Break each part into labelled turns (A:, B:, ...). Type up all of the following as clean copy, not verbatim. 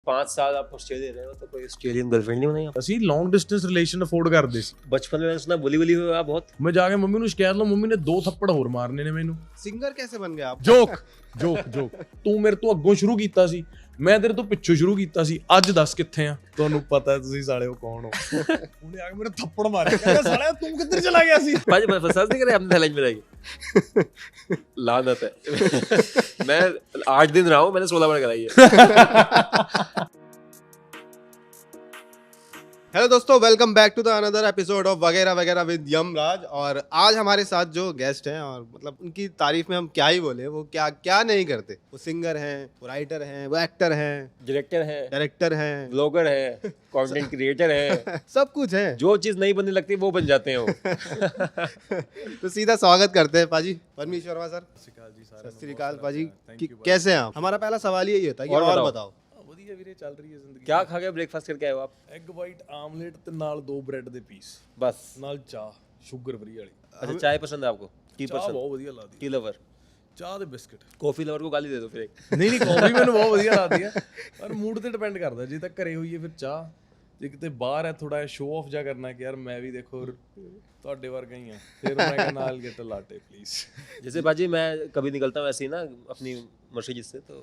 A: 5 ਸਾਲ आप ऑस्ट्रेलिया रहे हो तो कोई ऑस्ट्रेलियन गर्लफ्रेंड नहीं बनाई आप?
B: ਅਸੀਂ ਲੌਂਗ ਡਿਸਟੈਂਸ ਰਿਲੇਸ਼ਨ ਅਫੋਰਡ ਕਰਦੇ ਸੀ।
A: बचपन में मैंने सुना बुली बुली हुआ बहुत।
B: ਮੈਂ ਜਾ ਕੇ ਮੰਮੀ ਨੂੰ ਸ਼ਿਕਾਇਤ ਲਾ, ਮੰਮੀ ਨੇ 2 ਥੱਪੜ ਹੋਰ ਮਾਰਨੇ ਨੇ ਮੈਨੂੰ।
C: सिंगर कैसे बन गए आप?
B: ਜੋਕ ਤੂੰ ਮੇਰੇ ਤੋਂ ਅੱਗੋਂ ਸ਼ੁਰੂ ਕੀਤਾ ਸੀ, ਮੈਂ ਤੇਰੇ ਤੋਂ ਪਿੱਛੋਂ ਸ਼ੁਰੂ ਕੀਤਾ ਸੀ, ਅੱਜ ਦੱਸ ਕਿੱਥੇ ਆ? ਤੁਹਾਨੂੰ ਪਤਾ ਤੁਸੀਂ ਸਾਲਿਓ ਕੌਣ ਹੋ। ਉਹਨੇ ਆ ਕੇ ਮੇਰੇ ਥੱਪੜ ਮਾਰੇ, ਕਹਿੰਦਾ ਸਾਲਿਆ ਤੂੰ ਕਿੱਧਰ ਚਲਾ ਗਿਆ ਸੀ?
A: भाजी मैं फंसा नहीं करे अपने चैलेंज में रहेगी लानत है। मैं 8 दिन रहा हूँ, मैंने 16 बार कराई है।
C: हेलो दोस्तों, welcome back to the another episode of वगैरह वगैरह विद यमराज। और आज हमारे साथ जो गेस्ट हैं, और मतलब उनकी तारीफ में हम क्या ही बोले, वो क्या क्या नहीं करते। वो सिंगर हैं, वो राइटर हैं, वो एक्टर हैं, डायरेक्टर हैं,
A: ब्लॉगर है, कंटेंट क्रिएटर है,
C: सब कुछ है।
A: जो चीज नहीं बनने लगती वो बन जाते हैं वो।
C: तो सीधा स्वागत करते हैं पाजी। परमीश वर्मा सर, सत श्री अकाल पाजी, कैसे हैं आप? हमारा पहला सवाल यही होता है कि और बताओ।
B: ਵਧੀਆ ਵੀਰੇ ਚੱਲ ਰਹੀ ਹੈ ਜ਼ਿੰਦਗੀ।
A: क्या खा के ब्रेकफास्ट करके आए हो आप?
B: ਐਗ ਵਾਈਟ ਆਮਲੇਟ ਤੇ ਨਾਲ 2 ਬ੍ਰੈਡ ਦੇ ਪੀਸ,
A: बस।
B: ਨਾਲ ਚਾਹ ਸ਼ੂਗਰ ਫਰੀ ਵਾਲੀ।
A: अच्छा चाय पसंद है आपको? की
B: ਚਾਹ
A: पसंद?
B: ਬਹੁਤ ਵਧੀਆ ਲੱਗਦੀ
A: टी लवर?
B: ਚਾਹ ਦੇ ਬਿਸਕਟ।
A: कॉफी लवर को गाली दे दो फिर एक।
B: ਨਹੀਂ ਕਾਫੀ ਮੈਨੂੰ ਬਹੁਤ ਵਧੀਆ ਲੱਗਦੀ ਹੈ, ਪਰ ਮੂਡ ਤੇ ਡਿਪੈਂਡ ਕਰਦਾ। ਜੇ ਤਾਂ ਘਰੇ ਹੋਈਏ ਫਿਰ ਚਾਹ, ਜੇ ਕਿਤੇ ਬਾਹਰ ਹੈ ਥੋੜਾ ਸ਼ੋਅ ਆਫ ਜਾ ਕਰਨਾ ਕਿ ਯਾਰ ਮੈਂ ਵੀ ਦੇਖੋ ਤੁਹਾਡੇ ਵਰਗਾ ਹੀ ਆ, ਫਿਰ ਮੈਂ ਕਿਹਾ ਨਾਲ ਗੈਟ ਅ ਲਾਟੇ प्लीज।
A: जैसे बाजी मैं कभी निकलता हूँ ऐसे ही ना अपनी मर्सिडीज से, तो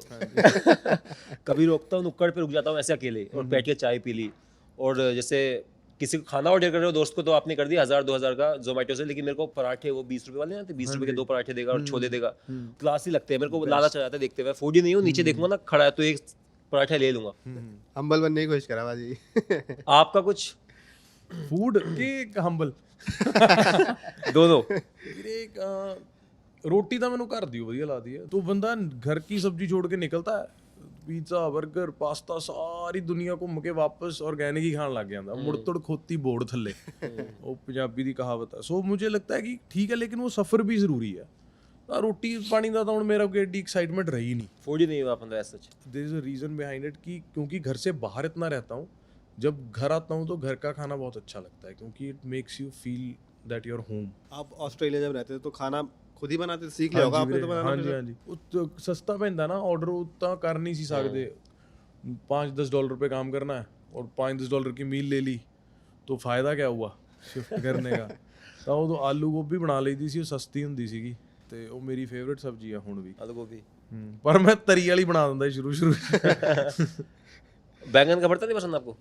A: कभी रोकता हूँ नुक्कड़ पे रुक जाता हूँ ऐसे अकेले और बैठ के चाय पी ली। और जैसे किसी को खाना ऑर्डर कर रहे हो दोस्त को, तो आपने कर दिया 1000-2000 का जोमेटो से, लेकिन मेरे को पराठे वो 20 रुपए वाले आते, 20 रुपए के 2 पराठे देगा और छोले देगा, क्लास ही लगते हैं। मेरे को लालच आ जाता है देखते हुए, फूडी नहीं हूँ, नीचे देखूंगा ना खड़ा है तो एक पराठा ले लूंगा।
C: हम्बल बनने की कोशिश करा पाजी।
A: आपका कुछ
B: ਫੂਡ ਕਿ ਹੰਬਲ?
A: दोनों?
B: ਵੀਰੇ ਰੋਟੀ ਤਾਂ ਮੈਨੂੰ ਘਰ ਦੀ ਵਧੀਆ ਲੱਗਦੀ ਹੈ। ਤੋ ਬੰਦਾ ਘਰ ਕੀ ਸਬਜ਼ੀ ਛੋੜ ਕੇ ਨਿਕਲਦਾ ਹੈ, ਪੀਜ਼ਾ 버ਗਰ ਪਾਸਤਾ ਸਾਰੀ ਦੁਨੀਆ ਘੁੰਮ ਕੇ ਵਾਪਸ ਆਰਗੈਨਿਕ ਹੀ ਖਾਣ ਲੱਗ ਜਾਂਦਾ। ਮੁੜ ਤੁੜ ਖੋਤੀ ਬੋੜ ਥੱਲੇ, ਉਹ ਪੰਜਾਬੀ ਦੀ ਕਹਾਵਤ ਹੈ। ਸੋ ਮੁਝੇ लगता है कि ठीक है, लेकिन वो सफ़र भी ज़रूरी है। रोटी पानी का तो ਹੁਣ मेरा कोई एडी एक्साइटमेंट रही नहीं।
A: फूडी नहीं हो आप अंदर ऐसा?
B: There is a reason behind it कि क्योंकि घर से बाहर इतना रहता हूँ, जब घर आता हूँ तो घर का खाना बहुत अच्छा लगता है, क्योंकि it makes you feel that you're home.
C: आप ऑस्ट्रेलिया जब रहते थे तो खाना खुद ही बनाते, सीख लिया होगा आपने तो बनाना?
B: हाँ जी हाँ जी। ਉਹ ਸਸਤਾ ਪੈਂਦਾ ਨਾ ਆਰਡਰ, ਉਹ ਤਾਂ ਕਰ ਨਹੀਂ ਸੀ ਸਕਦੇ। $5-10 पे काम करना है और $5-10 की मील ले ली, तो फायदा क्या हुआ शिफ्ट करने का। ਤਾਂ ਉਦੋਂ ਆਲੂ ਗੋਭੀ ਬਣਾ ਲਈਦੀ ਸੀ, ਉਹ ਸਸਤੀ ਹੁੰਦੀ ਸੀਗੀ ਤੇ ਉਹ ਮੇਰੀ ਫੇਵਰਿਟ ਸਬਜ਼ੀ ਆ ਹੁਣ ਵੀ,
A: आलू गोभी।
B: ਪਰ ਮੈਂ ਤਰੀ ਵਾਲੀ ਬਣਾ ਦਿੰਦਾ ਸ਼ੁਰੂ
A: बैंगन का भरता नहीं पसंद आपको?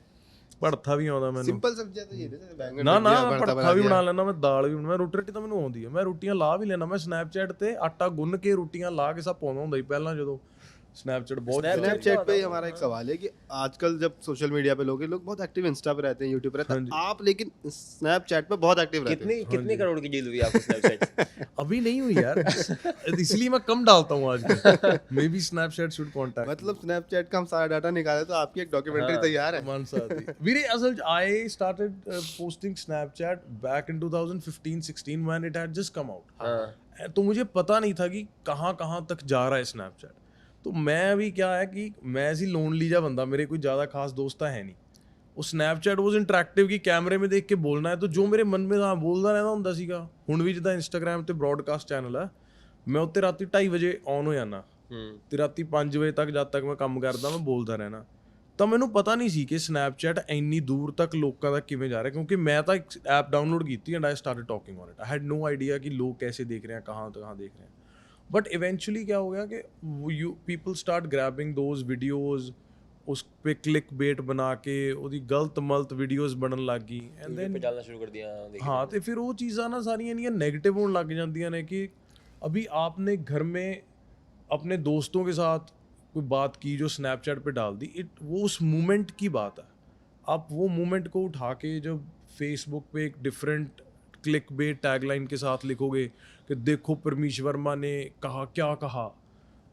B: ਭੜਥਾ ਵੀ ਆਉਂਦਾ ਮੈਨੂੰ।
C: सिंपल सब्जी तो ये जैसे बैंगन
B: ਨਾ
C: भुजिया,
B: ਮੈਂ
C: भरता
B: ਭੜਥਾ भी
C: दिया।
B: ਬਣਾ ਲੈਣਾ, ਮੈਂ ਦਾਲ ਵੀ, ਮੈਂ ਰੋਟੀ ਤਾਂ ਮੈਨੂੰ ਆਉਂਦੀ ਹੈ। ਮੈਂ ਰੋਟੀਆਂ ਲਾ ਵੀ ਲੈਣਾ। ਮੈਂ ਸਨੈਪਚੈਟ ਤੇ ਆਟਾ ਗੁੰਨ ਕੇ ਰੋਟੀਆਂ ਲਾ ਕੇ ਸਭ ਪਾਉਂਦਾ ਹੁੰਦਾ ਸੀ ਪਹਿਲਾਂ, ਜਦੋਂ ਸਨੈਪਚੈਟ बहुत
C: स्नैपचैट पे ही हमारा एक सवाल है कि आजकल जब सोशल मीडिया पे लोग बहुत एक्टिव इंस्टा पे रहते हैं, यूट्यूब पे रहते हैं, आप लेकिन स्नैपचैट पे बहुत एक्टिव रहते हैं।
A: कितनी करोड़ की डील हुई आपको स्नैपचैट?
B: अभी नहीं हुई यार, इसलिए मैं कम डालता हूँ आजकल। May be Snapchat should contact.
C: मतलब स्नैपचैट का हम सारा डाटा निकाले तो आपकी एक डॉक्यूमेंट्री तैयार है।
B: वीरे असल I started posting Snapchat back in 2015-16 when it had just come out। तो मुझे पता नहीं था कि कहाँ तक जा रहा है स्नैपचैट। तो मैं भी क्या है कि मैं ऐसी लोनली जा बंदा, मेरे कोई ज़्यादा खास दोस्त है नहीं। ਉਹ ਸਨੈਪਚੈਟ ਵਾਸ ਇੰਟਰੈਕਟਿਵ ਕਿ ਕੈਮਰੇ ਮੇ ਦੇਖ ਕੇ ਬੋਲਣਾ ਹੈ, ਤਾਂ ਜੋ ਮੇਰੇ ਮਨ ਮੇ ਤਾਂ ਬੋਲਦਾ ਰਹਿੰਦਾ ਹੁੰਦਾ ਸੀਗਾ। ਹੁਣ ਵੀ ਜਿੱਦਾਂ ਇੰਸਟਾਗ੍ਰਾਮ ਤੇ ਬ੍ਰੌਡਕਾਸਟ ਚੈਨਲ ਹੈ, ਮੈਂ ਉੱਤੇ ਰਾਤੀ 2:30 ਵਜੇ ਔਨ ਹੋ ਜਾਣਾ ਤੇ ਰਾਤੀ 5 ਵਜੇ ਤੱਕ, ਜਦ ਤੱਕ ਮੈਂ ਕੰਮ ਕਰਦਾ, ਮੈਂ ਬੋਲਦਾ ਰਹਿਣਾ। ਤਾਂ ਮੈਨੂੰ ਪਤਾ ਨਹੀਂ ਸੀ ਕਿ ਸਨੈਪਚੈਟ ਇੰਨੀ ਦੂਰ ਤੱਕ ਲੋਕਾਂ ਦਾ ਕਿਵੇਂ ਜਾ ਰਿਹਾ, ਕਿਉਂਕਿ ਮੈਂ ਤਾਂ ਇੱਕ ਐਪ ਡਾਊਨਲੋਡ ਕੀਤੀ and I started talking on it. I had no idea कि लोग कैसे देख रहे हैं, कहाँ देख रहे हैं। बट इवेंचुअली क्या हो गया कि people start grabbing those videos, उस पे क्लिक बेट बना के ਉਹਦੀ ਗਲਤ ਮਲਤ ਵੀਡੀਓਜ਼ ਬਣਨ ਲੱਗ ਗਈ ਐਂਡ ਦੈਨ
A: डालना शुरू कर दिया।
B: हाँ, तो फिर वो चीज़ां ना सारियां इन्नियां नेगेटिव होने लग जाती ने कि अभी आपने घर में अपने दोस्तों के साथ कोई बात की जो स्नैपचैट पे डाल दी, वो उस मोमेंट की बात है। आप वो मोमेंट को उठा के जब फेसबुक पे एक डिफरेंट क्लिक बेट टैगलाइन के साथ लिखोगे कि देखो परमीश वर्मा ने कहा क्या कहा,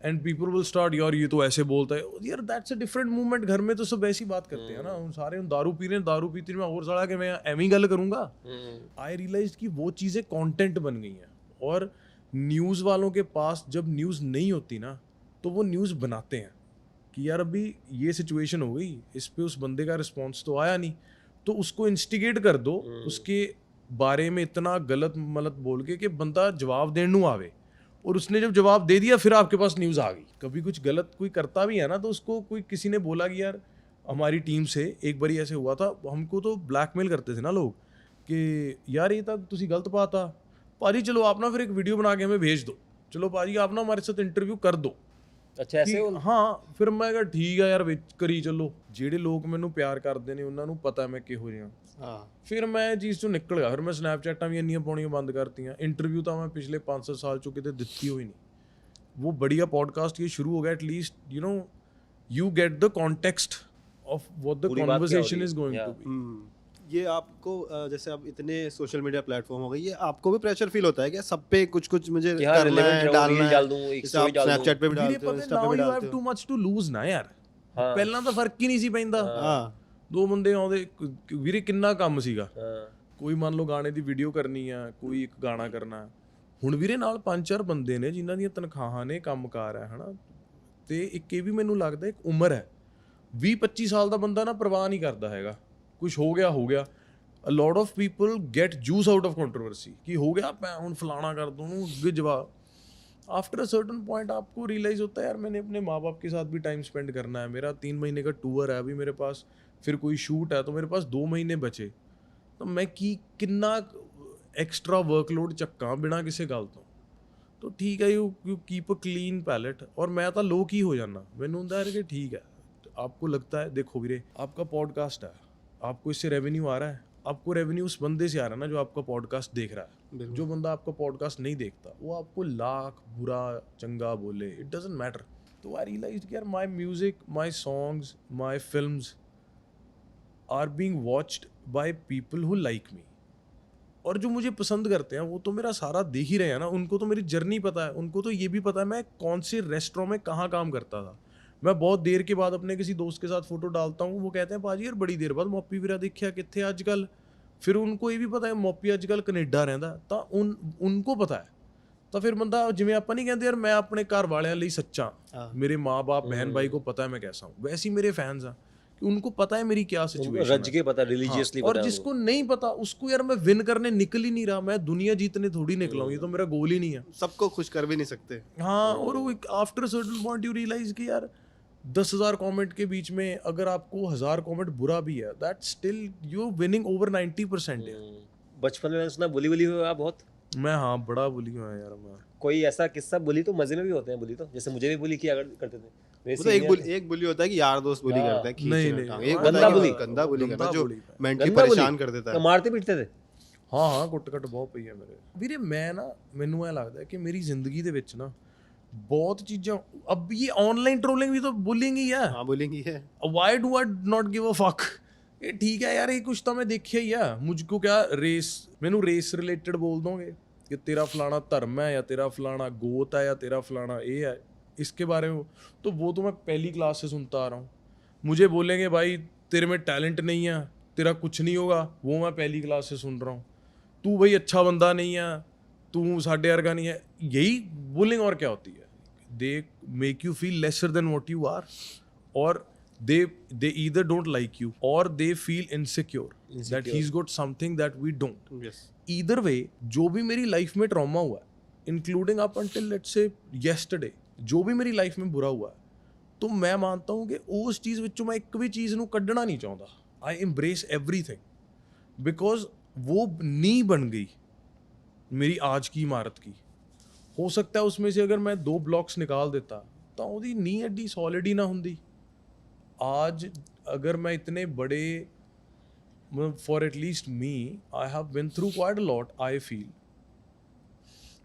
B: एंड पीपल विल स्टार्ट यार ये तो ऐसे बोलता है यार, दैट्स अ डिफरेंट मूवमेंट। घर में तो सब ऐसी बात करते हैं ना, सारे दारू पी रहे हैं, दारू पीते मैं और सारा कि मैं एवं गल करूँगा। आई रियलाइज कि वो चीज़ें कंटेंट बन गई हैं, और न्यूज़ वालों के पास जब न्यूज़ नहीं होती ना, तो वो न्यूज़ बनाते हैं कि यार अभी ये सिचुएशन हो गई, इस पे उस बंदे का रिस्पॉन्स तो आया नहीं, तो उसको इंस्टिगेट कर दो, उसके बारे में इतना गलत मलत बोल के कि बंदा जवाब देने नू आवे, और उसने जब जवाब दे दिया फिर आपके पास न्यूज़ आ गई। कभी कुछ गलत कोई करता भी है ना, तो उसको कोई किसी ने बोला कि यार हमारी टीम से एक बारी ऐसे हुआ था, हमको तो ब्लैकमेल करते थे ना लोग कि यार ये तक तुसी गलत पाता भाजी, चलो आप ना फिर एक वीडियो बना के हमें भेज दो, चलो भाजी आप ना हमारे साथ इंटरव्यू कर दो।
A: अच्छा ऐसे
B: कि हाँ, ਫਿਰ ਮੈਂ ਕਿਹਾ ਠੀਕ ਆ ਯਾਰ ਵਿੱਚ ਕਰੀ ਚੱਲੋ। ਜਿਹੜੇ ਲੋਕ ਮੈਨੂੰ ਪਿਆਰ ਕਰਦੇ ਨੇ ਉਹਨਾਂ ਨੂੰ ਪਤਾ ਮੈਂ ਕਿਹੋ ਜਿਹਾ।
C: हाँ
B: ਫਿਰ ਮੈਂ ਇਹ ਚੀਜ਼ ਚੋਂ ਨਿਕਲ ਗਿਆ, ਫਿਰ ਮੈਂ ਸਨੈਪਚੈਟਾਂ ਵੀ ਇੰਨੀਆਂ ਪਾਉਣੀਆਂ ਬੰਦ ਕਰਤੀਆਂ। ਇੰਟਰਵਿਊ ਤਾਂ ਮੈਂ ਪਿਛਲੇ 5-7 ਸਾਲ ਚੋਂ ਕਿਤੇ ਦਿੱਤੀ ਹੋਈ ਨਹੀਂ। वो बढ़िया पॉडकास्ट ये शुरू हो गया, at least you know you get the context of what the
A: पूरी बात क्या हो रही
B: कॉन्वर्सेशन
A: है।
B: Is going
A: Yeah.
B: To be.
C: ये आपको जैसे अब इतने सोशल मीडिया प्लेटफॉर्म हो गए, ये आपको भी प्रेशर फील होता है क्या सब पे कुछ कुछ मुझे
A: कि हाँ,
C: करना
A: relevant
C: है,
A: रहो,
C: डालना
A: reel
C: है?
A: डाल दूं, एक
C: जैसे आप
A: story डाल दूं।
C: स्नैपचैट पे भी
B: ਵੀਰੇ
C: डालते हो,
B: ਪਤਾ
C: इंस्टा पे
B: नाउ
C: भी
B: यू हैव
C: डालते
B: टू
C: हो।
B: मच टू लूज ਨਾ ਯਾਰ।
A: ਹਾਂ
B: ਪਹਿਲਾਂ ਤਾਂ ਫਰਕ ਹੀ ਨਹੀਂ ਸੀ ਪੈਂਦਾ।
C: हाँ
B: ਦੋ ਬੰਦੇ ਆਉਂਦੇ, ਵੀਰੇ ਕਿੰਨਾ ਕੰਮ ਸੀਗਾ।
A: ਹਾਂ
B: ਕੋਈ ਮੰਨ ਲਓ ਗਾਣੇ ਦੀ ਵੀਡੀਓ ਕਰਨੀ ਆ, ਕੋਈ ਇੱਕ ਗਾਣਾ ਕਰਨਾ। ਹੁਣ ਵੀਰੇ ਨਾਲ 5-4 ਬੰਦੇ ਨੇ ਜਿਨ੍ਹਾਂ ਦੀਆਂ ਤਨਖਾਹਾਂ ਨੇ, ਕੰਮਕਾਰ ਹੈ ਹਨਾ। ਤੇ ਇੱਕ ਇਹ ਵੀ ਮੈਨੂੰ ਲੱਗਦਾ ਇੱਕ ਉਮਰ ਹੈ, 20-25 ਸਾਲ ਦਾ ਬੰਦਾ ਨਾ ਪਰਵਾਹ ਨਹੀਂ ਕਰਦਾ ਹੈਗਾ, ਕੁਝ ਹੋ ਗਿਆ ਹੋ ਗਿਆ। a lot of people get juice out of controversy कि हो गया मैं ਹੁਣ फलाना कर दूँ ਅੱਗੇ जवाब। आफ्टर अ सर्टन पॉइंट आपको रियलाइज़ होता है यार मैंने अपने माँ बाप के साथ भी टाइम स्पेंड करना है, मेरा 3 महीने का टूर है अभी मेरे पास, फिर कोई शूट है तो मेरे पास 2 महीने बचे, तो मैं किन्ना एक्स्ट्रा वर्कलोड ਚੱਕਾਂ ਬਿਨਾਂ ਕਿਸੇ ਗੱਲ ਤੋਂ। तो ठीक है, you keep a clean palette. और मैं तो लो की हो जाना, मैंने ਹੁੰਦਾ है कि ठीक है आपको लगता है, देखो वीरे आपका पॉडकास्ट है, आपको इससे रेवेन्यू आ रहा है, आपको रेवेन्यू उस बंदे से आ रहा है ना जो आपका पॉडकास्ट देख रहा है। जो बंदा आपका पॉडकास्ट नहीं देखता वो आपको लाख बुरा चंगा बोले, इट डजंट मैटर। तो आई रियलाइज्ड कि यार my music, my songs, my films are being watched by people who like me. और जो मुझे पसंद करते हैं वो तो मेरा सारा देख ही रहे हैं ना, उनको तो मेरी जर्नी पता है, उनको तो ये भी पता है मैं कौन से रेस्टोरेंट में कहाँ काम करता था। मैं बहुत देर के बाद अपने किसी दोस्त के साथ फोटो डालता हूँ, वो कहते हैं भाजी यार बड़ी देर बाद मोपी ਵੀਰਾ देखा कितने अजकल। फिर उनको ये भी पता है मोपी अजकल कनेडा रहिंदा, तो उनको पता है। तो फिर बंदा जिवें ਆਪਾਂ नहीं कहते यार मैं अपने घर वालियां ਲਈ सच्चा, मेरे माँ बाप बहन भाई को पता है मैं कैसा हूँ, वैसे ही मेरे फैंस हैं कि उनको पता है मेरी क्या सिचुएशन
A: रज के पता, रिलीजियसली
B: और जिसको नहीं पता उसको यार मैं विन करने निकल ही नहीं रहा, मैं दुनिया जीतने थोड़ी निकला हूँ, ये तो मेरा गोल ही नहीं है।
C: सबको खुश कर भी नहीं सकते।
B: हाँ, और वो after certain point you realise कि यार 10,000 कमेंट के बीच में अगर आपको 1000 कमेंट बुरा भी है, that still you winning over 90%।
A: बचपन में मैंने सुना बुली बुली हुआ आप बहुत।
B: मैं हाँ बड़ा बुली हुआ यार मैं।
A: कोई ऐसा किस्सा? बुली तो मजे में भी होते हैं, बुली तो जैसे मुझे भी बुली किया करते थे मेरे
C: वो तो
A: senior
C: एक बुली होता है कि यार दोस्त बुली करता है,
B: नहीं,
C: खींचना टांग।
B: नहीं,
C: एक
B: हाँ,
C: होता है
A: गंदा
C: कि
A: बुली।
C: गंदा बुली करना जो
B: बुली।
C: मेंटली
A: गंदा बुली।
C: परेशान कर देता
A: तो
C: है।
A: मारते पीटते थे।
B: ਹਾਂ ਹਾਂ ਕੁੱਟ ਕੱਟ ਬਹੁਤ ਪਈ ਹੈ ਮੇਰੇ ਵੀਰੇ। ਮੈਂ ਨਾ ਮੈਨੂੰ ਇਹ ਲੱਗਦਾ ਕਿ ਮੇਰੀ ਜ਼ਿੰਦਗੀ ਦੇ ਵਿੱਚ ਨਾ ਬਹੁਤ ਚੀਜ਼ਾਂ, अब ये ऑनलाइन ट्रोलिंग भी तो बुलिंग ही है।
C: हाँ बुलिंग ही है।
B: Why do I not give a fuck. ये ठीक है यार, ये कुछ तो मैं देखिया ही है। मुझको क्या रेस, मैनू रेस रिलेटेड बोल दोगे कि तेरा फलाना धर्म है या तेरा फलाना गोत है या तेरा फलाना ये है, इसके बारे में तो वो तो मैं पहली क्लास से सुनता आ रहा हूँ। मुझे बोलेंगे भाई तेरे में टैलेंट नहीं है, तेरा कुछ नहीं होगा, वो मैं पहली क्लास से सुन रहा हूँ। तू भाई अच्छा बंदा नहीं है, तू साढ़े अर्गा नहीं है, यही बुलिंग और क्या होती है। They make you feel lesser than what you are, और they either don't like you or they feel insecure that he's got something that we don't.
C: Yes.
B: Either way, जो भी मेरी लाइफ में ट्रॉमा हुआ है, including up until let's say yesterday, जो भी मेरी लाइफ में बुरा हुआ है, तो मैं मानता हूँ कि उस चीज़ विचों मैं एक भी चीज़ ਨੂੰ ਕੱਢਣਾ नहीं चाहता। आई एम्ब्रेस एवरीथिंग बिकॉज वो नींव बन गई मेरी आज की इमारत की। हो सकता है उसमें से अगर मैं 2 ब्लॉक्स निकाल देता तो ਉਹਦੀ नींव एडी सॉलिड ही ना होंदी। आज अगर मैं इतने बड़े, for at least me, I have been through quite a lot, I feel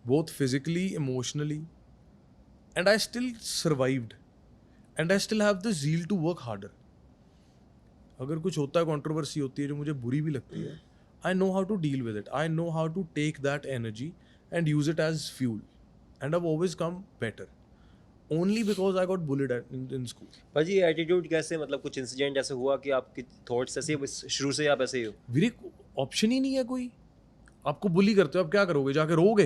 B: both physically, emotionally, and I still survived, and I still have the zeal to work harder. अगर कुछ होता है, कंट्रोवर्सी होती है जो मुझे बुरी भी लगती है, I know how to deal with it. I know how to take that energy and use it as fuel, and I've always come better. Only because I got bullied in school.
A: भाजी attitude कैसे, मतलब कुछ incident ऐसे हुआ कि आपके thoughts ऐसे शुरू से आप ऐसे ही हो?
B: वीरे ऑप्शन ही नहीं है कोई। आपको बुली करते हो, आप क्या करोगे? जाके रोगे?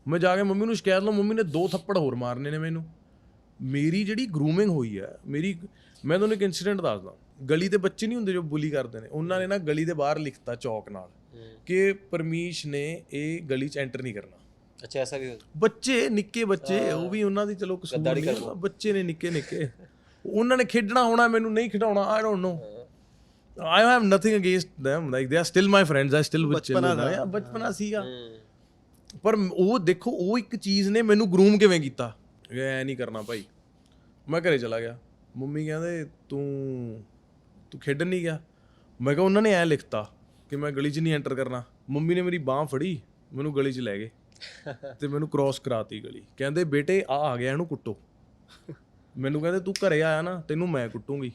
B: मैं जाके मम्मी ਨੂੰ ਸ਼ਿਕਾਇਤ ਲਾ, ਮੰਮੀ ਨੇ 2 ਥੱਪੜ ਹੋਰ ਮਾਰਨੇ ਨੇ ਮੈਨੂੰ। ਮੇਰੀ ਜਿਹੜੀ ਗਰੂਮਿੰਗ ਹੋਈ ਹੈ, ਮੇਰੀ, ਮੈਂ ਤੁਹਾਨੂੰ ਇੱਕ ਇਨਸੀਡੈਂਟ ਦੱਸਦਾ। ਗਲੀ ਦੇ ਬੱਚੇ ਨਹੀਂ ਹੁੰਦੇ ਜੋ ਬੁਲੀ ਕਰਦੇ ਨੇ, ਉਹਨਾਂ ਨੇ ਨਾ ਗਲੀ ਦੇ ਬਾਹਰ ਲਿਖਤਾ ਚੌਕ ਨਾਲ ਕਿ ਪਰਮੀਸ਼ ਨੇ ਇਹ ਗਲੀ 'ਚ ਐਂਟਰ ਨਹੀਂ ਕਰਨਾ।
A: अच्छा ऐसा भी हो?
B: ਬੱਚੇ, ਨਿੱਕੇ ਬੱਚੇ, ਉਹ ਵੀ ਉਹਨਾਂ ਦੀ ਚਲੋ ਕਸੂਰ ਨਹੀਂ, ਬੱਚੇ ਨੇ ਨਿੱਕੇ ਨਿੱਕੇ, ਉਹਨਾਂ ਨੇ ਖੇਡਣਾ ਹੋਣਾ, ਮੈਨੂੰ ਨਹੀਂ ਖਿਡਾਉਣਾ, I don't know. I have nothing against them, like they are still my friends, I still would chill with them, yeah, ਬਚਪਨਾ ਸੀਗਾ। ਪਰ ਉਹ ਦੇਖੋ, ਉਹ ਇੱਕ ਚੀਜ਼ ਨੇ ਮੈਨੂੰ ਗਰੂਮ ਕਿਵੇਂ ਕੀਤਾ, ਐ ਨਹੀਂ ਕਰਨਾ ਭਾਈ। ਮੈਂ ਘਰੇ ਚਲਾ ਗਿਆ, ਮੰਮੀ ਕਹਿੰਦੇ ਤੂੰ ਖੇਡਣ ਨਹੀਂ ਗਿਆ। ਮੈਂ ਕਿਹਾ ਉਹਨਾਂ ਨੇ ਐ ਲਿਖਤਾ ਕਿ ਮੈਂ ਗਲੀ 'ਚ ਨਹੀਂ ਐਂਟਰ ਕਰਨਾ। ਮੰਮੀ ਨੇ ਮੇਰੀ ਬਾਂਹ ਫੜੀ, ਮੈਨੂੰ ਗਲੀ 'ਚ ਲੈ ਗਏ ਤੇ ਮੈਨੂੰ ਕ੍ਰਾਸ ਕਰਾਤੀ ਗਲੀ। ਕਹਿੰਦੇ ਬੇਟੇ ਆ ਗਿਆ, ਇਹਨੂੰ ਕੁੱਟੋ। ਮੈਨੂੰ ਕਹਿੰਦੇ ਤੂੰ ਘਰੇ ਆਇਆ ਨਾ, ਤੈਨੂੰ ਮੈਂ ਕੁੱਟੂੰਗੀ।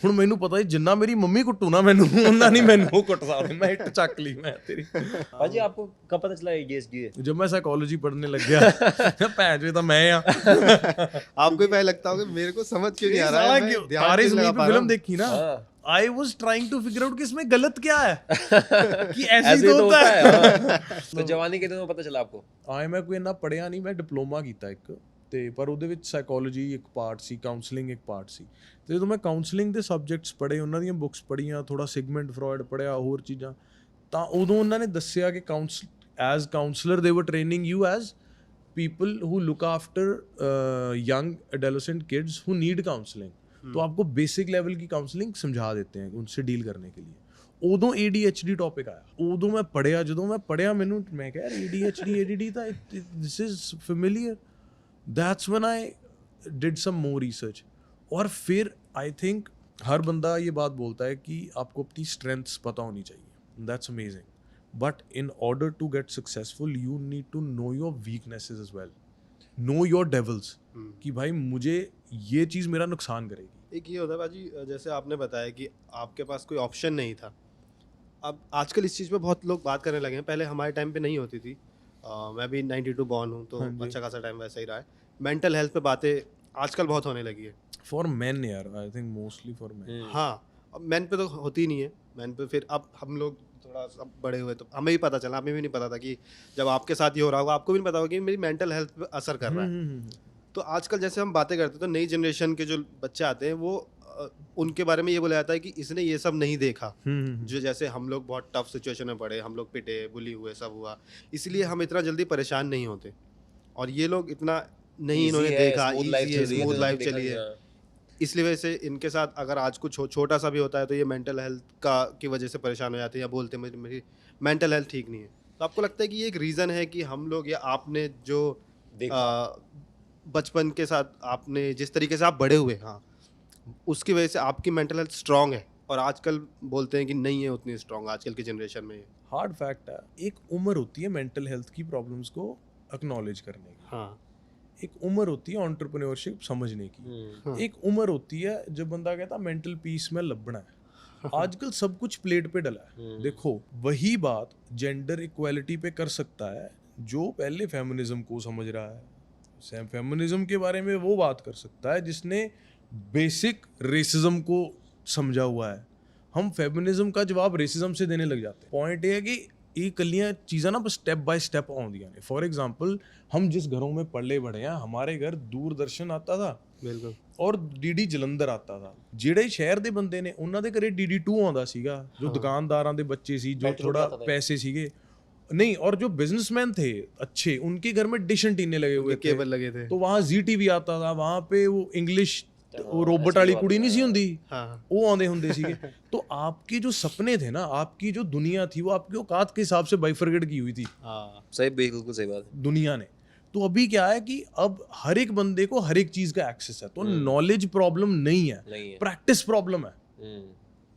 B: ਹੁਣ ਮੈਨੂੰ ਪਤਾ ਜਿੰਨਾ ਮੇਰੀ ਮੰਮੀ ਕੁੱਟੂ ਨਾ ਮੈਨੂੰ, ਉਹਨਾਂ ਨਹੀਂ ਮੈਨੂੰ ਕੁੱਟ ਸਕਦੇ। मैं हिट ਚੱਕ ਲਈ मैं तेरी।
A: भाजी आपको कब पता चला ADHD है?
B: जब मैं साइकोलॉजी पढ़ने लग गया। भैन जो तो मैं आ।
C: आपको ही पहले लगता होगा मेरे को समझ क्यों नहीं आ रहा है, मैं ध्यान
B: तारे
C: नहीं लगा
B: ज़मीन
C: पा
B: पे
C: रहा
B: फिल्म
C: हूँ।
B: देखी ना, I was trying to figure out कि इसमें गलत क्या है, कि ऐसे ही तो होता है।
A: हाँ। तो जवानी के दिनों में पता चला आपको?
B: ਆਏ ਮੈਂ ਕੋਈ ਇੰਨਾ ਪੜਿਆ ਨਹੀਂ, ਮੈਂ ਡਿਪਲੋਮਾ ਕੀਤਾ ਇੱਕ, ਤੇ ਪਰ ਉਹਦੇ ਵਿੱਚ ਸਾਈਕੋਲੋਜੀ ਇੱਕ ਪਾਰਟ ਸੀ, ਕਾਉਂਸਲਿੰਗ ਇੱਕ ਪਾਰਟ ਸੀ। ਤੇ ਜਦੋਂ ਮੈਂ ਕਾਉਂਸਲਿੰਗ ਦੇ ਸਬਜੈਕਟਸ ਪੜ੍ਹੇ, ਉਹਨਾਂ ਦੀਆਂ ਬੁੱਕਸ ਪੜ੍ਹੀਆਂ, ਥੋੜਾ ਸਿਗਮੈਂਡ ਫਰੋਇਡ ਪੜ੍ਹਿਆ, ਹੋਰ ਚੀਜ਼ਾਂ, ਤਾਂ ਉਦੋਂ ਉਹਨਾਂ ਨੇ ਦੱਸਿਆ ਕਿ ਐਜ਼ ਕਾਉਂਸਲਰ ਦੇ ਵਰ training you as people who look after young adolescent kids who need counseling, तो आपको बेसिक लेवल की काउंसलिंग समझा देते हैं उनसे डील करने के लिए। उदों ADHD टॉपिक आया, उदों मैं पढ़िया, ਜਦੋਂ ਮੈਂ ਪੜਿਆ ਮੈਨੂੰ ਮੈਂ ਕਿਹਾ ADHD ADD ਤਾਂ this is familiar, that's when I did some more research। और फिर I think हर बंदा ये बात बोलता है कि आपको अपनी स्ट्रेंथ्स पता होनी चाहिए, that's amazing, but in order to get successful you need to know your weaknesses as well, know your devils, कि भाई मुझे ये चीज़ मेरा नुकसान करेगी।
C: एक ये होता है भाजी, जैसे आपने बताया कि आपके पास कोई ऑप्शन नहीं था। अब आजकल इस चीज़ पे बहुत लोग बात करने लगे हैं, पहले हमारे टाइम पे नहीं होती थी। मैं भी 92 बॉर्न हूँ, तो अच्छा खासा टाइम वैसा ही रहा है। मेंटल हेल्थ पे बातें आजकल बहुत होने लगी है।
B: फॉर मैन यार, I think mostly for man.
C: हाँ, अब मैन पे तो होती ही नहीं है। मैन पे फिर अब हम लोग थोड़ा सा बड़े हुए तो हमें भी पता चला, हमें भी नहीं पता था कि जब आपके साथ ये हो रहा होगा आपको भी नहीं पता होगा कि मेरी मेंटल हेल्थ पे असर कर रहा है। तो आजकल जैसे हम बातें करते हैं तो नई जनरेशन के जो बच्चे आते हैं वो उनके बारे में ये बोला जाता है कि इसने ये सब नहीं देखा। जो जैसे हम लोग बहुत टफ सिचुएशन में पड़े, हम लोग पिटे, बुली हुए, सब हुआ, इसलिए हम इतना जल्दी परेशान नहीं होते। और ये लोग इतना नहीं इन्होंने देखा, स्मूथ लाइफ चली है, इसलिए वजह से इनके साथ अगर आज कुछ छोटा सा भी होता है तो ये मेंटल हेल्थ की वजह से परेशान हो जाते हैं या बोलते हैं मेरी मेंटल हेल्थ ठीक नहीं है। तो आपको लगता है कि ये एक रीज़न है कि हम लोग या आपने जो बचपन के साथ आपने जिस तरीके से आप बड़े हुए, हाँ, उसकी वजह से आपकी मेंटल हेल्थ स्ट्रांग है और आजकल बोलते हैं कि नहीं है उतनी स्ट्रांग आजकल की जनरेशन में?
B: हार्ड फैक्ट है, एक उम्र होती है मेंटल हेल्थ की प्रॉब्लम्स को एक्नॉलेज करने की।
C: हाँ,
B: एक उम्र होती है एंटरप्रेन्योरशिप समझने की। एक उम्र होती है जब बंदा कहता मेंटल पीस में लबना है। आजकल सब कुछ प्लेट पे डला है। देखो वही बात जेंडर इक्वालिटी पे कर सकता है जो पहले फेमिनिज्म को समझ रहा है। फेमिनिज्म के बारे में वो बात कर सकता है जिसने बेसिक रेसिज्म को समझा हुआ है। हम फेमिनिज्म का जवाब रेसिज्म से देने लग जाते हैं। पॉइंट ये है कि ये कलियाँ चीज़ें ना बस स्टैप बाय स्टैप आउंदियां ने। फॉर एग्जांपल हम जिस घरों में पले बड़े हैं, हमारे घर दूरदर्शन आता था
C: बिल्कुल,
B: और DD ਜਲੰਧਰ आता था। ਜਿਹੜੇ ਸ਼ਹਿਰ ਦੇ ਬੰਦੇ ਨੇ ਉਹਨਾਂ ਦੇ ਘਰੇ DD2 ਆਉਂਦਾ ਸੀਗਾ, ਜੋ ਦੁਕਾनदारां ਦੇ ਬੱਚੇ ਸੀ, जो थोड़ा पैसे सीगे नहीं, और जो बिजनेसमैन थे अच्छे, उनके घर में डिश एंटीने लगे हुए थे,
C: केबल लगे थे,
B: तो वहाँ ZTV आता था। वहाँ पे वो इंग्लिश वो रोबोट वाली कुड़ी नहीं सी हुंदी, वो आंदे हुंदे सीगे। तो आपके जो सपने थे ना, आपकी जो दुनिया थी, वो आपकी औकात के हिसाब से बाइफरकेट की हुई थी।
A: हाँ, सही, बिल्कुल सही बात है।
B: दुनिया ने तो अभी क्या है कि अब हर एक बंदे को हर एक चीज का एक्सेस है, तो नॉलेज प्रॉब्लम नहीं है, प्रैक्टिस प्रॉब्लम है।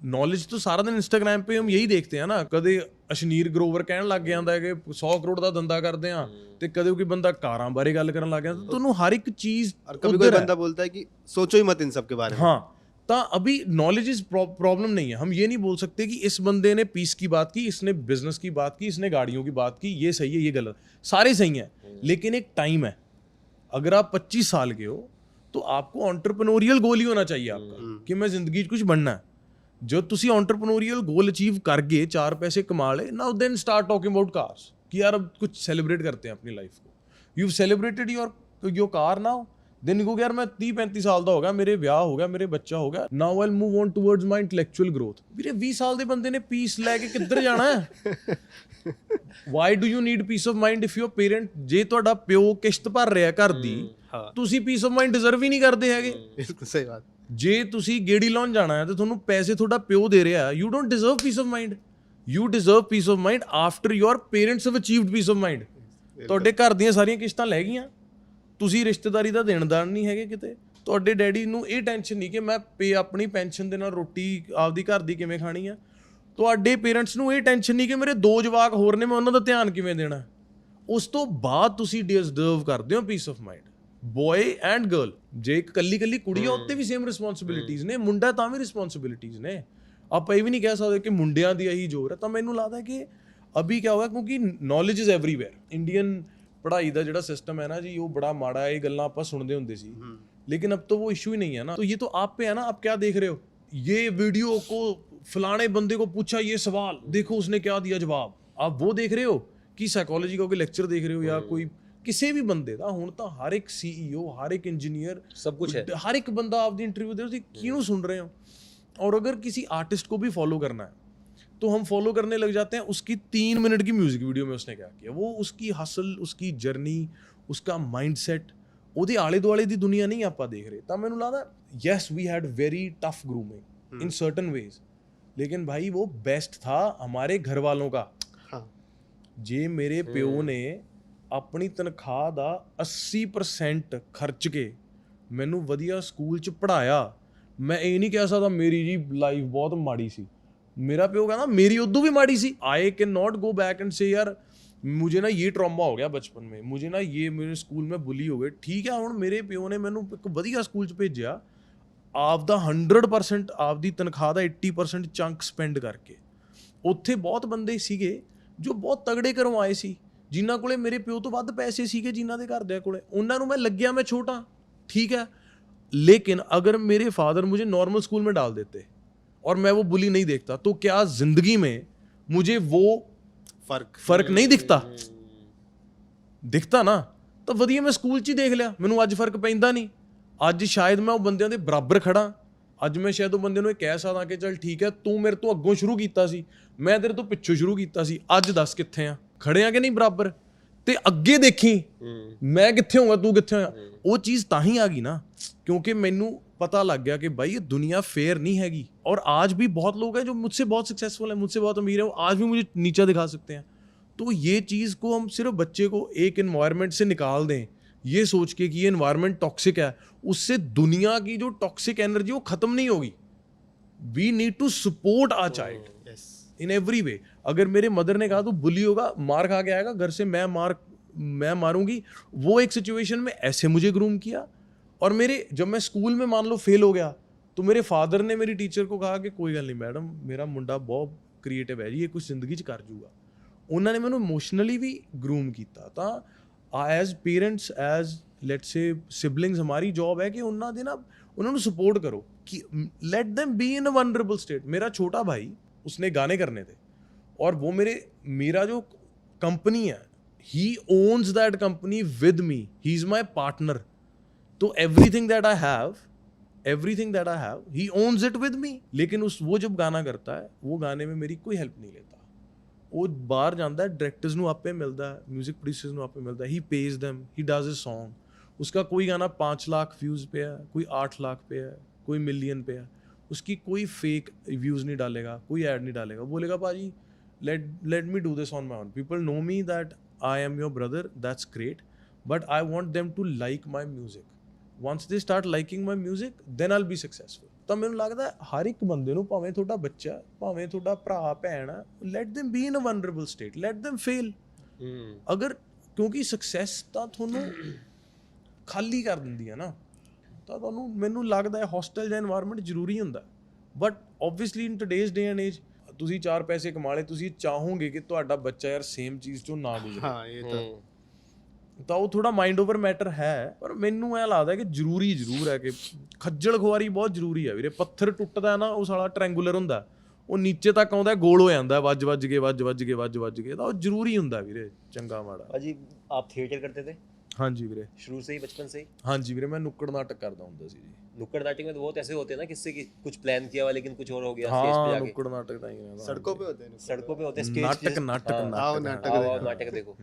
B: नॉलेज तो सारा दिन इंस्टाग्राम पे हम यही देखते हैं ना, कदे अशनीर ग्रोवर कहन लग ਜਾਂਦਾ ਹੈ ਕਿ 100 ਕਰੋੜ ਦਾ ਧੰਦਾ ਕਰਦੇ ਆ, ਤੇ ਕਦੇ ਕੋਈ ਬੰਦਾ ਕਾਰਾਂ ਬਾਰੇ ਗੱਲ ਕਰਨ ਲੱਗ ਗਿਆ। तो ਤੁਹਾਨੂੰ हर एक चीज,
C: और कभी कोई बंदा बोलता है कि सोचो ही मत इन सब के बारे में।
B: हाँ, तो अभी नॉलेज इज प्रॉब्लम नहीं है। हम ये नहीं बोल सकते कि इस बंदे ने पीस की बात की, इसने बिजनेस की बात की, इसने गाड़ियों की बात की, ये सही है ये गलत, सारे सही हैं, लेकिन एक टाइम है। अगर आप 25 साल के हो तो आपको एंटरप्रेन्योरियल गोल ही होना चाहिए आपका कि मैं जिंदगी कुछ बनना है। जो ਤੁਸੀਂ एंटरप्रेन्योरियल गोल अचीव कर गए, 4 पैसे कमा ले, now then start talking about cars कि यार अब कुछ सेलिब्रेट करते हैं अपनी लाइफ को। You celebrated your car, now ਦਿਨ ਕੋ ਯਾਰ ਮੈਂ 30-35 ਸਾਲ ਦਾ ਹੋ ਗਿਆ, ਮੇਰੇ ਵਿਆਹ ਹੋ ਗਿਆ, ਮੇਰੇ ਬੱਚਾ ਹੋ ਗਿਆ, now I'll move on towards my intellectual growth. ਵੀਰੇ 20 ਸਾਲ ਦੇ ਬੰਦੇ ਨੇ ਪੀਸ ਲੈ ਕੇ ਕਿੱਧਰ ਜਾਣਾ ਹੈ? Why do you need piece of mind if your parent, ਜੇ ਤੁਹਾਡਾ ਪਿਓ ਕਿਸ਼ਤ ਭਰ ਰਿਹਾ ਘਰ ਦੀ, ਤੁਸੀਂ ਪੀਸ ਆਫ ਮਾਈਂਡ ਡਿਜ਼ਰਵ ਹੀ ਨਹੀਂ ਕਰਦੇ ਹੈਗੇ।
C: ਬਿਲਕੁਲ ਸਹੀ ਬਾਤ।
B: ਜੇ ਤੁਸੀਂ ਗੇੜੀ ਲਾਉਣ ਜਾਣਾ ਹੈ ਤੇ ਤੁਹਾਨੂੰ ਪੈਸੇ ਤੁਹਾਡਾ ਪਿਓ ਦੇ ਰਿਹਾ, you don't deserve piece of mind, you deserve piece of mind after your parents have achieved piece of mind. ਤੁਹਾਡੇ ਘਰ ਦੀਆਂ ਸਾਰੀਆਂ ਕਿਸ਼ਤਾਂ ਲੈ ਗਈਆਂ, ਤੁਸੀਂ ਰਿਸ਼ਤੇਦਾਰੀ ਦਾ ਦੇਣਦਾਰ ਨਹੀਂ ਹੈਗੇ ਕਿਤੇ, ਤੁਹਾਡੇ ਡੈਡੀ ਨੂੰ ਇਹ ਟੈਨਸ਼ਨ ਨਹੀਂ ਕਿ ਮੈਂ ਆਪਣੀ ਪੈਨਸ਼ਨ ਦੇ ਨਾਲ ਰੋਟੀ ਆਪਦੀ ਘਰ ਦੀ ਕਿਵੇਂ ਖਾਣੀ ਆ, ਤੁਹਾਡੇ ਪੇਰੈਂਟਸ ਨੂੰ ਇਹ ਟੈਨਸ਼ਨ ਨਹੀਂ ਕਿ ਮੇਰੇ 2 ਜਵਾਕ ਹੋਰ ਨੇ, ਮੈਂ ਉਹਨਾਂ ਦਾ ਧਿਆਨ ਕਿਵੇਂ ਦੇਣਾ। ਉਸ ਤੋਂ ਬਾਅਦ ਤੁਸੀਂ ਡਿਜ਼ਰਵ ਕਰਦੇ ਹੋ piece of mind, boy and girl. ਜੇ ਇੱਕ ਕੱਲੀ ਕੁੜੀ ਆ ਉੱਤੇ ਵੀ ਸੇਮ ਰਿਸਪੌਂਸਿਬਿਲਿਟੀਜ਼ ਨੇ, ਮੁੰਡਾ ਤਾਂ ਵੀ ਰਿਸਪੌਂਸਿਬਿਲਿਟੀਜ਼ ਨੇ। ਆਪਾਂ ਇਹ ਵੀ ਨਹੀਂ ਕਹਿ ਸਕਦੇ ਕਿ ਮੁੰਡਿਆਂ ਦੀ ਇਹੀ ਜ਼ੋਰ ਹੈ। ਤਾਂ ਮੈਨੂੰ ਲੱਗਦਾ ਕਿ ਅਭੀ ਕਿਆ ਹੋਇਆ, ਕਿਉਂਕਿ ਨੌਲੇਜ ਇਜ਼ ਐਵਰੀਵੇਅਰ। ਇੰਡੀਅਨ ਪੜ੍ਹਾਈ ਦਾ ਜਿਹੜਾ ਸਿਸਟਮ ਹੈ ਨਾ ਜੀ, ਉਹ ਬੜਾ ਮਾੜਾ ਹੈ। ਇਹ ਗੱਲਾਂ ਆਪਾਂ ਸੁਣਦੇ ਹੁੰਦੇ ਸੀ, लेकिन अब तो वो इशू ही नहीं है ना। तो ये तो आप पे है ना, आप क्या देख रहे हो? ये वीडियो को फलाने बंदे को पूछा ये सवाल, देखो उसने क्या दिया जवाब। आप वो देख रहे हो कि साइकोलॉजी का कोई लेक्चर देख रहे हो या कोई किसी भी बंदे ਦਾ। ਹੁਣ ਤਾਂ हर एक CEO, हर एक इंजीनियर,
A: सब कुछ है,
B: हर एक बंदा आपकी इंटरव्यू दे, ਤੁਸੀਂ क्यों सुन रहे हो? और अगर किसी आर्टिस्ट को भी फॉलो करना है तो हम फॉलो करने लग जाते हैं उसकी 3 मिनट की म्यूजिक वीडियो में उसने क्या किया, वो उसकी हसल, उसकी जर्नी, उसका माइंडसेट, ਉਹਦੇ ਆਲੇ ਦੁਆਲੇ ਦੀ ਦੁਨੀਆ ਨਹੀਂ ਆਪਾਂ ਦੇਖ ਰਹੇ। ਤਾਂ ਮੈਨੂੰ ਲੱਗਦਾ yes we had very tough grooming in certain ways, लेकिन भाई वो बेस्ट था हमारे घर वालों का। ਜੇ ਮੇਰੇ ਪਿਓ ਨੇ ਆਪਣੀ ਤਨਖਾਹ ਦਾ 80% ਖਰਚ ਕੇ ਮੈਨੂੰ ਵਧੀਆ ਸਕੂਲ 'ਚ ਪੜ੍ਹਾਇਆ, ਮੈਂ ਇਹ ਨਹੀਂ ਕਹਿ ਸਕਦਾ ਮੇਰੀ ਜੀ ਲਾਈਫ ਬਹੁਤ ਮਾੜੀ ਸੀ। ਮੇਰਾ ਪਿਓ ਕਹਿੰਦਾ ਮੇਰੀ ਉਦੋਂ ਵੀ ਮਾੜੀ ਸੀ। I can not go back and say यार मुझे ना ये ट्रॉमा हो गया बचपन में, मुझे ना ये मेरे स्कूल में बुली हो गए। ठीक है, ਹੁਣ ਮੇਰੇ ਪਿਓ ਨੇ ਮੈਨੂੰ ਇੱਕ ਵਧੀਆ ਸਕੂਲ 'ਚ ਭੇਜਿਆ, ਆਪਦਾ 100% ਆਪਦੀ ਤਨਖਾਹ ਦਾ 80% ਚੰਕ ਸਪੈਂਡ ਕਰਕੇ। ਉੱਥੇ ਬਹੁਤ ਬੰਦੇ ਸੀਗੇ ਜੋ ਬਹੁਤ ਤਗੜੇ ਘਰੋਂ ਆਏ ਸੀ, ਜਿਨ੍ਹਾਂ ਕੋਲੇ ਮੇਰੇ ਪਿਓ ਤੋਂ ਵੱਧ ਪੈਸੇ ਸੀਗੇ, ਜਿਨ੍ਹਾਂ ਦੇ ਘਰਦਿਆਂ ਕੋਲੇ। ਉਹਨਾਂ ਨੂੰ ਮੈਂ ਲੱਗਿਆ मैं छोटा, ठीक है, लेकिन अगर मेरे फादर मुझे नॉर्मल स्कूल में डाल देते और मैं वो बुली नहीं देखता, तो क्या जिंदगी में मुझे वो ਫਰਕ ਨਹੀਂ ਦਿਖਤਾ ਨਾ। ਤਾਂ ਵਧੀਆ ਮੈਂ ਸਕੂਲ 'ਚ ਹੀ ਦੇਖ ਲਿਆ, ਮੈਨੂੰ ਅੱਜ ਫਰਕ ਪੈਂਦਾ ਨਹੀਂ। ਅੱਜ ਸ਼ਾਇਦ ਮੈਂ ਉਹ ਬੰਦਿਆਂ ਦੇ ਬਰਾਬਰ ਖੜਾ, ਅੱਜ ਮੈਂ ਸ਼ਾਇਦ ਉਹ ਬੰਦੇ ਨੂੰ ਇਹ ਕਹਿ ਸਕਦਾ ਕਿ ਚੱਲ ਠੀਕ ਹੈ, ਤੂੰ ਮੇਰੇ ਤੋਂ ਅੱਗੋਂ ਸ਼ੁਰੂ ਕੀਤਾ ਸੀ, ਮੈਂ ਤੇਰੇ ਤੋਂ ਪਿੱਛੋਂ ਸ਼ੁਰੂ ਕੀਤਾ ਸੀ, ਅੱਜ ਦੱਸ ਕਿੱਥੇ ਆ, ਖੜੇ ਆ ਕਿ ਨਹੀਂ ਬਰਾਬਰ। ਤੇ ਅੱਗੇ ਦੇਖੀ ਮੈਂ ਕਿੱਥੇ ਹੋਊਗਾ, ਤੂੰ ਕਿੱਥੇ ਹੋਇਆ। ਉਹ ਚੀਜ਼ ਤਾਂ ਹੀ ਆ ਗਈ ਨਾ क्योंकि मैनू पता लग गया कि भाई ये दुनिया फेयर नहीं हैगी। और आज भी बहुत लोग हैं जो मुझसे बहुत सक्सेसफुल हैं, मुझसे बहुत अमीर हैं, वो आज भी मुझे नीचा दिखा सकते हैं। तो ये चीज़ को हम सिर्फ बच्चे को एक इन्वायरमेंट से निकाल दें, ये सोच के कि ये इन्वायरमेंट टॉक्सिक है, उससे दुनिया की जो टॉक्सिक एनर्जी वो ख़त्म नहीं होगी। We need to support our child in every way. अगर मेरे मदर ने कहा तो बुली होगा, मार खा के आएगा घर से, मैं मारूंगी, वो एक सिचुएशन में ऐसे मुझे ग्रूम किया। और मेरे जब मैं स्कूल में मान लो फेल हो गया तो मेरे फादर ने मेरी टीचर को कहा कि कोई गल नहीं मैडम, मेरा मुंडा बहुत क्रिएटिव है जी, ये कुछ जिंदगी च कर जूगा। उन्होंने मैनू इमोशनली भी ग्रूम किया। तो as parents, as let's say siblings, हमारी जॉब है कि उन्होंने सपोर्ट करो कि let them be in a vulnerable state. मेरा छोटा भाई, उसने गाने करने थे और वो मेरा जो कंपनी है, he owns that company with me, he is my partner. तो everything that I have, he owns it with me। लेकिन वो जब गाना करता है, वो गाने में मेरी कोई हेल्प नहीं लेता। वो बाहर जाता है, डायरेक्टर्स ਨੂੰ ਆਪੇ ਮਿਲਦਾ ਹੈ, म्यूजिक प्रोड्यूसर्स ਨੂੰ ਆਪੇ ਮਿਲਦਾ है, he pays them, he does his song। उसका कोई गाना 5 लाख व्यूज़ पे है, कोई 8 लाख पे है, कोई मिलियन पे है, उसकी कोई फेक व्यूज़ नहीं डालेगा, कोई ऐड नहीं डालेगा। बोलेगा पाजी let me do this on my own, people know me that I am your brother, that's great, but I want them to like my music। once they start liking my music, then I'll be successful। ਤਾਂ ਮੈਨੂੰ ਲੱਗਦਾ ਹਰ ਇੱਕ ਬੰਦੇ ਨੂੰ, ਭਾਵੇਂ ਤੁਹਾਡਾ ਬੱਚਾ, ਭਾਵੇਂ ਤੁਹਾਡਾ ਭਰਾ ਭੈਣ ਆ, let them be in a vulnerable state, let them fail। ਅਗਰ ਕਿਉਂਕਿ ਸਕਸੈਸ ਤਾਂ ਤੁਹਾਨੂੰ ਖਾਲੀ ਕਰ ਦਿੰਦੀ ਹੈ ਨਾ, ਤਾਂ ਤੁਹਾਨੂੰ, ਮੈਨੂੰ ਲੱਗਦਾ ਹੈ ਹੋਸਟਲ ਜਾਂ ਇਨਵਾਇਰਮੈਂਟ ਜ਼ਰੂਰੀ ਹੁੰਦਾ। But obviously in today's day and age, ਤੁਸੀਂ 4 ਪੈਸੇ ਕਮਾ ਲਏ, ਤੁਸੀਂ ਚਾਹੋਗੇ ਕਿ ਤੁਹਾਡਾ ਬੱਚਾ ਯਾਰ ਸੇਮ ਚੀਜ਼ ਚੋਂ ਨਾ ਗੁਜ਼ਰੇ।
C: ਹਾਂ, ਇਹ
B: ਤਾਂ ਉਹ ਥੋੜਾ ਮਾਈਂਡ ਓਵਰ ਮੈਟਰ ਹੈ। ਪਰ ਮੈਨੂੰ ਇਹ ਲੱਗਦਾ ਕਿ ਜ਼ਰੂਰੀ ਜ਼ਰੂਰ ਹੈ ਕਿ ਖੱਜਲ ਖੁਆਰੀ ਬਹੁਤ ਜ਼ਰੂਰੀ ਹੈ ਵੀਰੇ। ਪੱਥਰ ਟੁੱਟਦਾ ਨਾ, ਉਹ ਸਾਲਾ ਟ੍ਰਾਇੰਗੂਲਰ ਹੁੰਦਾ, ਉਹ ਨੀਚੇ ਤੱਕ ਆਉਂਦਾ, ਗੋਲ ਹੋ ਜਾਂਦਾ, ਵੱਜ ਕੇ ਤਾਂ ਉਹ ਜ਼ਰੂਰੀ ਹੁੰਦਾ ਵੀਰੇ, ਚੰਗਾ ਮਾੜਾ।
A: भाजी आप थिएटर करते थे?
B: हाँ जी ਵੀਰੇ,
A: शुरू से ही, बचपन से ही?
B: हाँ जी ਵੀਰੇ, मैं ਨੁੱਕੜ ਨਾਟਕ ਕਰਦਾ ਹੁੰਦਾ ਸੀ ਜੀ।
A: नुक्कड़ नाटक में तो बहुत ऐसे होते हैं ना किससे कि कुछ प्लान किया हुआ लेकिन कुछ और हो गया स्टेज पे
B: हाँ
A: जाके।
B: ਨੁੱਕੜ ਨਾਟਕ ਤਾਂ ਹੀ ਕਹਿੰਦਾ।
C: सड़कों पे होते हैं
A: सड़कों पे होते हैं स्टेज
B: नाटक, नाटक,
C: हाँ,
B: नाटक,
C: नाटक
A: आओ
C: देखो।
A: नाटक देखो।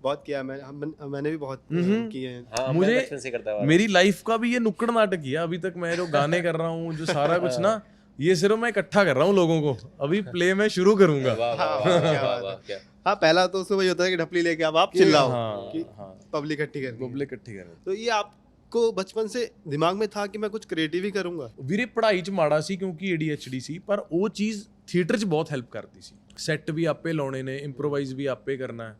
C: बहुत किया मैंने भी बहुत किए हैं।
A: हाँ मैं
B: मुझे
A: बचपन से करता हुआ।
B: मेरी लाइफ का भी ये नुक्कड़ नाटक ही है। अभी तक मैं जो गाने कर रहा हूँ, जो सारा कुछ ना, ये सिर्फ मैं इकट्ठा कर रहा हूँ लोगों को। अभी प्ले में शुरू करूंगा।
A: वाह वाह
C: हाँ,
A: वाह
C: क्या
A: वाह
C: बात
A: वाह
C: है।
A: क्या।
C: हाँ, पहला तो उसमें वही होता है कि ढपली लेके अब आप चिल्लाओ
B: हाँ,
C: कि
B: हाँ,
C: पब्लिक इकट्ठी करनी है।
B: पब्लिक इकट्ठी कर।
C: तो ये आपको बचपन से दिमाग में था कि मैं कुछ क्रिएटिव ही करूंगा?
B: ਵੀਰੇ ਪੜ੍ਹਾਈ 'ਚ ਮਾੜਾ ਸੀ ਕਿਉਂਕਿ ADHD ਸੀ, ਪਰ ਉਹ ਚੀਜ਼ ਥੀਏਟਰ 'ਚ ਬਹੁਤ ਹੈਲਪ ਕਰਦੀ ਸੀ। ਸੈੱਟ ਵੀ ਆਪੇ ਲਾਉਣੇ ਨੇ, ਇੰਪਰੋਵਾਈਜ਼ ਵੀ ਆਪੇ ਕਰਨਾ है,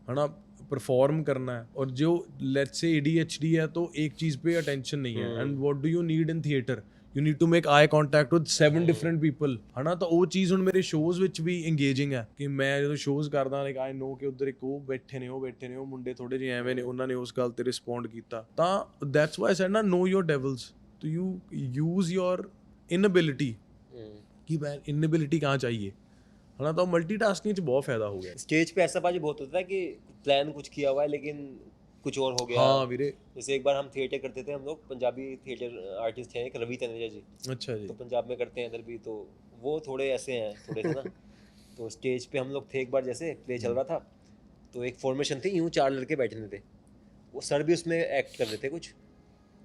B: है ना, परफॉर्म करना है। और जो लेट्स से ADHD है तो एक चीज़ पे अटेंशन नहीं है। And what do you need in theatre? You need to make eye contact with 7 different people, है ना। तो ਉਹ ਚੀਜ਼ ਹੁਣ ਮੇਰੇ ਸ਼ੋਜ਼ ਵਿੱਚ ਵੀ ਇੰਗੇਜਿੰਗ ਹੈ ਕਿ ਮੈਂ ਜਦੋਂ ਸ਼ੋਜ਼ ਕਰਦਾ ਲਾਈਕ ਆਈ ਨੋ ਕਿ ਉੱਧਰ ਇੱਕ ਉਹ ਬੈਠੇ ਨੇ, ਉਹ ਮੁੰਡੇ ਥੋੜੇ ਜਿਹੇ ਐਵੇਂ ਨੇ, ਉਹਨਾਂ ਨੇ ਉਸ ਗੱਲ ਤੇ ਰਿਸਪੌਂਡ ਕੀਤਾ। ਤਾਂ ਦੈਟਸ ਵਾਈ ਆਈ ਸੈਡ ਨਾ, नो योर डेविल्स, तो यू यूज योर इनएबिलिटी कि मैं इनएबिलिटी कहाँ चाहिए, है ना। तो मल्टीटास्किंग च बहुत फायदा हो गया।
A: स्टेज पे ऐसा बाजी बहुत होता है कि प्लान कुछ किया हुआ है लेकिन कुछ और हो गया।
B: हाँ वीरे,
A: जैसे एक बार हम थिएटर करते थे, हम लोग पंजाबी थिएटर आर्टिस्ट हैं एक रवि तनेजा जी,
B: अच्छा जी,
A: तो पंजाब में करते हैं इधर भी, तो वो थोड़े ऐसे हैं थोड़े से ना। तो स्टेज पे हम लोग थे एक बार, जैसे प्ले चल रहा था तो एक फॉर्मेशन थी, यूं 4 लड़के बैठे थे, वो सर भी उसमें एक्ट कर रहे थे कुछ।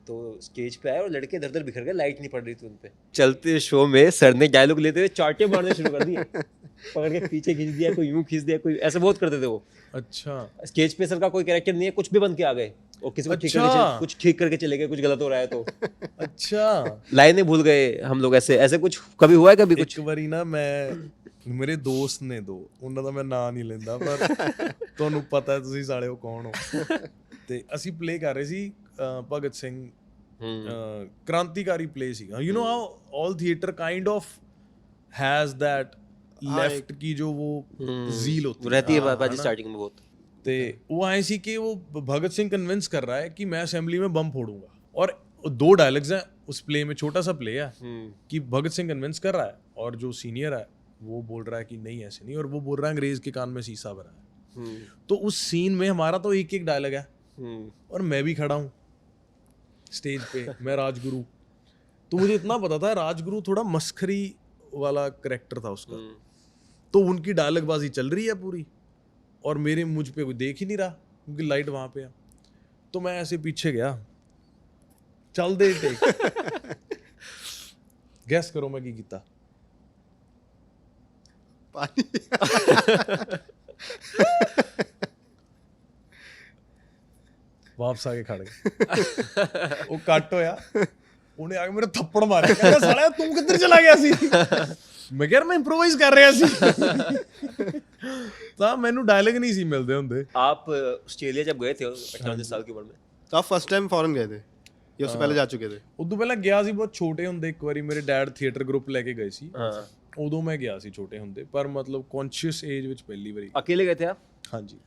A: तो स्टेज पे आए और लड़के इधर उधर बिखर गए, लाइट नहीं पड़ रही थी उन पे। चलते शो में सर ने डायलॉग लेते हुए चाटे मारने शुरू कर दिए, पकड़ के पीछे खींच दिया, कोई यूं खींच दिया, कोई ऐसे बहुत करते थे वो।
B: अच्छा
A: स्टेज पे सर का कोई कैरेक्टर नहीं है, कुछ भी बन के आ गए और किसी को
B: अच्छा।
A: कुछ ठीक करके चले गए, कुछ गलत हो रहा है तो
B: अच्छा।
A: लाइनें भूल गए हम लोग। ऐसे ऐसे कुछ कभी हुआ है कभी कुछ?
B: ਇੱਕ ਵਾਰੀ ਨਾ ਮੈਂ, ਮੇਰੇ ਦੋਸਤ ਨੇ ਦੋ, ਉਹਨਾਂ ਦਾ ਮੈਂ ਨਾਂ ਨਹੀਂ ਲੈਂਦਾ, ਪਰ ਤੁਹਾਨੂੰ ਪਤਾ ਹੈ ਤੁਸੀਂ ਸਾਲਿਓ ਕੌਣ ਹੋ। ਤੇ ਅਸੀਂ ਪਲੇ ਕਰ ਰਹੇ ਸੀ ਭਗਤ ਸਿੰਘ, क्रांतिकारी प्ले ਸੀਗਾ। You know how all theatre kind of has that left की जो वो जील होती
A: रहती है बाजी स्टार्टिंग में बहुत।
B: ਤੇ ਉਹ ਆਏ ਸੀ कि वो भगत सिंह कन्विंस कर रहा है कि मैं असेंबली में बम फोड़ूंगा, और 2 डायलॉग्स हैं उस प्ले में, छोटा सा प्ले है कि भगत सिंह कन्विंस कर रहा है और जो सीनियर है वो बोल रहा है कि नहीं ऐसे नहीं, और वो बोल रहा है अंग्रेज के कान में शीशा भरा है। तो उस सीन में हमारा तो एक एक डायलॉग है, और मैं भी खड़ा हूँ स्टेज पे, मैं राजगुरु। तो मुझे इतना पता था राजगुरु थोड़ा मस्खरी वाला करेक्टर था उसका। तो उनकी डायलॉगबाजी चल रही है पूरी, और मुझ पे कोई देख ही नहीं रहा क्योंकि लाइट वहां पे है। तो मैं ऐसे पीछे गया, चल दे टेक। गैस करो मैं की कीता?
C: पानी।
B: वापस आके खड़ गए। वो कट होया, उन्हें आके मेरे थप्पड़ मारे, कहता साला तू किधर चला गया सी? मैं कह रहा मैं इंप्रोवाइज कर रहा सी। ਤਾਂ ਮੈਨੂੰ ਡਾਇਲੌਗ ਨਹੀਂ ਸੀ ਮਿਲਦੇ ਹੁੰਦੇ।
A: आप ऑस्ट्रेलिया जब गए थे 18 साल की उम्र में,
C: तो आप फर्स्ट टाइम फॉरेन गए थे या उससे पहले जा चुके थे?
B: ਉਦੋਂ ਪਹਿਲਾਂ ਗਿਆ ਸੀ ਬਹੁਤ ਛੋਟੇ ਹੁੰਦੇ। ਇੱਕ ਵਾਰੀ ਮੇਰੇ ਡੈਡ ਥੀਏਟਰ ਗਰੁੱਪ ਲੈ ਕੇ ਗਏ ਸੀ,
A: हाँ
B: ਉਦੋਂ ਮੈਂ ਗਿਆ ਸੀ ਛੋਟੇ ਹੁੰਦੇ, ਪਰ ਮਤਲਬ ਕੌਨਸ਼ੀਅਸ ਏਜ ਵਿੱਚ ਪਹਿਲੀ ਵਾਰੀ।
A: अकेले गए थे आप?
B: ਹਾਂਜੀ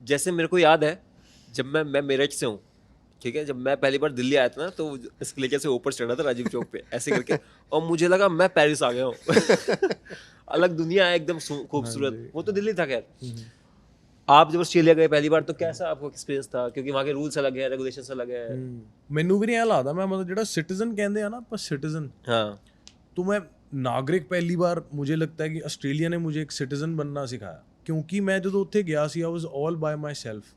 A: जैसे मेरे को याद है जब मैं मेरठ से हूँ, ठीक है, जब मैं पहली बार दिल्ली आया था ना, तो एस्केलेटर से ऊपर चढ़ा था राजीव चौक पे ऐसे करके, और मुझे लगा मैं पेरिस आ गया हूँ। अलग दुनिया है एकदम खूबसूरत। वो तो दिल्ली था खैर। आप जब ऑस्ट्रेलिया गए पहली बार तो कैसा आपको एक्सपीरियंस था? क्योंकि वहाँ के रूल्स अलग है, रेगुलेशंस अलग है।
B: ਮੈਨੂੰ ਵੀ ਨਹੀਂ ਐਂ ਲੱਗਦਾ, ਮੈਂ ਮਤਲਬ ਜਿਹੜਾ ਸਿਟੀਜ਼ਨ ਕਹਿੰਦੇ ਆ ਨਾ ਆਪਾਂ, सिटीजन,
A: हाँ
B: तो मैं नागरिक पहली बार मुझे लगता है कि ऑस्ट्रेलिया ने मुझे एक सिटीजन बनना सिखाया, क्योंकि मैं ਜਦੋਂ ਉੱਥੇ ਗਿਆ ਸੀ I was all by myself.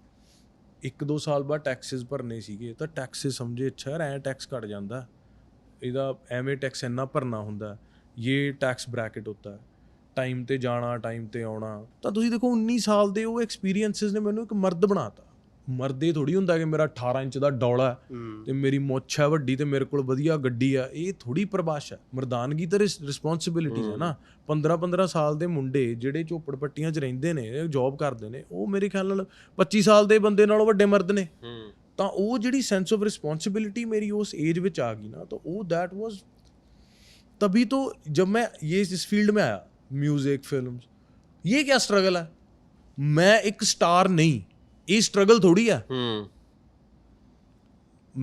B: 1-2 ਸਾਲ ਬਾਅਦ ਟੈਕਸਿਸ ਭਰਨੇ ਸੀਗੇ, ਤਾਂ ਟੈਕਸਿਸ ਸਮਝੇ ਅੱਛਾ ਯਾਰ ਐਂ ਟੈਕਸ ਘਟ ਜਾਂਦਾ, ਇਹਦਾ ਐਵੇਂ ਟੈਕਸ ਇੰਨਾ ਭਰਨਾ ਹੁੰਦਾ, ਇਹ ਟੈਕਸ ਬ੍ਰੈਕਟ ਹੁੰਦਾ, ਟਾਈਮ ਤੇ ਜਾਣਾ, ਟਾਈਮ ਤੇ ਆਉਣਾ। ਤਾਂ ਤੁਸੀਂ ਦੇਖੋ 19 ਸਾਲ ਦੇ ਉਹ ਐਕਸਪੀਰੀਅੰਸਿਸ ਨੇ ਮੈਨੂੰ ਇੱਕ ਮਰਦ ਬਣਾਤਾ। ਮਰਦੇ ਥੋੜੀ ਹੁੰਦਾ ਕਿ ਮੇਰਾ 18 ਇੰਚ ਦਾ ਡੌਲਾ ਤੇ ਮੇਰੀ ਮੁੱਛ ਹੈ ਵੱਡੀ ਤੇ ਮੇਰੇ ਕੋਲ ਵਧੀਆ ਗੱਡੀ ਆ, ਇਹ ਥੋੜੀ ਪਰਿਭਾਸ਼ਾ। ਮਰਦਾਨਗੀ ਤਾਂ ਰਿਸਪੌਂਸਿਬਿਲਿਟੀਜ਼ ਹੈ ਨਾ। 15-15 ਸਾਲ ਦੇ ਮੁੰਡੇ ਜਿਹੜੇ ਝੋਪੜ ਪੱਟੀਆਂ 'ਚ ਰਹਿੰਦੇ ਨੇ, ਜੌਬ ਕਰਦੇ ਨੇ, ਉਹ ਮੇਰੇ ਖਿਆਲ ਨਾਲ 25 ਸਾਲ ਦੇ ਬੰਦੇ ਨਾਲੋਂ ਵੱਡੇ ਮਰਦ ਨੇ। ਤਾਂ ਉਹ ਜਿਹੜੀ ਸੈਂਸ ਆਫ ਰਿਸਪੌਂਸਿਬਿਲਿਟੀ ਮੇਰੀ ਉਸ ਏਜ ਵਿੱਚ ਆ ਗਈ ਨਾ, ਤਾਂ ਉਹ दैट वाज तभी तो जब मैं ये इस फील्ड में आया, म्यूजिक, फिल्म्स, ये क्या स्ट्रगल है? मैं एक स्टार नहीं, ये स्ट्रगल थोड़ी है।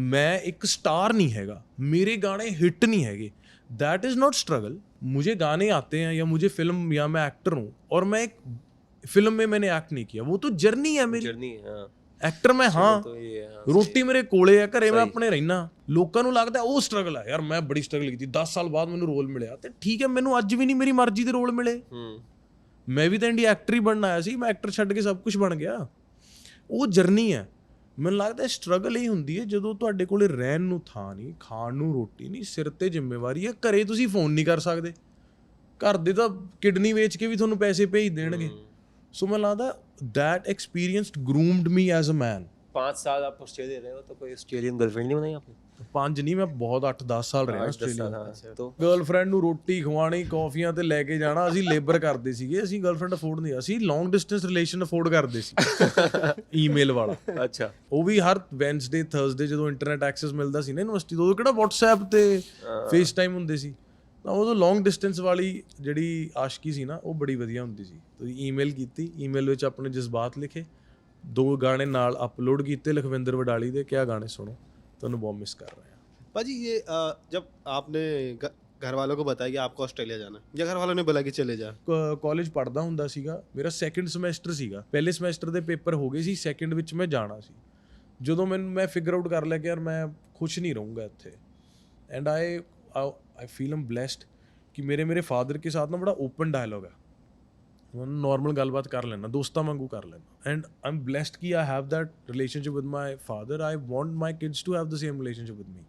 B: मैं एक स्टार नहीं हैगा, मेरे गाने हिट नहीं हैगे, दैट इज नॉट स्ट्रगल। मुझे गाने आते हैं या मुझे फिल्म, या मैं एक्टर हूँ और मैं एक फिल्म में मैंने एक्ट नहीं किया, वो तो जर्नी है मेरी।
A: जर्नी है।
B: ਐਕਟਰ ਮੈਂ ਹਾਂ,
A: तो ये है, हाँ,
B: ਰੋਟੀ ਮੇਰੇ ਕੋਲੇ ਆ, ਘਰੇ ਮੈਂ
A: ਸਹੀ।
B: ਆਪਣੇ ਰਹਿਣਾ। ਲੋਕਾਂ ਨੂੰ ਲੱਗਦਾ ਉਹ ਸਟਰਗਲ ਆ, ਯਾਰ ਮੈਂ ਬੜੀ ਸਟਰਗਲ ਕੀਤੀ, 10 ਸਾਲ ਬਾਅਦ ਮੈਨੂੰ ਰੋਲ ਮਿਲਿਆ, ਤੇ ਠੀਕ ਹੈ, ਮੈਨੂੰ ਅੱਜ ਵੀ ਨਹੀਂ ਮੇਰੀ ਮਰਜ਼ੀ ਦੇ ਰੋਲ ਮਿਲੇ, ਮੈਂ ਵੀ ਤਾਂ ਇੰਡੀਆ ਐਕਟਰ ਹੀ ਬਣਨ ਆਇਆ ਸੀ, ਮੈਂ ਐਕਟਰ ਛੱਡ ਕੇ ਸਭ ਕੁਝ ਬਣ ਗਿਆ। ਉਹ ਜਰਨੀ ਹੈ। ਮੈਨੂੰ ਲੱਗਦਾ ਸਟਰਗਲ ਇਹ ਹੁੰਦੀ ਹੈ ਜਦੋਂ ਤੁਹਾਡੇ ਕੋਲੇ ਰਹਿਣ ਨੂੰ ਥਾਂ ਨਹੀਂ, ਖਾਣ ਨੂੰ ਰੋਟੀ ਨਹੀਂ, ਸਿਰ ਤੇ ਜ਼ਿੰਮੇਵਾਰੀ ਹੈ, ਘਰੇ ਤੁਸੀਂ ਫੋਨ ਨਹੀਂ ਕਰ ਸਕਦੇ, ਘਰ ਦੇ ਤਾਂ ਕਿਡਨੀ ਵੇਚ ਕੇ ਵੀ ਤੁਹਾਨੂੰ ਪੈਸੇ ਭੇਜ ਦੇਣਗੇ। ਸੋ ਮੈਨੂੰ ਲੱਗਦਾ that experience groomed me as a man।
A: 5 साल आप ऑस्ट्रेलिया रहे हो तो कोई ऑस्ट्रेलियन गर्लफ्रेंड नहीं बनाई आपने?
B: 5 नहीं, मैं बहुत 8-10 ਸਾਲ ਰਿਹਾ
A: 10
B: ਆਸਟ੍ਰੇਲੀਆ।
A: साल, हाँ, तो
B: ਗਰਲਫ੍ਰੈਂਡ ਨੂੰ ਰੋਟੀ ਖਵਾਣੀ, ਕਾਫੀਆਂ ਤੇ ਲੈ ਕੇ ਜਾਣਾ, ਅਸੀਂ ਲੇਬਰ ਕਰਦੇ ਸੀਗੇ, ਅਸੀਂ ਗਰਲਫ੍ਰੈਂਡ ਅਫੋਰਡ ਨਹੀਂ, ਅਸੀਂ ਲੌਂਗ ਡਿਸਟੈਂਸ ਰਿਲੇਸ਼ਨ ਅਫੋਰਡ ਕਰਦੇ ਸੀ। ਈਮੇਲ ਵਾਲਾ,
A: अच्छा
B: ਉਹ ਵੀ ਹਰ ਵੈਂਸਡੇ ਥਰਸਡੇ ਜਦੋਂ ਇੰਟਰਨੈਟ ਐਕਸੈਸ ਮਿਲਦਾ ਸੀ ਨਾ ਯੂਨੀਵਰਸਿਟੀ ਤੋਂ, ਉਦੋਂ ਕਿਹੜਾ WhatsApp ਤੇ ਫੇਸ ਟਾਈਮ ਹੁੰਦੇ ਸੀ, ਤਾਂ ਉਦੋਂ ਲੌਂਗ ਡਿਸਟੈਂਸ ਵਾਲੀ ਜਿਹੜੀ ਆਸ਼ਕੀ ਸੀ ਨਾ, ਉਹ ਬੜੀ ਵਧੀਆ ਹੁੰਦੀ ਸੀ। ਤੁਸੀਂ ਈਮੇਲ ਕੀਤੀ, ਈਮੇਲ ਵਿੱਚ ਆਪਣੇ ਜਜ਼ਬਾਤ ਲਿਖੇ, 2 ਗਾਣੇ ਨਾਲ ਅਪਲੋਡ ਕੀਤੇ ਲਖਵਿੰਦਰ ਵਡਾਲੀ ਦੇ, ਕਿਆ ਗਾਣੇ ਸੁਣੋ, ਤੁਹਾਨੂੰ ਬਹੁਤ ਮਿਸ ਕਰ ਰਹੇ ਹਾਂ।
C: भाजी ये जब आपने घर वालों को बताया कि आपको ऑस्ट्रेलिया जाना है, या घर वालों ने बोला कि चले जा?
B: ਕਾਲਜ ਪੜ੍ਹਦਾ ਹੁੰਦਾ ਸੀਗਾ, ਮੇਰਾ ਸੈਕੰਡ ਸਮੈਸਟਰ ਸੀਗਾ, ਪਹਿਲੇ ਸਮੈਸਟਰ ਦੇ ਪੇਪਰ ਹੋ ਗਏ ਸੀ, ਸੈਕੰਡ ਵਿੱਚ ਮੈਂ ਜਾਣਾ ਸੀ। ਜਦੋਂ ਮੈਂ ਫਿਗਰ ਆਊਟ ਕਰ ਲਿਆ ਕਿ ਯਾਰ ਮੈਂ ਖੁਸ਼ ਨਹੀਂ ਰਹੂੰਗਾ ਇੱਥੇ, and I feel M blessed ਕਿ ਮੇਰੇ ਫਾਦਰ ਕੇ ਸਾਥ ਨਾ ਬੜਾ ਓਪਨ ਡਾਇਲੋਗ ਹੈ, ਮੈਂ ਨॉर्मल ਗੱਲਬਾਤ ਕਰ ਲੈਣਾ, ਦੋਸਤਾਂ ਵਾਂਗੂ ਕਰ ਲੈਣਾ, ਐਂਡ ਆਈ ਐਮ ਬਲੈਸਡ ਕਿ I have that relationship with my father. I want my kids to have the same relationship with me.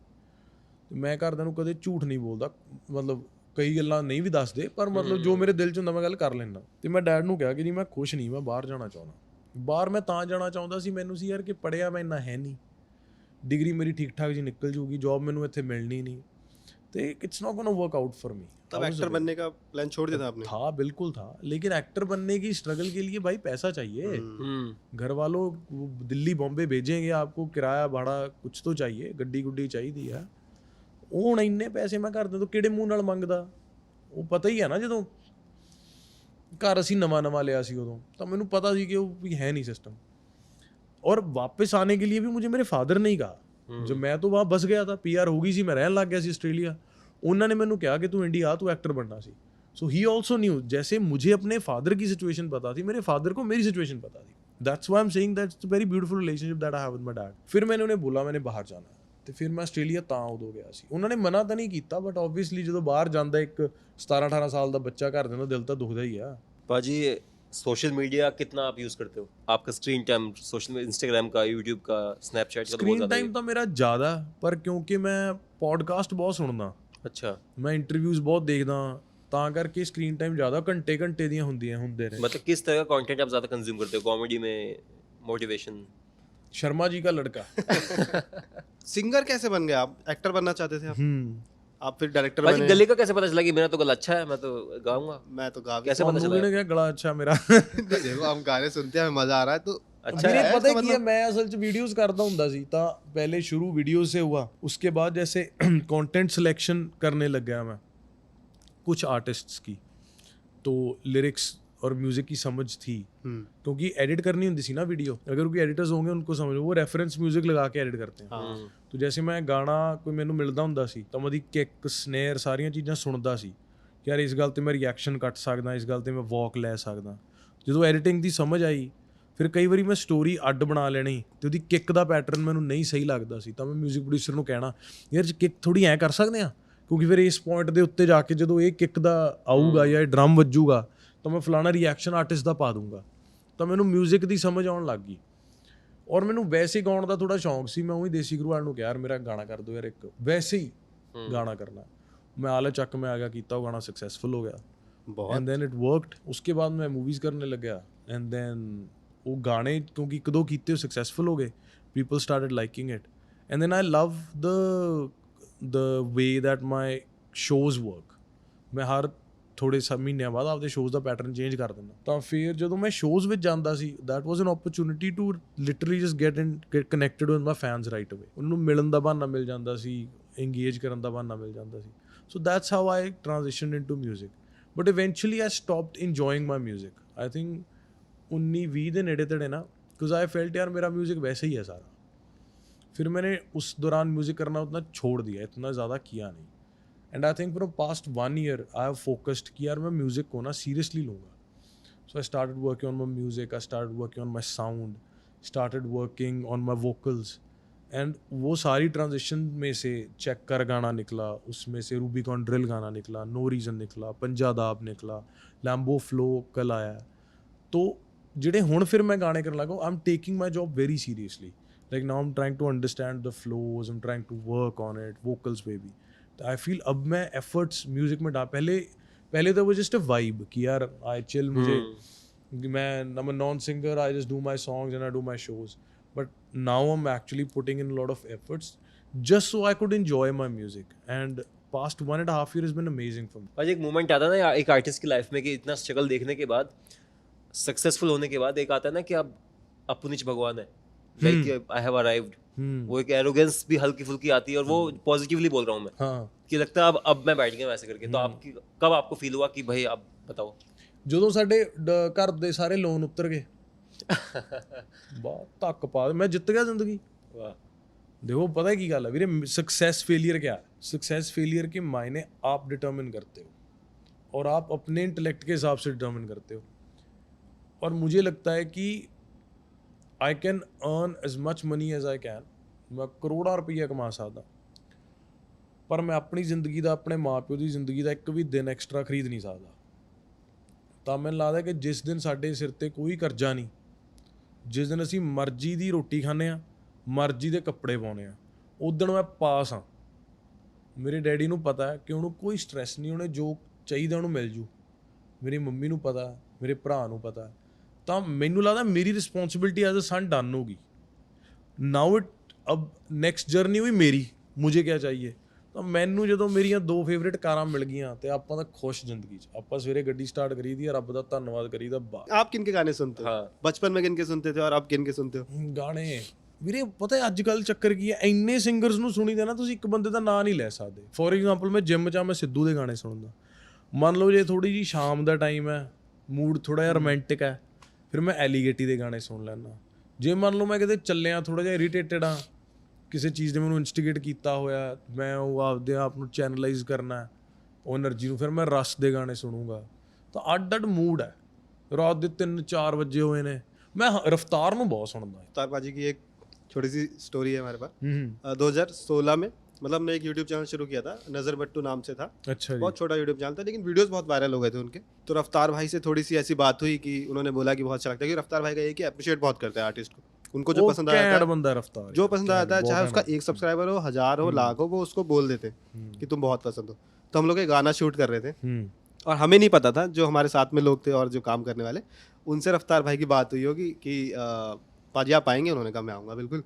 B: ਮੈਂ ਘਰਦਿਆਂ ਨੂੰ ਕਦੇ ਝੂਠ ਨਹੀਂ ਬੋਲਦਾ, ਮਤਲਬ ਕਈ ਗੱਲਾਂ ਨਹੀਂ ਵੀ ਦੱਸਦੇ, ਪਰ ਮਤਲਬ ਜੋ ਮੇਰੇ ਦਿਲ 'ਚ ਹੁੰਦਾ ਮੈਂ ਗੱਲ ਕਰ ਲੈਂਦਾ। ਤੇ ਮੈਂ ਡੈਡ ਨੂੰ ਕਿਹਾ ਕਿ ਜੀ ਮੈਂ ਖੁਸ਼ ਨਹੀਂ, ਮੈਂ ਬਾਹਰ ਜਾਣਾ ਚਾਹੁੰਦਾ। ਬਾਹਰ ਮੈਂ ਤਾਂ ਜਾਣਾ ਚਾਹੁੰਦਾ ਸੀ, ਮੈਨੂੰ ਸੀ ਯਾਰ ਕਿ ਪੜ੍ਹਿਆ ਮੈਂ ਇੰਨਾ ਹੈ ਨਹੀਂ, ਡਿਗਰੀ ਮੇਰੀ ਠੀਕ ਠਾਕ ਜੀ ਨਿਕਲ ਜੂਗੀ, ਜੌਬ ਮੈਨੂੰ ਇੱਥੇ ਮਿਲਣੀ ਨਹੀਂ, ਤੇ it's not gonna work out for me.
C: तब एक्टर बनने का प्लान छोड़ दिया था आपने?
B: था, बिल्कुल था, लेकिन एक्टर बनने की स्ट्रगल के लिए भाई पैसा चाहिए। घर वालों दिल्ली बॉम्बे भेजेंगे आपको, किराया भाड़ा कुछ तो चाहिए, गड्डी गुड्डी चाहिए है। ਉਹ ਹੁਣ ਇੰਨੇ ਪੈਸੇ ਮੈਂ ਘਰਦਿਆਂ ਤੋਂ ਕਿਹੜੇ ਮੂੰਹ ਨਾਲ ਮੰਗਦਾ? ਉਹ ਪਤਾ ਹੀ ਹੈ ਨਾ, ਜਦੋਂ ਘਰ ਅਸੀਂ ਨਵਾਂ ਲਿਆ ਸੀ ਉਦੋਂ, ਤਾਂ ਮੈਨੂੰ ਪਤਾ ਸੀ ਕਿ ਉਹ ਵੀ ਹੈ ਨਹੀਂ ਸਿਸਟਮ। और वापस आने के लिए भी मुझे मेरे फादर ने ही कहा, जब मैं तो वहाँ बस गया था, PR हो गई सी, मैं रहने लग गया सी ऑस्ट्रेलिया, उन्होंने मैंने कहा कि तू इंडिया आ, तू एक्टर बनना सी। सो ही ऑल्सो न्यू, जैसे मुझे अपने फादर की सिचुएशन पता थी, मेरे फादर को मेरी सिचुएशन पता थी। That's why I am saying that it's a very beautiful relationship that I have with my dad. फिर मैंने उन्हें बोला मैंने बाहर जाना है, ਤੇ ਫਿਰ ਮੈਂ ਆਸਟ੍ਰੇਲੀਆ ਤਾਂ ਉਦੋਂ ਗਿਆ ਸੀ। ਉਹਨਾਂ ਨੇ ਮਨਾ ਤਾਂ ਨਹੀਂ ਕੀਤਾ, ਬਟ ਆਬਵੀਅਸਲੀ ਜਦੋਂ ਬਾਹਰ ਜਾਂਦਾ ਇੱਕ 17-18 ਸਾਲ ਦਾ ਬੱਚਾ, ਘਰ ਦੇ ਦਾ ਦਿਲ ਤਾਂ ਦੁਖਦਾ ਹੀ ਆ।
A: पाजी सोशल मीडिया कितना आप यूज़ करते हो? आपका स्क्रीन टाइम सोशल इंस्टाग्राम का, यूट्यूब का, स्नैपचैट का?
B: ਸਕਰੀਨ ਟਾਈਮ ਤਾਂ ਮੇਰਾ ਜ਼ਿਆਦਾ, ਪਰ ਕਿਉਂਕਿ ਮੈਂ ਪੋਡਕਾਸਟ ਬਹੁਤ ਸੁਣਦਾ,
A: अच्छा,
B: ਮੈਂ ਇੰਟਰਵਿਊਜ਼ ਬਹੁਤ ਦੇਖਦਾ, ਤਾਂ ਕਰਕੇ ਸਕਰੀਨ ਟਾਈਮ ਜ਼ਿਆਦਾ ਘੰਟੇ ਦੀਆਂ ਹੁੰਦੇ ਨੇ।
A: मतलब किस तरह का कंटेंट आप ज़्यादा कंज्यूम करते हो? कॉमेडी में, मोटिवेशन?
B: शर्मा जी का लड़का।
C: सिंगर कैसे बन गए आप? एक्टर बनना चाहते थे आप? आप फिर डायरेक्टर
A: भाजी
C: बने?
A: गले का कैसे पता चला कि मेरा तो गला अच्छा है, मैं तो गाऊंगा?
C: मैं तो गा भी
A: कैसे पता चला?
B: क्या गला अच्छा मेरा?
C: देखो हम गाने सुनते हैं, हमें मजा आ रहा है तो
A: अच्छा
B: मेरे
A: है,
B: पता है कि मैं असल च वीडियोस करता ਹੁੰਦਾ ਸੀ, ਤਾਂ पहले शुरू वीडियोस से हुआ, उसके बाद जैसे कंटेंट सिलेक्शन करने लग गया मैं कुछ आर्टिस्ट्स की, तो लिरिक्स और म्यूजिक की समझ थी, क्योंकि एडिट करनी होती सी ना वीडियो, अगर कोई एडिटर्स होंगे उनको समझ, वो रेफरेंस म्यूजिक लगा के एडिट करते हैं। तो जैसे मैं गाना कोई मैनू मिलता ਹੁੰਦਾ ਸੀ, ਤਾਂ ਮੈਂ ਉਹਦੀ ਕਿੱਕ, ਸਨੇਅਰ, ਸਾਰੀਆਂ ਚੀਜ਼ਾਂ ਸੁਣਦਾ ਸੀ ਕਿ ਯਾਰ ਇਸ ਗੱਲ ਤੇ ਮੈਂ ਰਿਐਕਸ਼ਨ ਕੱਟ ਸਕਦਾ, ਇਸ ਗੱਲ ਤੇ ਮੈਂ ਵਾਕ ਲੈ ਸਕਦਾ। ਜਦੋਂ ਐਡੀਟਿੰਗ ਦੀ ਸਮਝ ਆਈ, ਫਿਰ ਕਈ ਵਾਰੀ ਮੈਂ ਸਟੋਰੀ ਅੱਡ ਬਣਾ ਲੈਣੀ, ਤੇ ਉਹਦੀ ਕਿੱਕ ਦਾ ਪੈਟਰਨ ਮੈਨੂੰ ਨਹੀਂ ਸਹੀ ਲੱਗਦਾ ਸੀ, ਤਾਂ ਮੈਂ ਮਿਊਜ਼ਿਕ ਪ੍ਰੋਡਿਊਸਰ ਨੂੰ ਕਹਿਣਾ ਯਾਰ ਜੇ ਕਿੱਕ ਥੋੜੀ ਐਂ ਕਰ ਸਕਦੇ ਆ, ਕਿਉਂਕਿ ਫਿਰ ਇਸ ਪੁਆਇੰਟ ਦੇ ਉੱਤੇ ਜਾ ਕੇ ਜਦੋਂ ਇਹ ਕਿੱਕ ਦਾ ਆਊਗਾ ਜਾਂ ਇਹ ਡਰਮ ਵੱਜੂਗਾ, ਤਾਂ ਮੈਂ ਫਲਾਣਾ ਰਿਐਕਸ਼ਨ ਆਰਟਿਸਟ ਦਾ ਪਾ ਦੂੰਗਾ। ਤਾਂ ਮੈਨੂੰ ਮਿਊਜ਼ਿਕ ਦੀ ਸਮਝ ਆਉਣ ਲੱਗ ਗਈ, ਔਰ ਮੈਨੂੰ ਵੈਸੇ ਗਾਉਣ ਦਾ ਥੋੜਾ ਸ਼ੌਂਕ ਸੀ। ਮੈਂ ਉਹੀ ਦੇਸੀ ਗੁਰੂ ਵਾਲ ਨੂੰ ਕਿਹਾ ਯਾਰ ਮੇਰਾ ਗਾਣਾ ਕਰ ਦਿਓ ਯਾਰ, ਇੱਕ ਵੈਸੇ ਹੀ ਗਾਣਾ ਕਰਨਾ। ਮੈਂ ਆਲੇ ਚੱਕ ਮੈਂ ਆ ਗਿਆ, ਕੀਤਾ, ਉਹ ਗਾਣਾ ਸਕਸੈਸਫੁਲ ਹੋ ਗਿਆ, ਐਂਡ ਦੈਨ ਇਟ ਵਰਕਡ। ਉਸਕੇ ਬਾਅਦ ਮੈਂ ਮੂਵੀਜ਼ ਕਰਨੇ ਲੱਗਿਆ, ਐਂਡ ਦੈਨ ਉਹ ਗਾਣੇ ਕਿਉਂਕਿ ਇੱਕ ਦੋ ਕੀਤੇ ਉਹ ਸਕਸੈਸਫੁਲ ਹੋ ਗਏ, people started liking it, and then I love the way that my shows work. ਮੈਂ ਹਰ ਥੋੜ੍ਹੇ ਮਹੀਨਿਆਂ ਬਾਅਦ ਆਪਦੇ ਸ਼ੋਜ਼ ਦਾ ਪੈਟਰਨ ਚੇਂਜ ਕਰ ਦਿੰਦਾ। ਤਾਂ ਫਿਰ ਜਦੋਂ ਮੈਂ ਸ਼ੋਜ਼ ਵਿੱਚ ਜਾਂਦਾ ਸੀ, that was an opportunity to literally just get connected with my fans right away. ਉਹਨਾਂ ਨੂੰ ਮਿਲਣ ਦਾ ਬਹਾਨਾ ਮਿਲ ਜਾਂਦਾ ਸੀ, ਇੰਗੇਜ ਕਰਨ ਦਾ ਬਹਾਨਾ ਮਿਲ ਜਾਂਦਾ ਸੀ। So that's how I transitioned into music, but eventually I stopped enjoying my music. I think 19-20 ਦੇ ਨੇੜੇ ਤੇੜੇ ਨਾ, ਬਿਕॉज आई फेल्ट यार मेरा म्यूज़िक वैसे ही है सारा। फिर मैंने उस दौरान म्यूज़िक करना उतना छोड़ दिया, इतना ज़्यादा किया नहीं, and I think from past 1 year I have focused कि यार मैं म्यूज़िक को ना सीरियसली लूँगा। So I started working on my music, I started working on my sound, started working on my vocals, and वो सारी ट्रांजिशन में से चेक कर गाना निकला, उसमें से रूबीकॉन ड्रिल गाना निकला, नो रीज़न निकला, पंजादाब निकला, लैम्बो फ्लो कल आया। तो ਜਿਹੜੇ ਹੁਣ ਫਿਰ मैं गाने करने लगा, I am taking my job very seriously, like now I am trying to understand the flows, I am trying to work on it, vocals पे भी। तो आई फील अब मैं एफर्ट्स म्यूजिक में डाल, पहले तो वो जस्ट अ वाइब कि यार आई चिल, मुझे I'm a non-singer, I just do my songs and I do my shows. But now I'm actually putting in a lot of efforts just so I could enjoy my music. And past 1.5 years has been amazing for me.
A: भाई एक moment आता है ना एक artist की life में कि इतना स्ट्रगल देखने के बाद, सक्सेसफुल होने के बाद एक आता है ना कि अब पुनिच भगवान है, लाइक आई हैव अराइव्ड। वो एक एरोगेंस भी हल्की फुल्की आती है, और वो पॉजिटिवली बोल रहा हूँ मैं,
B: हाँ,
A: कि लगता है अब मैं बैठ गया वैसे करके। तो आपकी कब आपको फील हुआ कि भाई अब बताओ?
B: ਜਦੋਂ ਸਾਡੇ ਘਰ ਦੇ ਸਾਰੇ ਲੋਨ ਉਤਰ ਗਏ, ਬਹੁਤ ਧੱਕ ਪਾ, ਮੈਂ ਜਿੱਤ ਗਿਆ ਜ਼ਿੰਦਗੀ।
A: वाह,
B: देखो पता है की गल है वीरे, सक्सेस फेलियर क्या है? सक्सेस फेलियर के मायने आप डिटर्मिन करते हो, और आप अपने इंटेलेक्ट के हिसाब से डिटर्मिन करते हो। और मुझे लगता है कि I can earn as much money as I can, मैं करोड़ा रुपया कमा सकदा, पर मैं अपनी जिंदगी का, अपने माँ प्यो की जिंदगी का एक भी दिन एक्सट्रा खरीद नहीं सकता। ਤਾਂ ਮੈਨੂੰ ਲੱਗਦਾ ਕਿ ਜਿਸ ਦਿਨ ਸਾਡੇ ਸਿਰ ਤੇ ਕੋਈ ਕਰਜ਼ਾ ਨਹੀਂ, ਜਿਸ ਦਿਨ ਅਸੀਂ ਮਰਜ਼ੀ ਦੀ ਰੋਟੀ ਖਾਂਦੇ ਹਾਂ, ਮਰਜ਼ੀ ਦੇ ਕੱਪੜੇ ਪਾਉਂਦੇ ਹਾਂ, ਉਦਣ ਮੈਂ ਪਾਸ ਹਾਂ। ਮੇਰੇ ਡੈਡੀ ਨੂੰ ਪਤਾ ਹੈ ਕਿ ਉਹਨੂੰ ਕੋਈ ਸਟ੍ਰੈਸ ਨਹੀਂ, ਉਹਨੇ ਜੋ ਚਾਹੀਦਾ ਉਹਨੂੰ ਮਿਲ ਜੂ। ਮੇਰੀ ਮੰਮੀ ਨੂੰ ਪਤਾ, ਮੇਰੇ ਭਰਾ ਨੂੰ ਪਤਾ। ਤਾਂ ਮੈਨੂੰ ਲੱਗਦਾ ਮੇਰੀ responsibility as a son done ਹੋਗੀ। ਨਾਓ ਇਟ ਅਬ ਨੈਕਸਟ ਜਰਨੀ ਹੋਈ ਮੇਰੀ, ਮੁਝੇ ਕਿਆ ਚਾਹੀਏ। ਤਾਂ ਮੈਨੂੰ ਜਦੋਂ ਮੇਰੀਆਂ 2 ਫੇਵਰੇਟ ਕਾਰਾਂ ਮਿਲ ਗਈਆਂ ਤੇ ਆਪਾਂ ਤਾਂ ਖੁਸ਼ ਜ਼ਿੰਦਗੀ 'ਚ, ਆਪਾਂ ਸਵੇਰੇ ਗੱਡੀ ਸਟਾਰਟ ਕਰੀਦੀ ਆ, ਰੱਬ ਦਾ ਧੰਨਵਾਦ ਕਰੀਦਾ।
C: आप किनके गाने सुनते हो?
A: हाँ।
C: बचपन में किनके सुनते थे और अब किनके सुनते हो?
B: ਗਾਣੇ ਵੀਰੇ ਪਤਾ ਹੈ ਅੱਜ ਕੱਲ੍ਹ ਚੱਕਰ ਕੀ ਹੈ, ਇੰਨੇ ਸਿੰਗਰਸ ਨੂੰ ਸੁਣੀਦਾ ਨਾ, ਤੁਸੀਂ ਇੱਕ ਬੰਦੇ ਦਾ ਨਾਂ ਨਹੀਂ ਲੈ ਸਕਦੇ। ਫੋਰ ਐਗਜ਼ਾਮਪਲ ਮੈਂ ਜਿਮ 'ਚ ਆ, ਮੈਂ ਸਿੱਧੂ ਦੇ ਗਾਣੇ ਸੁਣਦਾ। ਮੰਨ ਲਓ ਜੇ ਥੋੜ੍ਹੀ ਜਿਹੀ ਸ਼ਾਮ ਦਾ ਟਾਈਮ ਹੈ, ਮੂਡ ਥੋੜ੍ਹਾ ਜਿਹਾ ਰੋਮਾਂਟਿਕ ਹੈ, ਫਿਰ ਮੈਂ ਐਲੀਗੇਟੀ ਦੇ ਗਾਣੇ ਸੁਣ ਲੈਂਦਾ। ਜੇ ਮੰਨ ਲਓ ਮੈਂ ਕਿਤੇ ਚੱਲਿਆ, ਥੋੜ੍ਹਾ ਜਿਹਾ ਇਰੀਟੇਟਡ ਹਾਂ, ਕਿਸੇ ਚੀਜ਼ ਨੇ ਮੈਨੂੰ ਇਨਸਟੀਗੇਟ ਕੀਤਾ ਹੋਇਆ, ਮੈਂ ਉਹ ਆਪਦੇ ਆਪ ਨੂੰ ਚੈਨਲਾਈਜ਼ ਕਰਨਾ ਉਹ એનર્ਜੀ ਨੂੰ, ਫਿਰ ਮੈਂ ਰਸ ਦੇ ਗਾਣੇ ਸੁਣੂੰਗਾ। ਤਾਂ ਅੱਡ ਅੱਡ ਮੂਡ ਹੈ। ਰਾਤ ਦੇ 3-4 ਵਜੇ ਹੋਏ ਨੇ, ਮੈਂ ਰਫਤਾਰ ਨੂੰ ਬਹੁਤ ਸੁਣਦਾ।
C: रफ्तार पाजी की एक छोटी सी स्टोरी है हमारे पास। 2016 में मतलब मैं एक यूट्यूब चैनल शुरू किया था, नज़र बट्टू नाम से था।
B: अच्छा जी।
C: बहुत छोटा यूट्यूब चैनल था, लेकिन वीडियोस बहुत वायरल हो गए थे उनके। तो रफ्तार भाई से थोड़ी सी ऐसी बात हुई कि उन्होंने बोला कि बहुत अच्छा लगता है, कि रफ्तार भाई का ये कि अप्रिशिएट बहुत करते हैं आर्टिस्ट को, उनको जो पसंद आता है,
B: बंदा रफ्तार,
C: जो पसंद आता है, चाहे उसका 1 सब्सक्राइबर हो, 1000 हो, लाख हो, वो उसको बोल देते कि तुम बहुत पसंद हो। तो हम लोग एक गाना शूट कर रहे थे, और हमें नहीं पता था, जो हमारे साथ में लोग थे और जो काम करने वाले, उनसे रफ्तार भाई की बात हुई होगी कि पाजी आप आएंगे? उन्होंने कहा मैं आऊँगा बिल्कुल।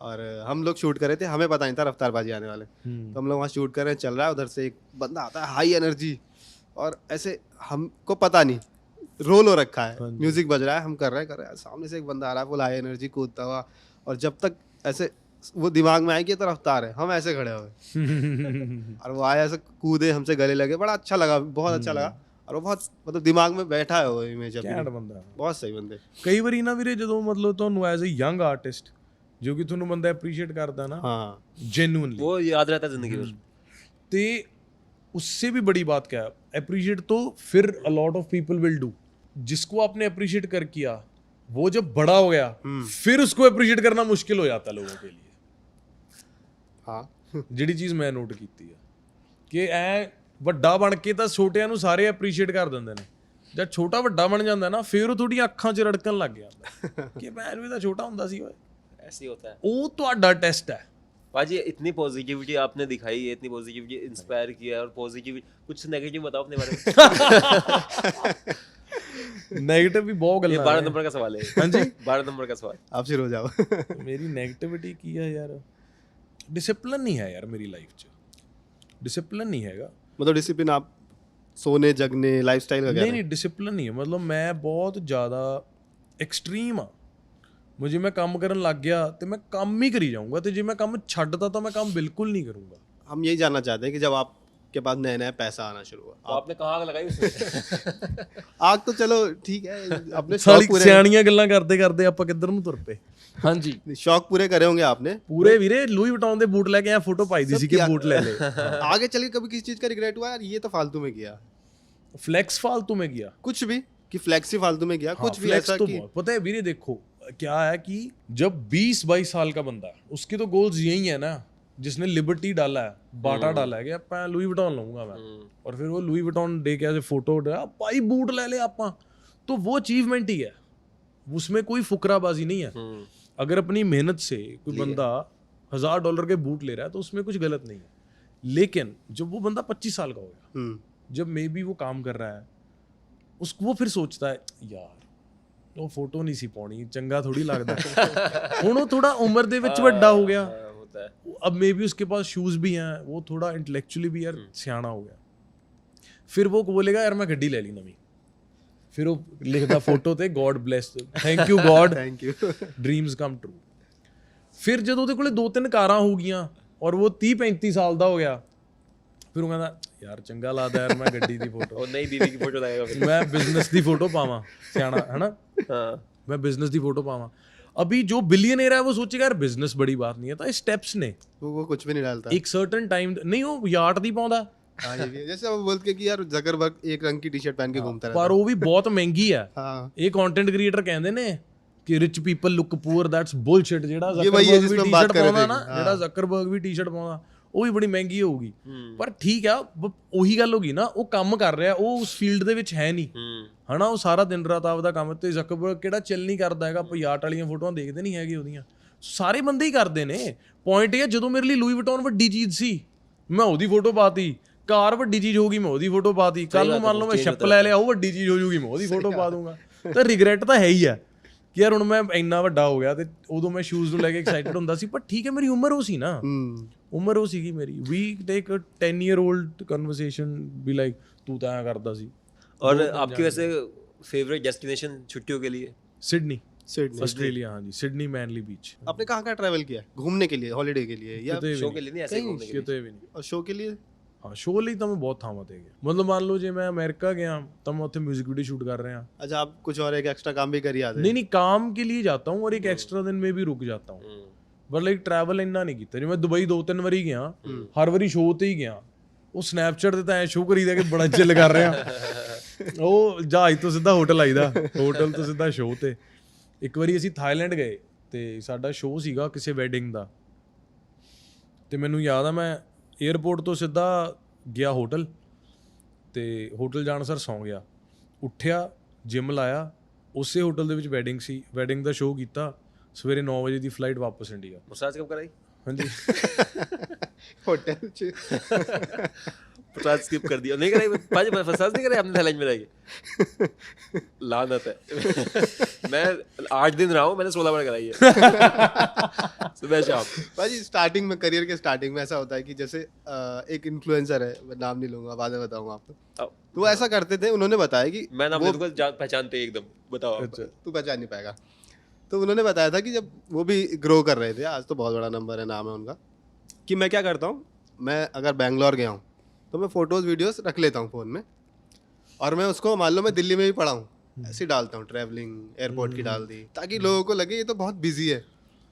C: और हम लोग शूट कर रहे थे, हमें पता नहीं था रफ्तार बाजी आने वाले। तो हम लोग वहाँ शूट कर रहे हैं, चल रहा है, उधर से एक बंदा आता है हाई एनर्जी, और ऐसे हमको पता नहीं रोल हो रखा है, म्यूजिक बज रहा है, हम कर रहे हैं, सामने से एक बंदा आ रहा है फुल हाई एनर्जी कूदता हुआ, और जब तक ऐसे वो दिमाग में आएगी तो रफ्तार है, हम ऐसे खड़े हुए और वो आया, ऐसे कूदे, हमसे गले लगे, बड़ा अच्छा लगा, बहुत अच्छा लगा। और वो बहुत मतलब दिमाग में बैठा है वो इमेज,
B: बंदा
C: बहुत सही बंदे।
B: कई बारी ना ਵੀਰੇ ਜਦੋਂ ਮਤਲਬ ਤੁਹਾਨੂੰ ਐਜ਼ ਅ ਯੰਗ ਆਰਟਿਸਟ ਜੋ ਕਿ ਤੁਹਾਨੂੰ ਬੰਦਾ ਅਪਰੀਸ਼ੀਏਟ करता ना,
C: हाँ
B: जेन्युइनली,
A: वो याद रहता है जिंदगी भर।
B: ते उससे भी बड़ी बात क्या है, अप्रिशिएट तो फिर a lot of people will do. जिसको आपने अप्रिशिएट कर किया, वो जब बड़ा हो गया, फिर उसको अप्रिशिएट करना मुश्किल हो जाता है लोगों के लिए।
C: हाँ
B: ਜਿਹੜੀ ਚੀਜ਼ ਮੈਂ ਨੋਟ ਕੀਤੀ ਹੈ ਕਿ ਐ ਵੱਡਾ ਬਣ ਕੇ ਤਾਂ ਛੋਟਿਆਂ ਨੂੰ ਸਾਰੇ ਅਪਰੀਸ਼ੀਏਟ ਕਰ ਦਿੰਦੇ ਨੇ, ਜਦ ਛੋਟਾ ਵੱਡਾ ਬਣ ਜਾਂਦਾ ਨਾ, ਫਿਰ ਉਹ ਤੁਹਾਡੀਆਂ ਅੱਖਾਂ 'ਚ ਰੜਕਣ ਲੱਗ ਜਾਂਦਾ ਕਿ ਮੈਂ ਵੀ ਤਾਂ ਛੋਟਾ ਹੁੰਦਾ ਸੀ ਓਏ।
A: ऐसे ही होता है
B: ਉਹ ਤੁਹਾਡਾ ਟੈਸਟ ਹੈ।
A: पाजी, इतनी पॉजिटिविटी आपने दिखाई है, इतनी पॉजिटिविटी इंस्पायर किया है, और पॉजिटिविटी कुछ नेगेटिव बताओ अपने बारे में।
B: नेगेटिव भी बहुत
A: ये
B: गल्लां
A: 12
B: ने।
A: नंबर का सवाल है।
B: हाँ जी।
A: 12 नंबर का सवाल।
C: आप शुरू हो जाओ।
B: मेरी नेगेटिविटी की है यार, डिसिप्लिन नहीं है यार मेरी लाइफ 'ਚ, डिसिप्लिन नहीं हैगा।
C: मतलब डिसिप्लिन आप सोने जगने लाइफस्टाइल वगैरह?
B: नहीं डिसिप्लिन नहीं है, मतलब मैं बहुत ज़्यादा एक्सट्रीम हाँ। मुझे मैं काम करन लग गया तो मैं काम ही करी जाऊँगा, तो जो मैं काम छड्डता तो मैं काम बिल्कुल नहीं करूँगा।
C: हम यही जानना चाहते हैं कि जब आपके पास नया नया पैसा आना शुरू हुआ,
A: तो आपने कहाँ आग लगाई उसमें?
C: आग तो चलो ठीक है, अपने
B: साली
C: शौक पूरे
B: सियाणियां गल्लां करते करते ਆਪਾਂ ਕਿੱਧਰ ਨੂੰ ਤੁਰ ਪਏ। ਹਾਂਜੀ
C: शौक पूरे करे होंगे आपने
B: ਪੂਰੇ ਵੀਰੇ ਲੂਈ ਵਟਾਉਣ ਦੇ ਬੂਟ ਲੈ ਕੇ ਆ, ਫੋਟੋ ਪਾਈ ਦੀ ਸੀ ਕਿ ਬੂਟ ਲੈ ਲੈ।
C: आगे चल के कभी किसी चीज का रिग्रेट हुआ यार ये तो फालतू में किया?
B: फ्लैक्स फालतू में गया,
C: कुछ भी कि फ्लैक्स ही फालतू में गया, कुछ भी
B: फ्लैक्स
C: ऐसा
B: तो
C: कि
B: बहुत पता है ਵੀਰੇ। देखो क्या है कि जब 20-22 साल का बंदा है उसके तो गोल्स यही है ना, जिसने लिबर्टी डाला है, बाटा डाला है कि मैं लुई विटॉन लूंगा मैं, और फिर वो लुई विटॉन दे के ऐसे फोटो भाई बूट ले ले आपा, तो वो अचीवमेंट ही है, उसमें कोई फुकराबाजी नहीं है। अगर अपनी मेहनत से कोई बंदा $1000 के बूट ले रहा है तो उसमें कुछ गलत नहीं है। लेकिन जब वो बंदा 25 साल का हो गया, जब मे बी वो काम कर रहा है, उसको वो फिर सोचता है यार ਉਹ ਫੋਟੋ ਨਹੀਂ ਸੀ ਪਾਉਣੀ, ਚੰਗਾ ਥੋੜੀ ਲੱਗਦਾ। ਹੁਣ ਉਹ ਥੋੜਾ ਉਮਰ ਦੇ ਵਿੱਚ ਵੱਡਾ ਹੋ ਗਿਆ, अब मे बी उसके पास शूज भी हैं, वो थोड़ा इंटेलेक्चुअली भी यार सियाना हो गया, फिर वो बोलेगा यार मैं गड्डी ले ली नवी, फिर वो लिखदा फोटो ते God bless, thank you God,
C: thank you,
B: dreams come true. फिर ਜਦੋਂ ਉਹਦੇ ਕੋਲੇ 2-3 ਕਾਰਾਂ ਹੋ ਗਈਆਂ ਔਰ ਉਹ 30-35 ਸਾਲ ਦਾ ਹੋ ਗਿਆ, ਫਿਰ ਉਹ ਕਹਿੰਦਾ ਯਾਰ ਚੰਗਾ ਲੱਗਦਾ ਯਾਰ ਮੈਂ ਗੱਡੀ ਦੀ ਫੋਟੋ,
A: और नई बीवी की फोटो लगाएगा फिर।
B: मैं बिजनेस ਦੀ ਫੋਟੋ ਪਾਵਾਂ, ਸਿਆਣਾ ਹੈ ਨਾ, मैं बिजनेस ਦੀ ਫੋਟੋ ਪਾਵਾਂ। अभी जो बिलियनर है वो सोचेगा यार बिजनेस बड़ी बात नहीं है, तो ये स्टेप्स ने
C: वो कुछ भी नहीं डालता।
B: एक सर्टेन टाइम नहीं वो यार्ड दी पाਉਂਦਾ,
C: हाँ ये भी है। जैसे वो बोलते कि यार जकरबर्ग एक रंग की टी-शर्ट पहन के घूमता रहता
B: पर वो भी बहुत महंगी है।
C: हाँ
B: ਇਹ ਕੰਟੈਂਟ ਕ੍ਰੀਏਟਰ ਕਹਿੰਦੇ ਨੇ ਕਿ rich people look poor, that's bullshit. ਜਿਹੜਾ
C: ये वही है
B: ਜ਼ਕਰਬਰਗ ਵੀ
C: जिसमें हम बात
B: ਟੀ-ਸ਼ਰਟ
C: कर रहे
B: ਪਾਉਂਦਾ
C: थे।
B: ਨਾ, ਜਿਹੜਾ ਜ਼ਕਰਬਰਗ ਵੀ ਟੀ-ਸ਼ਰਟ ਪਾਉਂਦਾ, ਉਹ ਵੀ ਬੜੀ ਮਹਿੰਗੀ ਹੋਊਗੀ। ਪਰ ਠੀਕ ਆ, ਉਹੀ ਗੱਲ ਹੋ ਗਈ ਨਾ, ਉਹ ਕੰਮ ਕਰ ਰਿਹਾ, ਉਹ ਉਸ ਫੀਲਡ ਦੇ ਵਿੱਚ ਹੈ ਨਹੀਂ, ਹਨਾ, ਉਹ ਸਾਰਾ ਦਿਨ ਰਾਤ ਆਪਦਾ ਕੰਮ, ਤੇ ਜ਼ਕਰਬਰਗ ਕਿਹੜਾ ਚਿੱਲ ਨਹੀਂ ਕਰਦਾ ਹੈਗਾ, ਆਪਾਂ ਯਾਟ ਵਾਲੀਆਂ ਫੋਟੋਆਂ ਦੇਖਦੇ ਨਹੀਂ ਹੈਗੇ ਉਹਦੀਆਂ, ਸਾਰੇ ਬੰਦੇ ਹੀ ਕਰਦੇ ਨੇ। ਪੁਆਇੰਟ ਇਹ ਹੈ, ਜਦੋਂ ਮੇਰੇ ਲਈ ਲੂਈ ਵਿਟੌਨ ਵੱਡੀ ਚੀਜ਼ ਸੀ ਮੈਂ ਉਹਦੀ ਫੋਟੋ ਪਾਤੀ, ਕਾਰ ਵੱਡੀ ਚੀਜ਼ ਹੋ ਗਈ ਮੈਂ ਉਹਦੀ ਫੋਟੋ ਪਾਤੀ, ਕੱਲ ਨੂੰ ਮੰਨ ਲਓ ਮੈਂ ਸ਼ੱਪ ਲੈ ਲਿਆ, ਉਹ ਵੱਡੀ ਚੀਜ਼ ਹੋ ਜੂਗੀ ਮੈਂ ਉਹਦੀ ਫੋਟੋ ਪਾ ਦੂੰਗਾ। ਤਾਂ ਰਿਗਰੈਟ ਤਾਂ ਹੈ ਹੀ ਆ ਕਿ ਯਾਰ ਹੁਣ ਮੈਂ ਇੰਨਾ ਵੱਡਾ ਹੋ ਗਿਆ, ਤੇ ਉਦੋਂ ਮੈਂ ਸ਼ੂਜ਼ ਨੂੰ ਲੈ ਕੇ ਐਕਸਾਈਟਡ ਹੁੰਦਾ ਸੀ, ਪਰ ਠੀਕ ਹੈ ਮੇਰੀ ਉਮਰ ਉਹ ਸੀ ਨਾ, ਉਮਰ ਉਹ ਸੀਗੀ ਮੇਰੀ। ਵੀ ਟੇਕ 10 year old ਕਨਵਰਸੇਸ਼ਨ ਵੀ ਲਾਈਕ ਤੂੰ ਤਾਂ ਐਂ ਕਰਦਾ ਸੀ।
A: और आपकी वैसे फेवरेट डेस्टिनेशन छुट्टियों के लिए?
B: Sydney,
C: Sydney
B: Australia. हाँ जी, सिडनी मैनली बीच।
C: आपने कहाँ कहाँ ट्रैवल किया घूमने के लिए, हॉलीडे के लिए या
A: शो के लिए नहीं, ऐसे घूमने के लिए?
B: ਕਿਤੇ ਵੀ ਨਹੀਂ।
C: और शो के लिए?
B: ਹਾਂ, ਸ਼ੋਅ ਲਈ ਤਾਂ ਮੈਂ ਬਹੁਤ ਥਾਵਾਂ ਤੇ ਗਿਆ। ਮਤਲਬ ਮੰਨ ਲਓ ਜੇ ਮੈਂ ਅਮਰੀਕਾ ਗਿਆ ਤਾਂ मैं ਉੱਥੇ म्यूजिक वीडियो शूट कर रहे हैं।
C: अच्छा आप कुछ और एक एक्स्ट्रा काम भी कर आते
B: नहीं नहीं, काम के लिए जाता हूँ और एक एक्स्ट्रा दिन में भी रुक जाता हूँ, ਪਰ ਲਾਈਕ ਟਰੈਵਲ ਇੰਨਾ ਨਹੀਂ ਕੀਤਾ। ਜਿਵੇਂ ਦੁਬਈ 2-3 ਵਾਰੀ ਗਿਆ, ਹਰ ਵਾਰੀ ਸ਼ੋਅ ਤੇ ਹੀ ਗਿਆ। ਉਹ ਸਨੈਪਚੈਟ ਤੇ ਤਾਂ ਐ ਸ਼ੋਅ ਕਰੀਦਾ ਕਿ ਬੜਾ ਚਿੱਲ ਕਰ ਰਿਹਾ, ਉਹ ਜਹਾਜ਼ ਤੋਂ ਸਿੱਧਾ ਹੋਟਲ ਆਈਦਾ, ਹੋਟਲ ਤੋਂ ਸਿੱਧਾ ਸ਼ੋਅ ਤੇ। ਇੱਕ ਵਾਰੀ ਅਸੀਂ ਥਾਈਲੈਂਡ ਗਏ ਤੇ ਸਾਡਾ ਸ਼ੋਅ ਸੀਗਾ ਕਿਸੇ ਵੈਡਿੰਗ ਦਾ, ਤੇ ਮੈਨੂੰ ਯਾਦ ਆ ਮੈਂ 에ਅਰਪੋਰਟ ਤੋਂ ਸਿੱਧਾ ਗਿਆ ਹੋਟਲ, ਤੇ ਹੋਟਲ ਜਾਣ ਸਰ ਸੌਂ ਗਿਆ, ਉੱਠਿਆ ਜਿਮ ਲਾਇਆ, ਉਸੇ ਹੋਟਲ ਦੇ ਵਿੱਚ ਵੈਡਿੰਗ ਸੀ, ਵੈਡਿੰਗ ਦਾ ਸ਼ੋਅ ਕੀਤਾ, ਸਵੇਰੇ 9 ਵਜੇ ਦੀ ਫਲਾਈਟ ਵਾਪਸ ਇੰਡੀਆ।
A: मसाज कब कराई?
B: ਹਾਂਜੀ
C: होटल
A: मसाज स्किप कर दिया, नहीं कराई? पाजी मसाज नहीं कराई आपने थाईलैंड में रह के? लानत है। मैं 8 दिन रहा हूँ, मैंने 16 बार कराई है सुबह शाम।
C: भाजी स्टार्टिंग में, करियर के स्टार्टिंग में ऐसा होता है कि जैसे एक इन्फ्लुएंसर है, मैं नाम नहीं लूंगा, बाद में बताऊंगा आपको, तो वो ऐसा करते थे, उन्होंने बताया कि
A: मैं नाम ले दूंगा, पहचानते एकदम, बताओ।
B: अच्छा,
C: तू पहचान नहीं पाएगा। तो उन्होंने बताया था कि जब वो भी ग्रो कर रहे थे, आज तो बहुत बड़ा नंबर है, नाम है उनका, कि मैं क्या करता हूँ, मैं अगर बैंगलोर गया हूँ तो मैं फ़ोटोज़ वीडियोस रख लेता हूँ फ़ोन में, और मैं उसको मान लो मैं दिल्ली में भी पढ़ा हूँ, ऐसे ही डालता हूँ, ट्रैवलिंग एयरपोर्ट की डाल दी, ताकि लोगों को लगे ये तो बहुत बिजी है,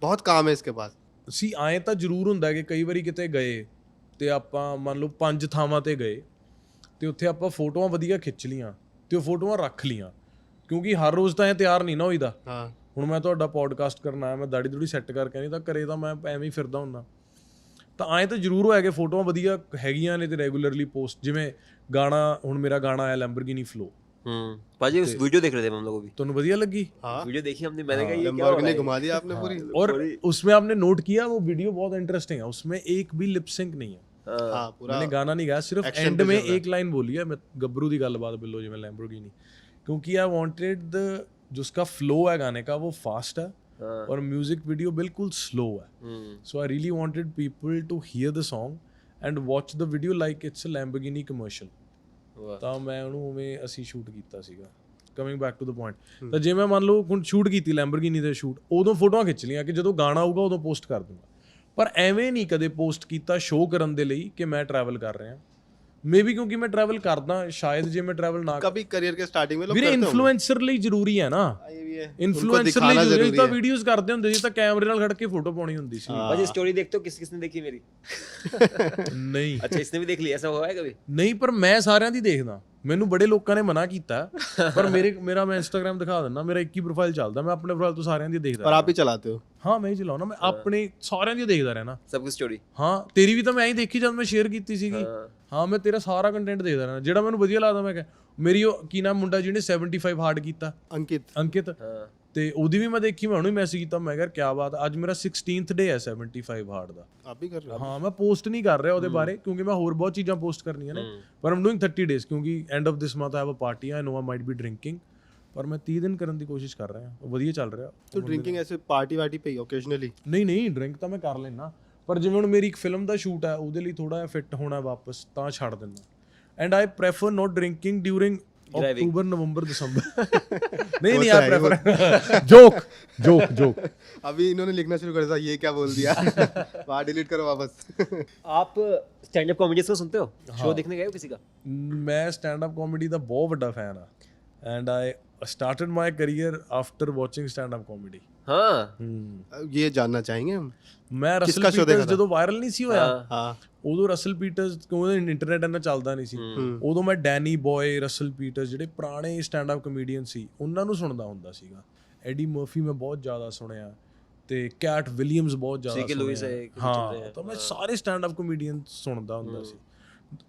C: बहुत काम है इसके पास।
B: ਸੀ ਆਏ ਤਾਂ ਜ਼ਰੂਰ ਹੁੰਦਾ ਕਿ ਕਈ ਵਾਰੀ ਕਿਤੇ ਗਏ ਤੇ ਆਪਾਂ ਮੰਨ ਲਓ 5 ਥਾਵਾਂ ਤੇ ਗਏ ਤੇ ਉੱਥੇ ਆਪਾਂ ਫੋਟੋਆਂ ਵਧੀਆ ਖਿੱਚ ਲੀਆਂ ਤੇ ਉਹ ਫੋਟੋਆਂ ਰੱਖ ਲੀਆਂ, ਕਿਉਂਕਿ ਹਰ ਰੋਜ਼ ਤਾਂ ਇਹ ਤਿਆਰ ਨਹੀਂ ਨਾ ਹੋਈਦਾ।
C: हाँ
B: ਹੁਣ ਮੈਂ ਤੁਹਾਡਾ ਪੋਡਕਾਸਟ ਕਰਨ ਆਇਆ, ਮੈਂ ਦਾੜੀ ਦੂੜੀ ਸੈੱਟ ਕਰਕੇ ਨਹੀਂ ਤਾਂ ਘਰੇ ਤਾਂ ਮੈਂ ਐਵੇਂ ਹੀ ਫਿਰਦਾ ਹੁੰਦਾ, ਤਾਂ ਆਏ ਤਾਂ ਜ਼ਰੂਰ ਹੋਇਆ ਕਿ ਫੋਟੋਆਂ ਵਧੀਆ ਹੈਗੀਆਂ ਨੇ ਤੇ ਰੈਗੂਲਰਲੀ ਪੋਸਟ। ਜਿਵੇਂ ਗਾਣਾ, ਹੁਣ ਮੇਰਾ ਗਾਣਾ ਆਇਆ ਲੈਂਬਰਗਿਨੀ ਫਲੋ,
A: पाजी उस वीडियो देख रहे थे हम लोग भी,
B: ਤੁਹਾਨੂੰ ਵਧੀਆ ਲੱਗੀ?
C: हाँ
A: वीडियो देखी हमने, मैंने कहा ये क्या हो रहा
C: लंबोर्गिनी
A: है?
C: घुमा दिया आपने पूरी।
B: और उसमें आपने नोट किया वो वीडियो बहुत इंटरेस्टिंग है, उसमें एक भी लिप सिंक नहीं है,
C: हाँ पूरा
B: मैंने गाना नहीं गाया, सिर्फ
C: action
B: एंड
C: पे
B: में
C: चल रहा है।
B: एक लाइन बोली है, मैं गब्रू दी गलबात बिल्लो जिवें लैम्बोर्गिनी, क्योंकि आई वांटेड द जो उसका फ्लो है गाने का वो फास्ट है और म्यूजिक वीडियो बिल्कुल स्लो है, so I really wanted people to hear the song and watch the video like it's a Lamborghini commercial. ਤਾਂ ਮੈਂ ਉਹਨੂੰ ਉਵੇਂ ਅਸੀਂ ਸ਼ੂਟ ਕੀਤਾ ਸੀਗਾ। Coming back to the point, ਤਾਂ ਜੇ ਮੈਂ ਮੰਨ ਲਓ ਹੁਣ ਸ਼ੂਟ ਕੀਤੀ ਲੈਂਬਰਗਿਨੀ ਦੇ ਸ਼ੂਟ, ਉਦੋਂ ਫੋਟੋਆਂ ਖਿੱਚ ਲਈਆਂ ਕਿ ਜਦੋਂ ਗਾਣਾ ਆਊਗਾ ਉਦੋਂ ਪੋਸਟ ਕਰ ਦੂੰਗਾ, ਪਰ ਐਵੇਂ ਨਹੀਂ ਕਦੇ ਪੋਸਟ ਕੀਤਾ ਸ਼ੋਅ ਕਰਨ ਦੇ ਲਈ ਕਿ ਮੈਂ ਟਰੈਵਲ ਕਰ ਰਿਹਾ। ਮੇ ਬੀ ਕਿਉਂਕਿ ਮੈਂ ਟਰੈਵਲ ਕਰਦਾ, ਸ਼ਾਇਦ ਜੇ ਮੈਂ ਟਰੈਵਲ ਨਾ
C: कभी करियर के स्टार्टिंग में लोग
B: ਵੀਰੇ
C: करते होंगे।
B: ਇਨਫਲੂਐਂਸਰ ਲਈ ਜ਼ਰੂਰੀ ਹੈ ਨਾ,
C: ये भी है,
B: ਇਨਫਲੂਐਂਸਰ
C: उनको
B: ਲਈ
C: दिखाना
B: ਜ਼ਰੂਰੀ
C: जरूरी
B: ਤਾਂ
C: है।
B: ਵੀਡੀਓਜ਼ ਕਰਦੇ ਹੁੰਦੇ ਸੀ, ਤਾਂ ਕੈਮਰੇ ਨਾਲ ਖੜ ਕੇ ਫੋਟੋ ਪਾਉਣੀ ਹੁੰਦੀ ਸੀ।
A: पाजी स्टोरी देखते हो, किसने देखी मेरी?
B: ਨਹੀਂ
A: अच्छा, इसने भी देख ली, ऐसा हुआ है कभी?
B: ਨਹੀਂ, ਪਰ ਮੈਂ ਸਾਰਿਆਂ ਦੀ ਦੇਖਦਾ, ਮੈਨੂੰ ਬੜੇ ਲੋਕਾਂ ਨੇ ਮਨਾ ਕੀਤਾ ਪਰ ਮੇਰਾ ਮੈਂ ਇੰਸਟਾਗ੍ਰਾਮ ਦਿਖਾ ਦਿੰਦਾ, ਮੇਰਾ ਇੱਕ ਹੀ ਪ੍ਰੋਫਾਈਲ ਚੱਲਦਾ, ਮੈਂ ਆਪਣੇ ਪ੍ਰੋਫਾਈਲ ਤੋਂ ਸਾਰਿਆਂ ਦੀ ਦੇਖਦਾ
C: और आप ही चलाते हो?
B: ਹਾਂ ਮੈਂ ਹੀ ਚਲਾਉਣਾ, ਮੈਂ ਆਪਣੇ ਸਾਰਿਆਂ ਦੀ ਦੇਖਦਾ ਰਹਿਣਾ।
A: सबकी स्टोरी।
B: ਹਾਂ ਤੇਰੀ ਵੀ ਤਾਂ ਮੈਂ ਹੀ ਦੇਖੀ ਜਦ ਮੈਂ ਸ਼ੇਅਰ ਕੀਤੀ ਸੀਗੀ। ਹਾਂ ਮੈਂ ਤੇਰਾ ਸਾਰਾ ਕੰਟੈਂਟ ਦੇਖਦਾ ਰਹਿਣਾ, ਜਿਹੜਾ ਮੈਨੂੰ ਵਧੀਆ ਲੱਗਦਾ। ਮੈਂ ਕਿਹਾ ਮੇਰੀ ਉਹ ਕੀ ਨਾਮ ਮੁੰਡਾ ਜਿਹਨੇ 75 ਹਾਰਡ ਕੀਤਾ, ਅੰਕਿਤ, ਤੇ ਉਹਦੀ ਵੀ ਮੈਂ ਦੇਖੀ, ਮੈਂ ਉਹਨੂੰ ਮੈਸੇਜ ਕੀਤਾ, ਮੈਂ ਕਿਹਾ ਕਿਆ ਬਾਤ, ਅੱਜ ਮੇਰਾ 16th ਡੇ ਹੈ 75 ਹਾਰਡ ਦਾ।
C: आप भी कर रहे हो?
B: ਹਾਂ ਮੈਂ ਪੋਸਟ ਨਹੀਂ ਕਰ ਰਿਹਾ ਉਹਦੇ ਬਾਰੇ ਕਿਉਂਕਿ ਮੈਂ ਹੋਰ ਬਹੁਤ ਚੀਜ਼ਾਂ ਪੋਸਟ ਕਰਨੀਆਂ ਨੇ, ਪਰ ਆਮ ਡੂਇੰਗ 30 ਡੇਜ਼ ਕਿਉਂਕਿ end of this month I have a party, I know I might be drinking, ਪਰ ਮੈਂ 30 ਦਿਨ ਕਰਨ ਦੀ ਕੋਸ਼ਿਸ਼ ਕਰ ਰਿਹਾ, ਉਹ ਵਧੀਆ ਚੱਲ ਰਿਹਾ।
C: तो ड्रिंकिंग ऐसे पार्टी वार्टी पे ही ओकेजनली?
B: ਨਹੀਂ ਡਰਿੰਕ ਤਾਂ ਮੈਂ ਕਰ ਲੈਣਾ, ਪਰ ਜਿਵੇਂ ਹੁਣ ਮੇਰੀ ਇੱਕ ਫਿਲਮ ਦਾ ਸ਼ੂਟ ਹੈ, ਉਹਦੇ ਲਈ ਥੋੜਾ ਜਿਹਾ ਫਿੱਟ ਹੋਣਾ ਵਾਪਸ, ਤਾਂ ਛੱਡ ਦਿੰਦਾ। And I prefer not drinking during October November December. नहीं यार प्रेफर जोक
C: अभी इन्होंने लिखना शुरू कर दिया, ये क्या बोल दिया। वहाँ डिलीट करो वापस।
A: आप स्टैंड अप कॉमेडीज को सुनते हो? शो देखने गए हो किसी का?
B: मैं स्टैंड अप कॉमेडी ਦਾ ਬਹੁਤ ਵੱਡਾ ਫੈਨ ਆ, and I started my career after watching stand up comedy।
A: हाँ
C: ये जानना चाहेंगे हम।
B: ਮੈਂ ਰਸਲ ਪੀਟਰਸ ਜਦੋਂ ਵਾਇਰਲ ਨਹੀਂ ਸੀ ਹੋਇਆ,
C: हाँ
B: ਉਦੋਂ ਰਸਲ ਪੀਟਰਸ ਕਿਉਂਕਿ ਇੰਟਰਨੈਟ ਇੰਨਾ ਚੱਲਦਾ ਨਹੀਂ ਸੀ, ਉਦੋਂ ਮੈਂ ਡੈਨੀ ਬॉय, ਰਸਲ ਪੀਟਰਸ ਜਿਹੜੇ ਪੁਰਾਣੇ ਸਟੈਂਡ ਅਪ ਕਮੇਡੀਅਨ ਸੀ ਉਹਨਾਂ ਨੂੰ ਸੁਣਦਾ ਹੁੰਦਾ ਸੀਗਾ। ਐਡੀ ਮਰਫੀ ਮੈਂ ਬਹੁਤ ਜ਼ਿਆਦਾ ਸੁਣਿਆ, ਤੇ ਕੈਟ ਵਿਲੀਅਮਸ ਬਹੁਤ ਜ਼ਿਆਦਾ ਸੁਣਿਆ। ਹਾਂ ਤਾਂ ਮੈਂ ਸਾਰੇ ਸਟੈਂਡ ਅਪ ਕਮੇਡੀਅਨ ਸੁਣਦਾ ਹੁੰਦਾ ਸੀ।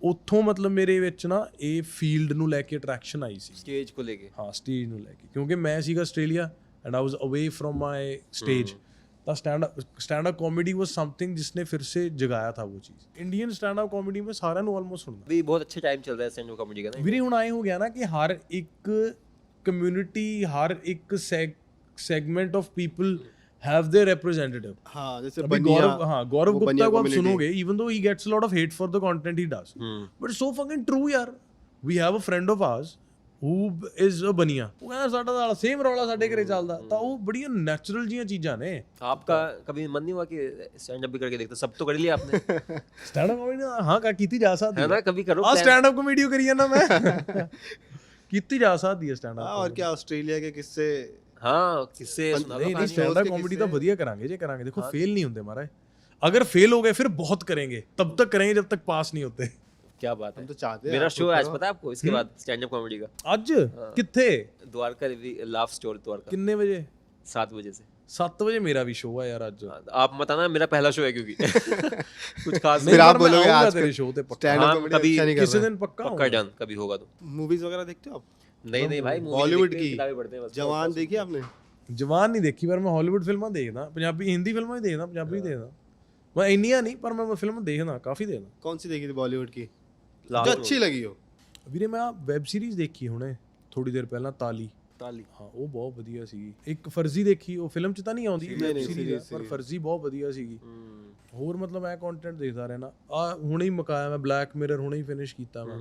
B: ਉੱਥੋਂ ਮਤਲਬ ਮੇਰੇ ਵਿੱਚ ਨਾ ਇਹ ਫੀਲਡ ਨੂੰ ਲੈ ਕੇ ਅਟਰੈਕਸ਼ਨ ਆਈ ਸੀ,
A: स्टेज को लेके।
B: ਹਾਂ ਸਟੇਜ ਨੂੰ ਲੈ ਕੇ, ਕਿਉਂਕਿ ਮੈਂ ਸੀਗਾ ਆਸਟ੍ਰੇਲੀਆ ਐਂਡ ਆਈ ਵਾਸ ਅਵੇ ਫਰੋਮ ਮਾਈ ਸਟੇਜ। ਤਾਂ stand up comedy was something जिसने फिर से जगाया था वो चीज़। इंडियन स्टैंड अप कॉमेडी में सारा ਨੂੰ ਆਲਮੋਸਟ ਸੁਣਦਾ
A: भी बहुत अच्छा टाइम चल रहा है स्टैंड अप कॉमेडी का ना।
B: ਵੀਰੇ ਹੁਣ ਆਏ ਹੋ ਗਿਆ ਨਾ ਕਿ ਹਰ ਇੱਕ ਕਮਿਊਨਿਟੀ, हर एक segment of people have their representative.
C: हाँ जैसे
B: अभी गौरव गुप्ता को आप सुनोगे, even though he gets a lot of hate for the content he does, but it's so fucking true यार। We have a friend of ours who is a बनिया, वो कहना साडा दा सेम रौला साडे घरे ਚੱਲਦਾ, ਤਾਂ ਉਹ ਬੜੀਆਂ ਨੈਚੁਰਲ ਜੀਆਂ ਚੀਜ਼ਾਂ ਨੇ।
A: आपका कभी मन नहीं हुआ कि स्टैंड अप भी करके देखते? सब तो कर लिया आपने।
B: ਸਟੈਂਡ ਅਪ ਕਾਮੇਡੀ ਹਾਂ ਕੀਤੀ ਜਾ ਸਕਦੀ
A: है ना, कभी करो
B: ਆ। ਸਟੈਂਡ ਅਪ ਕਾਮੇਡੀ ਕਰੀ ਜਾਂਦਾ ਮੈਂ, ਕੀਤੀ ਜਾ ਸਕਦੀ ਹੈ ਸਟੈਂਡ
C: हाँ,
B: ਅਪ।
C: और क्या ऑस्ट्रेलिया के किस्से।
A: हाँ किससे सुना
B: ਨਹੀਂ ਸਟੈਂਡ ਅਪ ਕਾਮੇਡੀ ਤਾਂ ਵਧੀਆ ਕਰਾਂਗੇ ਜੇ ਕਰਾਂਗੇ, ਦੇਖੋ ਫੇਲ ਨਹੀਂ ਹੁੰਦੇ ਮਹਾਰਾज। अगर फेल हो गए फिर बहुत करेंगे, तब तक करेंगे जब तक पास नहीं होते।
A: क्या बात है।
C: हम तो चाहते हैं
A: मेरा
C: आपको
A: शो है आज,
C: करो।
A: पता है आपको? इसके बाद स्टैंड अप कॉमेडी का
B: ਅੱਜ ਕਿੱਥੇ,
A: द्वारका लाफ स्टोर द्वारका,
B: ਕਿੰਨੇ ਵਜੇ?
A: 7 बजे से।
B: 7 ਵਜੇ ਮੇਰਾ ਵੀ ਸ਼ੋਅ ਹੈ ਯਾਰ ਅੱਜ।
A: आप मत आना, मेरा पहला शो है क्योंकि कुछ खास
C: फिर
A: नहीं।
C: आप बोलोगे आज
B: तेरे शो ते पक्का,
C: स्टैंड अप
A: हाँ,
C: कॉमेडी
A: कभी
C: अच्छा नहीं कर
B: किसी
C: रहा।
B: दिन पक्का
A: पक्का डन, कभी होगा तो।
C: मूवीज वगैरह देखते हो आप?
A: नहीं भाई, movie
C: बॉलीवुड
A: देखते हैं,
C: की
A: किताबें पढ़ते हैं बस।
C: जवान देखी आपने?
B: ਜਵਾਨ ਨਹੀਂ ਦੇਖੀ, ਪਰ ਮੈਂ ਹਾਲੀਵੁੱਡ ਫਿਲਮਾਂ ਦੇਖਦਾ, ਪੰਜਾਬੀ ਹਿੰਦੀ ਫਿਲਮਾਂ ਵੀ ਦੇਖਦਾ, ਪੰਜਾਬੀ ਵੀ ਦੇਖਦਾ। ਮੈਂ ਇੰਨੀਆਂ ਨਹੀਂ, ਪਰ ਮੈਂ ਫਿਲਮ ਦੇਖਦਾ, ਕਾਫੀ ਦੇਖਦਾ।
C: कौन सी देखी थी बॉलीवुड की
A: लास्ट
C: जो अच्छी लगी हो?
B: ਵੀਰੇ ਮੈਂ ਵੈਬ ਸੀਰੀਜ਼ ਦੇਖੀ ਹੁਣੇ ਥੋੜੀ ਦੇਰ ਪਹਿਲਾਂ, ਤਾਲੀ।
A: ताली।
B: ਹਾਂ ਉਹ ਬਹੁਤ ਵਧੀਆ ਸੀਗੀ। ਇੱਕ ਫਰਜ਼ੀ ਦੇਖੀ, ਉਹ ਫਿਲਮ 'ਚ ਤਾਂ ਨਹੀਂ ਆਉਂਦੀ ਵੈਬ ਸੀਰੀਜ਼ ਆ, ਪਰ ਫਰਜ਼ੀ ਬਹੁਤ ਵਧੀਆ ਸੀਗੀ। ਹੋਰ ਮਤਲਬ ਮੈਂ ਕੰਟੈਂਟ ਦੇਖਦਾ ਰਹਿਣਾ। ਆ ਹੁਣੇ ਹੀ ਮੁਕਾਇਆ ਮੈਂ ਬਲੈਕ ਮਿਰਰ, ਹੁਣੇ ਹੀ ਫਿਨਿਸ਼ ਕੀਤਾ ਮੈਂ।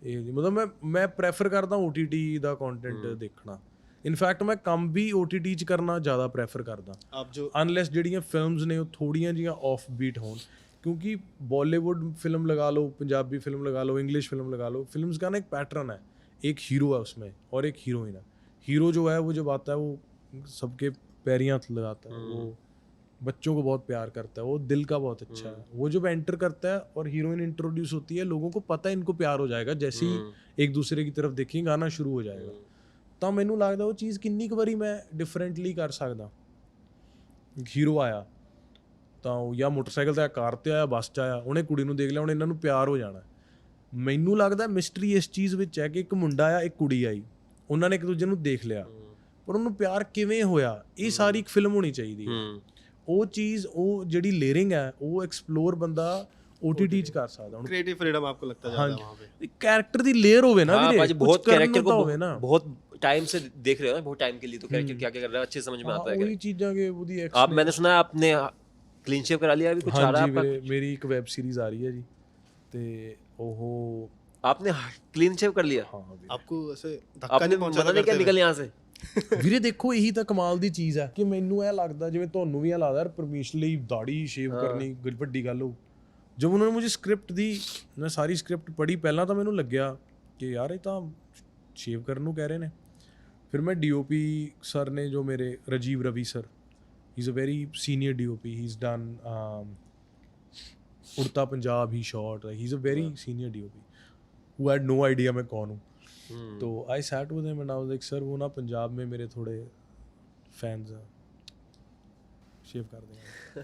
B: ਇਹ ਮਤਲਬ ਮੈਂ ਪ੍ਰੈਫਰ ਕਰਦਾ OTT ਦਾ ਕੰਟੈਂਟ ਦੇਖਣਾ। ਇਨਫੈਕਟ ਮੈਂ ਕੰਮ ਵੀ OTT 'ਚ ਕਰਨਾ ਜ਼ਿਆਦਾ ਪ੍ਰੈਫਰ ਕਰਦਾ,
C: आप जो
B: ਅਨਲੈਸ ਜਿਹੜੀਆਂ ਫਿਲਮਸ ਨੇ ਉਹ ਥੋੜੀਆਂ ਜਿਹੀਆਂ ਆਫ ਬੀਟ ਹੋਣ। क्योंकि बॉलीवुड फिल्म लगा लो, पंजाबी फिल्म लगा लो, इंग्लिश फिल्म लगा लो, फिल्म्स का ना एक पैटर्न है, एक हीरो है उसमें और एक हीरोइन है। हीरो जो है वो जब आता है वो सबके पैरी हाथ लगाता है, वो बच्चों को बहुत प्यार करता है, वो दिल का बहुत अच्छा है। वो जब एंटर करता है और हीरोइन इंट्रोड्यूस होती है, लोगों को पता है इनको प्यार हो जाएगा, जैसे ही एक दूसरे की तरफ देखेंगे गाना शुरू हो जाएगा। तो मैनू लगता वो चीज़ किन्नी क वारी मैं डिफरेंटली कर सकदा। हीरो आया ਤਾਂ ਉਹ ਜਾਂ ਮੋਟਰਸਾਈਕਲ ਤੇ ਆਇਆ, ਕਾਰ ਤੇ ਆਇਆ, ਬੱਸ 'ਚ ਆਇਆ, ਉਹਨੇ ਕੁੜੀ ਨੂੰ ਦੇਖ ਲਿਆ, ਹੁਣ ਇਹਨਾਂ ਨੂੰ ਪਿਆਰ ਹੋ ਜਾਣਾ। ਮੈਨੂੰ ਲੱਗਦਾ ਮਿਸਟਰੀ ਇਸ ਚੀਜ਼ ਵਿੱਚ ਹੈ ਕਿ ਇੱਕ ਮੁੰਡਾ ਆ, ਇੱਕ ਕੁੜੀ ਆਈ, ਉਹਨਾਂ ਨੇ ਇੱਕ ਦੂਜੇ ਨੂੰ ਦੇਖ ਲਿਆ, ਪਰ ਉਹਨੂੰ ਪਿਆਰ ਕਿਵੇਂ ਹੋਇਆ, ਇਹ ਸਾਰੀ ਇੱਕ ਫਿਲਮ ਹੋਣੀ ਚਾਹੀਦੀ ਹੈ। ਉਹ ਚੀਜ਼, ਉਹ ਜਿਹੜੀ ਲੇਅਰਿੰਗ ਹੈ, ਉਹ ਐਕਸਪਲੋਰ ਬੰਦਾ OTT 'ਚ ਕਰ ਸਕਦਾ। ਹੁਣ
C: क्रिएटिव फ्रीडम आपको लगता है ज्यादा वहाँ पे?
B: कैरेक्टर दी लेयर होवे ना
A: हाँ,
B: वीरे,
A: भाजी,
B: कुछ
A: बहुत कैरेक्टर को
B: होवे ना,
A: बहुत टाइम से देख रहे हो ना, बहुत टाइम के लिए, तो कैरेक्टर क्या क्या कर रहा है अच्छे समझ में आता है।
B: वही चीज़ां के ਉਹਦੀ
A: आप, मैंने सुना है आपने क्लीन शेव करा लिया, अभी कुछ आ रहा है आपका?
B: मेरी एक वेब सीरीज आ रही है जी, ते ओहो
A: आपने क्लीन शेव कर लिया?
B: हाँ वीरे।
C: आपको ऐसे धक्का
A: आपने
C: नहीं पहुंचा
A: मना नहीं किया निकल यहाँ से?
B: ਵੀਰੇ ਦੇਖੋ ਇਹੀ ਤਾਂ ਕਮਾਲ ਦੀ ਚੀਜ਼ ਹੈ ਕਿ ਮੈਨੂੰ ਇਹ ਲੱਗਦਾ ਜਿਵੇਂ ਤੁਹਾਨੂੰ ਵੀ ਇਹ ਲੱਗਦਾ ਯਾਰ ਪਰਮੇਸ਼ ਲਈ ਦਾੜੀ ਸ਼ੇਵ ਕਰਨੀ ਵੱਡੀ ਗੱਲ ਹੋ। ਜਦ ਉਹਨਾਂ ਨੇ ਮੈਨੂੰ ਸਕ੍ਰਿਪਟ ਦੀ, ਮੈਂ ਸਾਰੀ ਸਕ੍ਰਿਪਟ ਪੜ੍ਹੀ, ਪਹਿਲਾਂ ਤਾਂ ਮੈਨੂੰ ਲੱਗਿਆ ਕਿ ਯਾਰ ਇਹ ਤਾਂ ਸ਼ੇਵ ਕਰਨ ਨੂੰ ਕਹਿ ਰਹੇ ਨੇ। ਫਿਰ ਮੈਂ DOP ਸਰ ਨੇ ਜੋ ਮੇਰੇ Rajiv Ravi sir, he is a very senior DOP, he is done Udta Punjab, he shot, he is a very senior DOP। who had no idea मैं कौन हूँ. तो I sat with him and I was like, sir वो ना पंजाब में मेरे थोड़े fans हैं, शेव कर देंगे.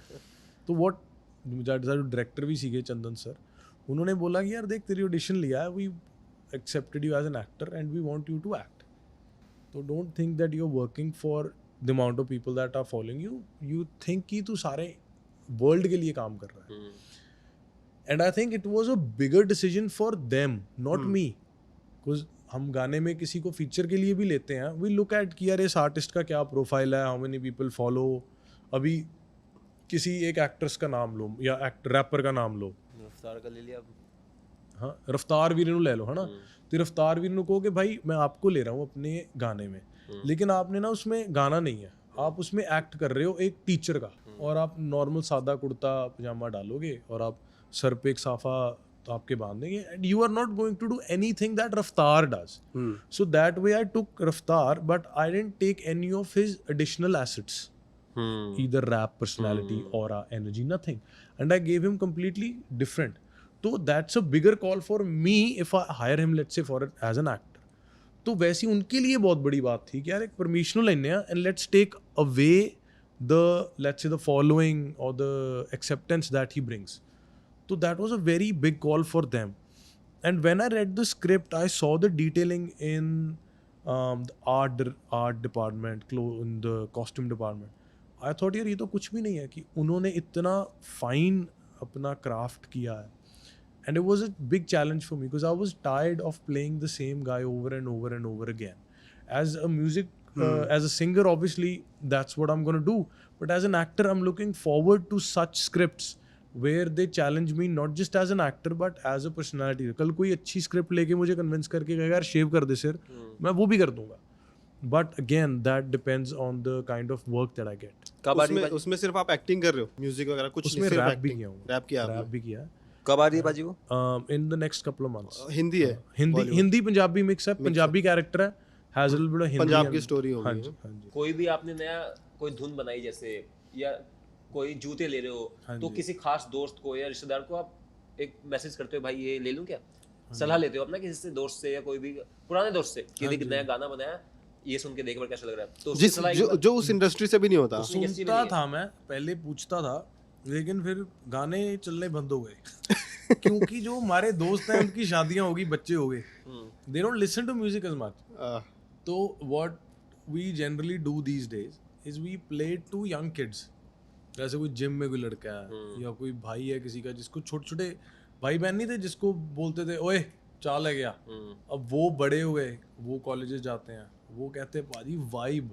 B: तो what जो डायरेक्टर भी सीखे चंदन सर, उन्होंने बोला कि यार देख तेरी ऑडिशन लिया है, we accepted you as an actor and we want you to act. So don't think that you're working for the amount of people that are following you. You think कि तू सारे world के लिए काम कर रहा है. And I think it was a bigger decision for them, not me. Because हम गाने में किसी को फीचर के लिए भी लेते हैं. We look at कि यार इस आर्टिस्ट का क्या प्रोफाइल है, how many people follow. अभी किसी एक एक्ट्रेस का नाम लो या रैपर का नाम लो,
A: रफ्तार का ले लिया.
B: हाँ रफ्तार वीर ले लो, है ना. तो रफ्तार वीर को कि भाई मैं आपको ले रहा हूँ अपने गाने में, लेकिन आपने ना उसमें गाना नहीं है, आप उसमें एक्ट कर रहे हो एक टीचर का, और आप नॉर्मल सादा कुर्ता पजामा डालोगे और आप सर पे एक साफा तो आपके बांध देंगे, and you are not going to do anything that Raftaar does. So that way I took Raftaar, but I didn't take any of his additional assets, either rap personality, aura, energy, nothing, and I gave him completely different. So that's a bigger call for me if I hire him, let's say, for as an actor. तो वैसी उनके लिए बहुत बड़ी बात थी कि यार एक परमिशन लेने हैं and let's take away the, let's say, the following or the acceptance that he brings. So that was a very big call for them. And when I read the script, I saw the detailing in the art department, in the costume department. I thought यार ये तो कुछ भी नहीं है कि उन्होंने इतना फाइन अपना क्राफ्ट किया है. And it was a big challenge for me because I was tired of playing the same guy over and over and over again. As a as a singer, obviously, that's what I'm going to do. But as an actor, I'm looking forward to such scripts where they challenge me not just as an actor but as a personality. कल कोई अच्छी script लेके मुझे convince करके कहेगा यार शेव कर दे सिर, मैं वो भी कर दूंगा. But again, that depends on the kind of work that I get.
C: उसमें सिर्फ आप एक्टिंग कर रहे हो, म्यूजिक वगैरह कुछ नहीं,
B: उसमें
C: सिर्फ
B: रैप भी
C: acting.
B: किया हूँ.
C: रैप किया
B: रैप भी किया.
A: कब आ रही है बाजी वो?
B: In the next couple of months.
C: Hindi है,
B: हिंदी पंजाबी मिक्स है. पंजाबी कैरेक्टर है, has a little bit Hindi.
C: Punjab की स्टोरी होगी.
B: हाँ जी, हाँ जी.
A: कोई भी आपने नया कोई धुन बनाई जैसे, या कोई जूते ले रहे हो, तो किसी खास दोस्त को या रिश्तेदार को आप एक मैसेज करते हो भाई ये ले लूं क्या? सलाह लेते हो अपना किसी से, दोस्त से या कोई भी पुराने दोस्त से कि देख नया गाना बनाया, ये सुन के देख पर कैसा लग रहा है, तो उसकी सलाह
C: जो उस इंडस्ट्री से भी नहीं होता.
B: सुनता था मैं पहले, पूछता था, लेकिन फिर गाने चलने बंद हो गए क्योंकि जो हमारे दोस्त हैं उनकी शादियां हो गई, बच्चे हो गए, they don't listen to music as much. तो what we generally do these days is we play to young kids. जैसे कोई जिम में कोई लड़का है या कोई भाई है किसी का जिसको छोटे छोटे भाई बहन नहीं थे जिसको बोलते थे ओए चाल है गया, अब वो बड़े हो गए, वो कॉलेजेस जाते हैं, वो कहते हैं पाजी वाइब.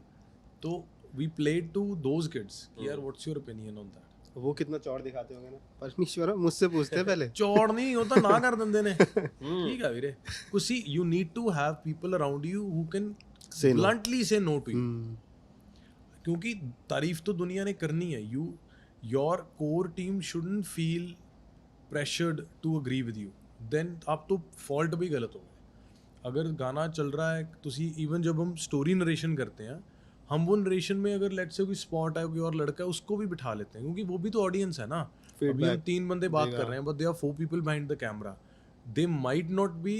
B: तो we played to those kids कि यार what's your opinion on that.
C: वो कितना चौड़ दिखाते होंगे ना. परमेश्वर मुझसे पूछते हैं पहले.
B: चौड़ नहीं होता, ना कर देंगे ने. ठीक है वीरे, कुछ see you need to have people around you who can bluntly say no to you. क्योंकि तारीफ तो दुनिया ने करनी है. Your core team shouldn't feel pressured to agree with you, then आप तो फॉल्ट भी गलत हो. अगर गाना चल रहा है तो इवन जब हम स्टोरी नरेशन करते हैं, हम वो नरेशन में अगर लेट्स से कोई स्पॉट है, कोई और लड़का है, उसको भी बिठा लेते हैं क्योंकि वो भी तो ऑडियंस है ना. अभी हम 3 बंदे बात कर रहे हैं, but they are 4 people behind the camera. They might not be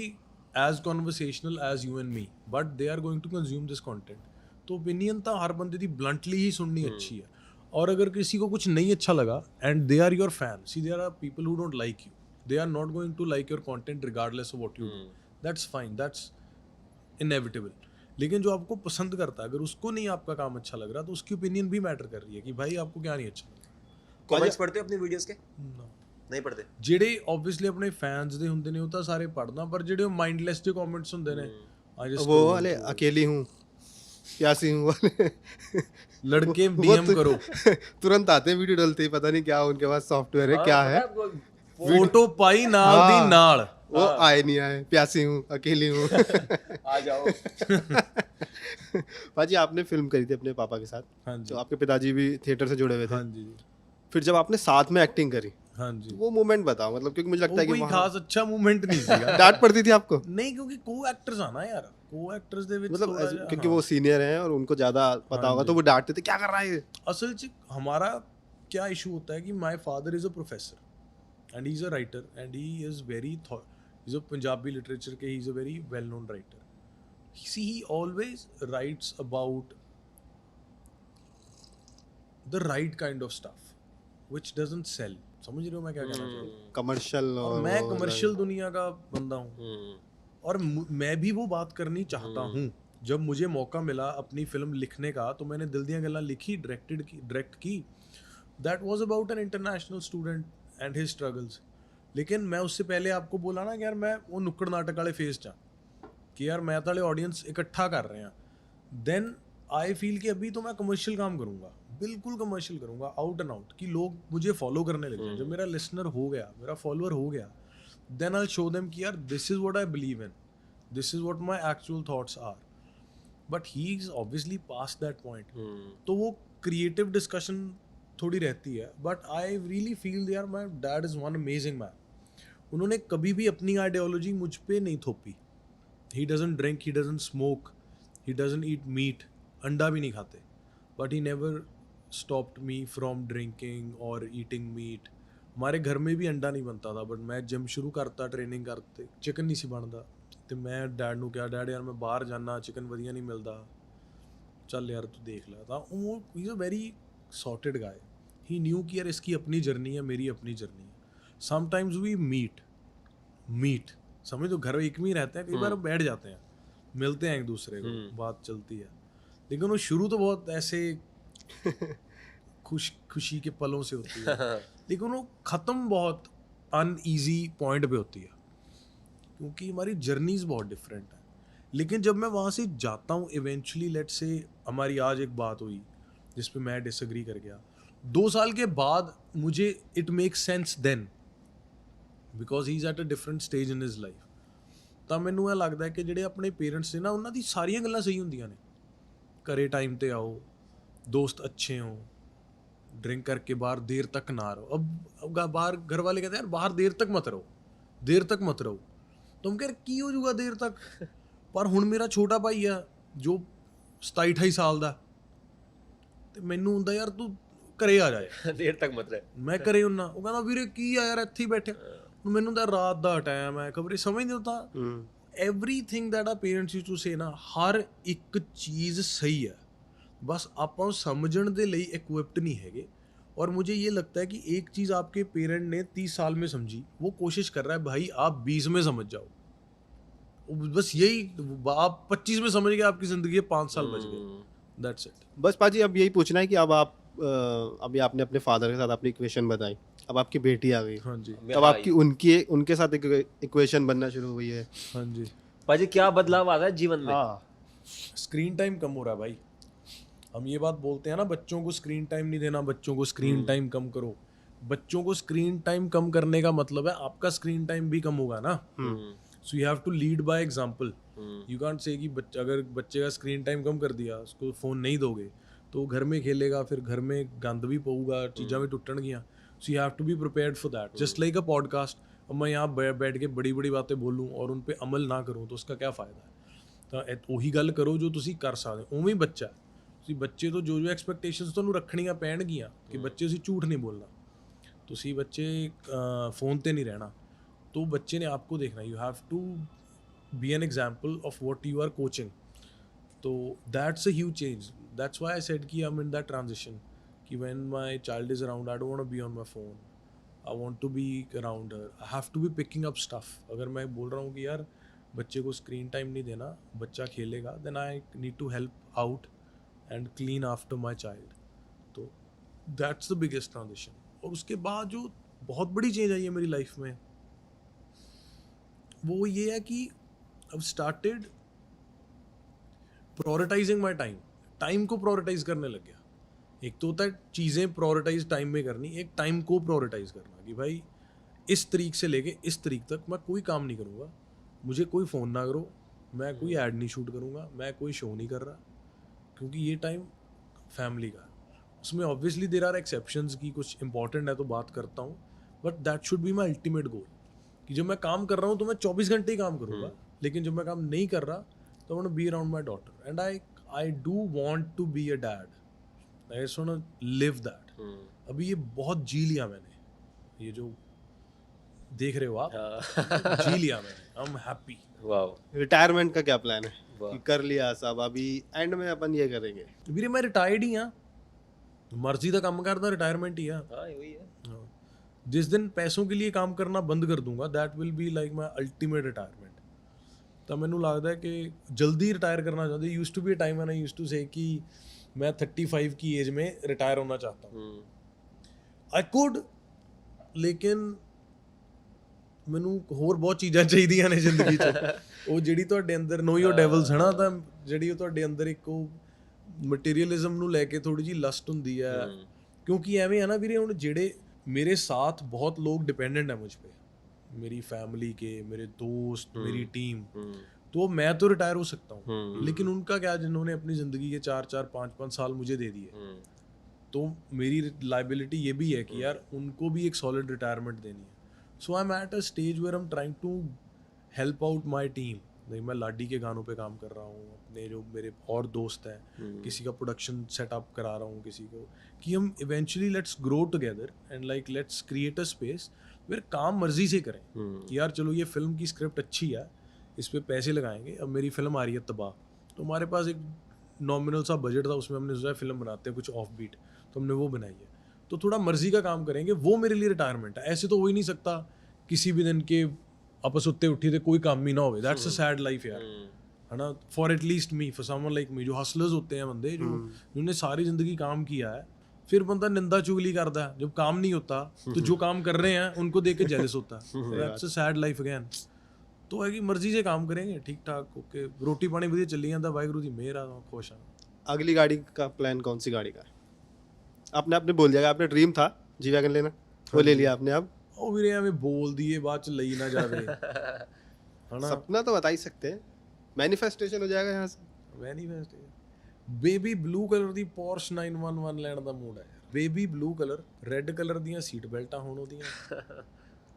B: as conversational as you and me, but they are going to consume this content. तो ओपिनियन तो हर बंदे की ब्लंटली ही सुननी अच्छी है. और अगर किसी को कुछ नहीं अच्छा लगा and they are your fan, see there are people who don't like you, they are not going to like your content regardless of what you do. That's fine, that's inevitable. लेकिन जो आपको पसंद करता है, अगर उसको नहीं आपका काम अच्छा लग रहा, तो उसकी ओपिनियन भी मैटर कर रही है कि भाई आपको क्या नहीं अच्छा लग रहा.
A: कमेंट्स पढ़ते हो अपनी वीडियोस के? नहीं पढ़ते.
B: ਜਿਹੜੇ ਆਬਵੀਅਸਲੀ ਆਪਣੇ ਫੈਨਸ ਦੇ ਹੁੰਦੇ ਨੇ ਉਹ ਤਾਂ ਸਾਰੇ ਪੜ੍ਹਦਾ, ਪਰ ਜਿਹੜੇ ਮਾਈਂਡਲੈਸ ਜਿਹੇ ਕਮੈਂਟਸ ਹੁੰਦੇ ਨੇ,
C: वो वाले अकेली हूँ प्यासी हूँ वाले
B: लड़के डीएम करो,
C: तुरंत आते हैं, वीडियो डलते ही पता नहीं क्या उनके पास सॉफ्टवेयर है क्या है,
B: फोटो पाई नाल दी नाल,
C: वो आए नहीं आए, प्यासी हूँ अकेली हूँ
A: आ जाओ.
C: भाजी आपने फिल्म करी थी अपने पापा के साथ.
B: हाँ जी.
C: तो आपके पिताजी भी थिएटर से जुड़े हुए थे.
B: हाँ जी.
C: फिर जब आपने साथ में एक्टिंग करी,
B: हाँ जी,
C: वो मोमेंट बताओ. मतलब क्योंकि मुझे लगता है कि
B: कोई खास अच्छा मूवमेंट नहीं ਸੀਗਾ.
C: डांट पड़ती थी आपको?
B: नहीं, क्योंकि को एक्टर्स आना यार, को एक्टर्स ਦੇ ਵਿੱਚ
C: मतलब
B: थोड़ा सा,
C: क्योंकि वो सीनियर हैं और उनको ज्यादा पता होगा, तो वो डांटते थे क्या कर रहा है ये.
B: असल च हमारा क्या इशू होता है कि my father is a professor and he is a writer and he is very is a Punjabi literature के, he is a very well known writer. See, he always writes about the right kind of stuff which doesn't sell. समझ रहे हो मैं क्या कहना चाह रहा हूँ?
C: कमर्शियल
B: और मैं कमर्शियल दुनिया का बंदा हूँ
A: हम्म,
B: और मैं भी वो बात करनी चाहता हूँ. जब मुझे मौका मिला अपनी फिल्म लिखने का तो मैंने दिल दियां गल्लां लिखी, डायरेक्ट की. That was about an international student and his struggles. लेकिन मैं उससे पहले आपको बोला ना कि यार मैं वो नुक्कड़ नाटक वाले फेज चा कि यार मैं वाले ऑडियंस इकट्ठा कर रहे हैं. देन आई फील कि अभी तो मैं कमर्शियल काम करूँगा, बिल्कुल कमर्शियल करूँगा, आउट एंड आउट, कि लोग मुझे फॉलो करने लग जाएं. जब मेरा लिसनर हो गया, मेरा फॉलोअर हो गया, देन आई शो देम कि यार this is what I believe in, this is what my actual thoughts are. But he is obviously past that point. तो वो क्रिएटिव डिस्कशन थोड़ी रहती है. बट आई रियली फील यार my dad is one amazing man. उन्होंने कभी भी अपनी आइडियोलॉजी मुझ पे नहीं थोपी. He doesn't drink, he doesn't smoke, he doesn't eat meat. अंडा भी नहीं खाते. But he never stopped me from drinking और ईटिंग मीट. हमारे घर में भी अंडा नहीं बनता था, बट मैं जिम शुरू करता, ट्रेनिंग करते, चिकन नहीं सी बनता. तो मैं डैड ਨੂੰ ਕਿਹਾ, ਡੈਡ ਯਾਰ ਮੈਂ ਬਾਹਰ ਜਾਣਾ, ਚਿਕਨ ਵਧੀਆ ਨਹੀਂ ਮਿਲਦਾ, ਚੱਲ ਯਾਰ ਤੂੰ ਦੇਖ ਲੈ. ਤਾਂ ਉਹ ਹੀ is a very sorted guy. He new ਕਿ ਯਾਰ ਇਸकी अपनी जर्नी है, मेरी अपनी जर्नी है. समटाइम्स वी मीट समझ तो घर एक में ही रहते हैं, कई बार बैठ जाते हैं, मिलते हैं एक दूसरे को, बात चलती है. लेकिन वो शुरू तो बहुत ऐसे खुशी के पलों से होती है, लेकिन वो ख़त्म बहुत अनईजी पॉइंट पे होती है, क्योंकि हमारी जर्नीज बहुत डिफरेंट है. लेकिन जब मैं वहाँ से जाता हूँ इवेंचुअली, लेट्स से हमारी आज एक बात हुई जिस पे मैं डिसएग्री कर गया, 2 साल के बाद मुझे it makes sense then, because he is at a different stage in his life. ਤਾਂ ਮੈਨੂੰ ਇਹ ਲੱਗਦਾ ਕਿ ਜਿਹੜੇ ਆਪਣੇ ਪੇਰੈਂਟਸ ਨੇ ਨਾ, ਉਹਨਾਂ ਦੀ ਸਾਰੀਆਂ ਗੱਲਾਂ ਸਹੀ ਹੁੰਦੀਆਂ ਨੇ. ਘਰੇ ਟਾਈਮ ਤੇ ਆਓ, दोस्त अच्छे हों, ड्रिंक करके बाहर देर तक ना रहो. अब बाहर घर वाले कहते हैं यार बाहर देर तक मत रहो. तो हम कह रहे की हो जाऊगा देर तक. पर हुण मेरा छोटा भाई है जो 27-28 ਸਾਲ ਦਾ, ਤੇ ਮੈਨੂੰ ਹੁੰਦਾ ਯਾਰ ਤੂੰ ਘਰੇ ਆ ਜਾ ਯਾਰ,
A: ਦੇਰ ਤੱਕ ਮਤ ਰਹਿ.
B: ਮੈਂ ਘਰੇ ਹੁੰਨਾ. ਉਹ ਕਹਿੰਦਾ ਵੀਰੇ ਕੀ ਆ ਯਾਰ ਇੱਥੇ ਹੀ ਬੈਠੇ. ਹੁਣ ਮੈਨੂੰ ਤਾਂ ਰਾਤ ਦਾ ਟਾਈਮ ਹੈ, ਖਬਰੇ ਸਮਝ ਨਹੀਂ ਹੁੰਦਾ. ਐਵਰੀਥਿੰਗ ਦੈਟ ਆ ਪੇਰੈਂਟਸ ਯੂਜ਼ ਟੂ ਸੇ ਨਾ, ਹਰ ਇੱਕ ਚੀਜ਼ ਸਹੀ ਹੈ, बस ਆਪਾਂ ਨੂੰ ਸਮਝਣ ਦੇ ਲਈ ਇਕਵਿਪਡ ਨਹੀਂ ਹੈਗੇ. और मुझे ये लगता है कि एक चीज़ आपके पेरेंट ने 30 साल में समझी, वो कोशिश कर रहा है भाई आप 20 में समझ जाओ. बस यही, आप 25 में समझ गए, आपकी ज़िंदगी 5 साल बच गए. That's it.
C: बस पाजी अब यही पूछना है कि अब आप अभी आपने अपने फादर के साथ अपनी इक्वेशन बताई, अब आपकी बेटी आ गई.
B: हाँ जी.
C: अब आपकी उनके साथ इक्वेशन बनना शुरू हुई है.
B: हाँ जी.
A: पाजी क्या बदलाव आ रहा है जीवन में?
B: स्क्रीन टाइम कम हो रहा है भाई. हम ये बात बोलते हैं ना, बच्चों को स्क्रीन टाइम नहीं देना, बच्चों को स्क्रीन टाइम कम करो. बच्चों को स्क्रीन टाइम कम करने का मतलब है आपका स्क्रीन टाइम भी कम होगा ना. So you have to lead by example. You can't say कि अगर बच्चे का स्क्रीन टाइम कम कर दिया, उसको फ़ोन नहीं दोगे तो घर में खेलेगा, फिर घर में गंद भी पऊगा, चीज़ा भी टुटणगियां. So you have to be prepared for that. Just like a podcast. अब मैं यहाँ बैठ के बड़ी बड़ी बातें बोलूँ और उन पर अमल ना करूँ तो उसका क्या फ़ायदा है. तो ਉਹੀ ਗੱਲ ਕਰੋ ਜੋ ਤੁਸੀਂ ਕਰ ਸਕਦੇ ਹੋ. ਉਵੇਂ ਹੀ ਬੱਚਾ, ਤੁਸੀਂ ਬੱਚੇ ਤੋਂ ਜੋ ਐਕਸਪੈਕਟੇਸ਼ਨਸ ਤੁਹਾਨੂੰ ਰੱਖਣੀਆਂ ਪੈਣਗੀਆਂ ਕਿ ਬੱਚੇ ਤੁਸੀਂ ਝੂਠ ਨਹੀਂ ਬੋਲਣਾ, ਤੁਸੀਂ ਬੱਚੇ फ़ोन ਤੇ ਨਹੀਂ ਰਹਿਣਾ. तो बच्चे ने आपको देखना. You have to be an example of what you are coaching. तो that's a huge change. That's why I said कि I am in that transition कि when my child is around I don't want to be on my phone. I want to be around her. I have to be picking up stuff. अगर मैं बोल रहा हूँ कि यार बच्चे को स्क्रीन टाइम नहीं देना, बच्चा खेलेगा, then I need to help out and clean after my child. तो दैट्स द बिगेस्ट ट्रांजिशन. और उसके बाद जो बहुत बड़ी चेंज आई है मेरी लाइफ में, वो ये है कि अब started prioritising my time. Time को प्रायोरिटाइज करने लग गया. एक तो होता है चीज़ें प्रायोरिटाइज टाइम में करनी, एक टाइम को प्रायोरिटाइज करना कि भाई इस तरीक से लेके इस तरीक तक मैं कोई काम नहीं करूँगा, मुझे कोई फ़ोन ना करो, मैं कोई ऐड नहीं शूट करूँगा, मैं कोई शो नहीं कर रहा, क्योंकि ये टाइम फैमिली का. उसमें ऑब्वियसली देयर आर एक्सेप्शंस की कुछ इंपॉर्टेंट है तो बात करता हूँ, but that should be my ultimate goal कि जब मैं काम कर रहा हूँ तो मैं 24 घंटे ही काम करूँगा. लेकिन जब मैं काम नहीं कर रहा तो I want to be around my daughter. And I do want to be a dad. I just want to live that. अभी ये बहुत जी लिया मैंने, ये जो देख रहे हो आप,
A: हाँ।
B: जी लिया मैंने, आई एम हैप्पी।
A: वाह।
C: रिटायरमेंट का क्या प्लान है
A: वाह।
C: कि कर लिया सब, अभी एंड में अपन ये करेंगे?
B: ਵੀਰੇ ਮੈਂ ਰਿਟਾਇਰਡ ਹੀ ਆ, ਮਰਜ਼ੀ ਦਾ ਕੰਮ ਕਰਦਾ, ਰਿਟਾयरमेंट ही ਆ।
A: हाँ वही है।
B: हाँ। जिस दिन पैसों के लिए काम करना बंद कर दूंगा, that will be like my ultimate retirement. ਤਾਂ ਮੈਨੂੰ ਲੱਗਦਾ ਕਿ जल्दी रिटायर करना चाहते। Used to be time when I used to say कि मैं 35 की एज में रिटायर होना चाहता हूँ। आई कुड, लेकिन ਮੈਨੂੰ ਹੋਰ ਬਹੁਤ ਚੀਜ਼ਾਂ ਚਾਹੀਦੀਆਂ ਨੇ ਜ਼ਿੰਦਗੀ 'ਚ। ਉਹ ਜਿਹੜੀ ਤੁਹਾਡੇ ਅੰਦਰ ਨੋ ਯੋਰ ਡੈਵਲਸ ਹੈ ਨਾ, ਤਾਂ ਜਿਹੜੀ ਉਹ ਤੁਹਾਡੇ ਅੰਦਰ ਇੱਕ ਉਹ ਮਟੀਰੀਅਲਿਜ਼ਮ ਨੂੰ ਲੈ ਕੇ ਥੋੜੀ ਜਿਹੀ ਲਸਟ ਹੁੰਦੀ ਹੈ। ਕਿਉਂਕਿ ਐਵੇਂ ਹੈ ਨਾ ਵੀਰੇ, ਹੁਣ ਜਿਹੜੇ मेरे साथ बहुत लोग डिपेंडेंट है मुझ पे, मेरी फैमिली के, मेरे दोस्त, मेरी टीम। तो मैं तो रिटायर हो सकता हूँ, लेकिन उनका क्या, जिन्होंने अपनी ज़िंदगी के 4-4, 5-5 साल मुझे दे दिए, तो मेरी लाइबिलिटी ये भी है कि यार उनको भी एक सॉलिड रिटायरमेंट देनी है। So I am at a stage where I am trying to help out my team. नहीं, मैं लाडी के गानों पे काम कर रहा हूँ, अपने जो मेरे और दोस्त हैं, किसी का प्रोडक्शन सेटअप करा रहा हूँ, किसी को, कि हम eventually let's grow together and like let's create a space where काम मर्जी से करें कि यार चलो ये फिल्म की स्क्रिप्ट अच्छी है, इस पर पैसे लगाएंगे। अब मेरी फिल्म आ रही है तबाह, तो हमारे पास एक नॉमिनल सा बजट था, उसमें हमने सोचा फिल्म बनाते हैं कुछ ऑफ बीट, तो हमने वो बनाई है। तो थोड़ा मर्जी का काम करेंगे, वो मेरे लिए रिटायरमेंट है। ऐसे तो हो ही नहीं सकता किसी भी दिन के ਆਪਾਂ ਸੁੱਤੇ ਉੱਠੀ ਤੇ ਕੋਈ ਕੰਮ ਹੀ ਨਾ ਹੋਵੇ। दैट्स अ सैड लाइफ यार, है ना, for at least me, for someone like me, जो हसलर्स होते हैं बंदे, जो जिन्होंने सारी जिंदगी काम किया है, फिर बंदा निंदा चुगली करता है जब काम नहीं होता, तो जो काम कर रहे हैं उनको देख के जेलस होता है। That's a sad life again. तो है कि मर्जी से काम करेंगे, ठीक ठाक ओके, रोटी पानी ਵਧੀਆ ਚੱਲੀ ਜਾਂਦਾ, ਵਾਹਿਗੁਰੂ ਦੀ ਮਿਹਰ ਆ, खुश हाँ।
C: अगली गाड़ी का प्लान कौन सी गाड़ी का है? आपने बोल दिया, आपने ड्रीम था जी वैगन लेना, वो ले लिया आपने। अब
B: ਉਹ ਵੀਰੇ ਐਵੇਂ ਬੋਲ ਦੀਏ ਬਾਅਦ ਚ ਲਈ ਨਾ ਜਾਵੇ, ਹਨਾ।
C: सपना तो बता ही सकते हैं, मैनिफेस्टेशन हो जाएगा यहाँ से।
B: मैनिफेस्ट ਬੇਬੀ ਬਲੂ ਕਲਰ ਦੀ ਪੋਰਸ਼ 911 ਲੈਣ ਦਾ ਮੂਡ ਹੈ ਯਾਰ। Baby blue colour, red colour ਦੀਆਂ ਸੀਟ ਬੈਲਟਾਂ ਹੋਣ ਉਹਦੀਆਂ,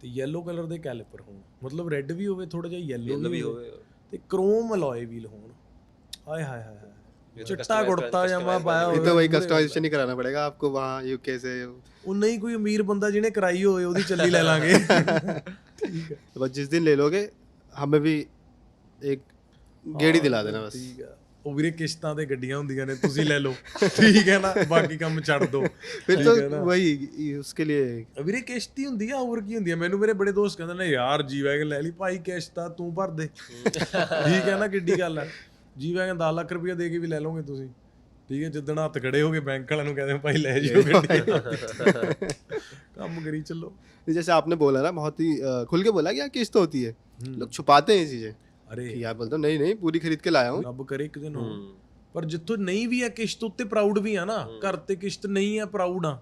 B: ਤੇ ਯੈਲੋ ਕਲਰ ਦੇ ਕੈਲੀਪਰ ਹੋਣ, ਮਤਲਬ ਰੈੱਡ ਵੀ ਹੋਵੇ, ਥੋੜਾ ਜਿਹਾ ਯੈਲੋ ਵੀ ਹੋਵੇ, ਤੇ ਕ੍ਰੋਮ ਅਲੋਏ ਵੀਲ ਹੋਣ। ਹਾਏ ਹਾਏ ਹਾਏ ਹਾਏ, चिट्टा कुर्ता जमा पाया
C: ये तो वही कस्टमाइजेशन ही कराना पड़ेगा आपको वहाँ यूके से।
B: ਉਹ ਨਹੀਂ ਕੋਈ ਅਮੀਰ ਬੰਦਾ ਜਿਹਨੇ ਕਰਾਈ ਹੋਵੇ ਉਹਦੀ ਚੱਲੀ ਲੈ ਲਾਂਗੇ। ਠੀਕ ਹੈ,
C: तो बस जिस दिन ले लोगे हमें भी एक गेड़ी दिला देना बस।
B: ਠੀਕ ਹੈ। ਉਹ ਵੀਰੇ ਕਿਸ਼ਤਾਂ ਤੇ ਗੱਡੀਆਂ ਹੁੰਦੀਆਂ ਨੇ, ਤੁਸੀਂ ਲੈ ਲਓ, ਠੀਕ ਹੈ ਨਾ, ਬਾਕੀ ਕੰਮ ਛੱਡ ਦਿਓ।
C: फिर तो वही उसके लिए
B: ਵੀਰੇ ਕਿਸ਼ਤ ਹੀ ਹੁੰਦੀ ਆ, ਹੋਰ ਕੀ ਹੁੰਦੀ ਆ। ਮੈਨੂੰ ਮੇਰੇ ਬੜੇ ਦੋਸਤ ਕਹਿੰਦੇ ਨੇ ਯਾਰ ਜੀ ਵੈਗਨ ਲੈ ਲਈ, ਭਾਈ ਕਿਸ਼ਤ ਆ ਤੂੰ ਭਰ ਦੇ, ਠੀਕ ਹੈ ਨਾ, ਕਿੱਡੀ ਗੱਲ ਹੈ। ਜੀ ਵੈਗਨ 10 ਲੱਖ ਰੁਪਇਆ ਦੇ ਕੇ ਵੀ ਲੈ ਲਓਗੇ ਤੁਸੀਂ, ਠੀਕ ਹੈ। ਜਿੱਦਣ ਹੱਥ ਖੜੇ ਹੋਗੇ ਬੈਂਕ ਵਾਲਿਆਂ ਨੂੰ ਕਹਿੰਦੇ ਭਾਈ ਲੈ ਜਾਓ ਗੱਡੀ, ਕੰਮ ਕਰੀ ਚੱਲੋ।
C: जैसे आपने बोला ना, बहुत ही खुल के बोला कि यार किस्त होती है, लोग छुपाते हैं ये चीजें।
B: अरे
C: यार बोलते नहीं नहीं पूरी खरीद के लाया हूँ।
B: ਰੱਬ ਕਰੇ ਇੱਕ ਦਿਨ ਹੋ, ਪਰ ਜਿੱਥੋਂ ਨਹੀਂ ਵੀ ਹੈ ਕਿਸ਼ਤ ਉੱਤੇ ਪ੍ਰਾਊਡ ਵੀ ਆ ਨਾ। ਘਰ ਤੇ ਕਿਸ਼ਤ ਨਹੀਂ ਹੈ, ਪ੍ਰਾਊਡ ਆ,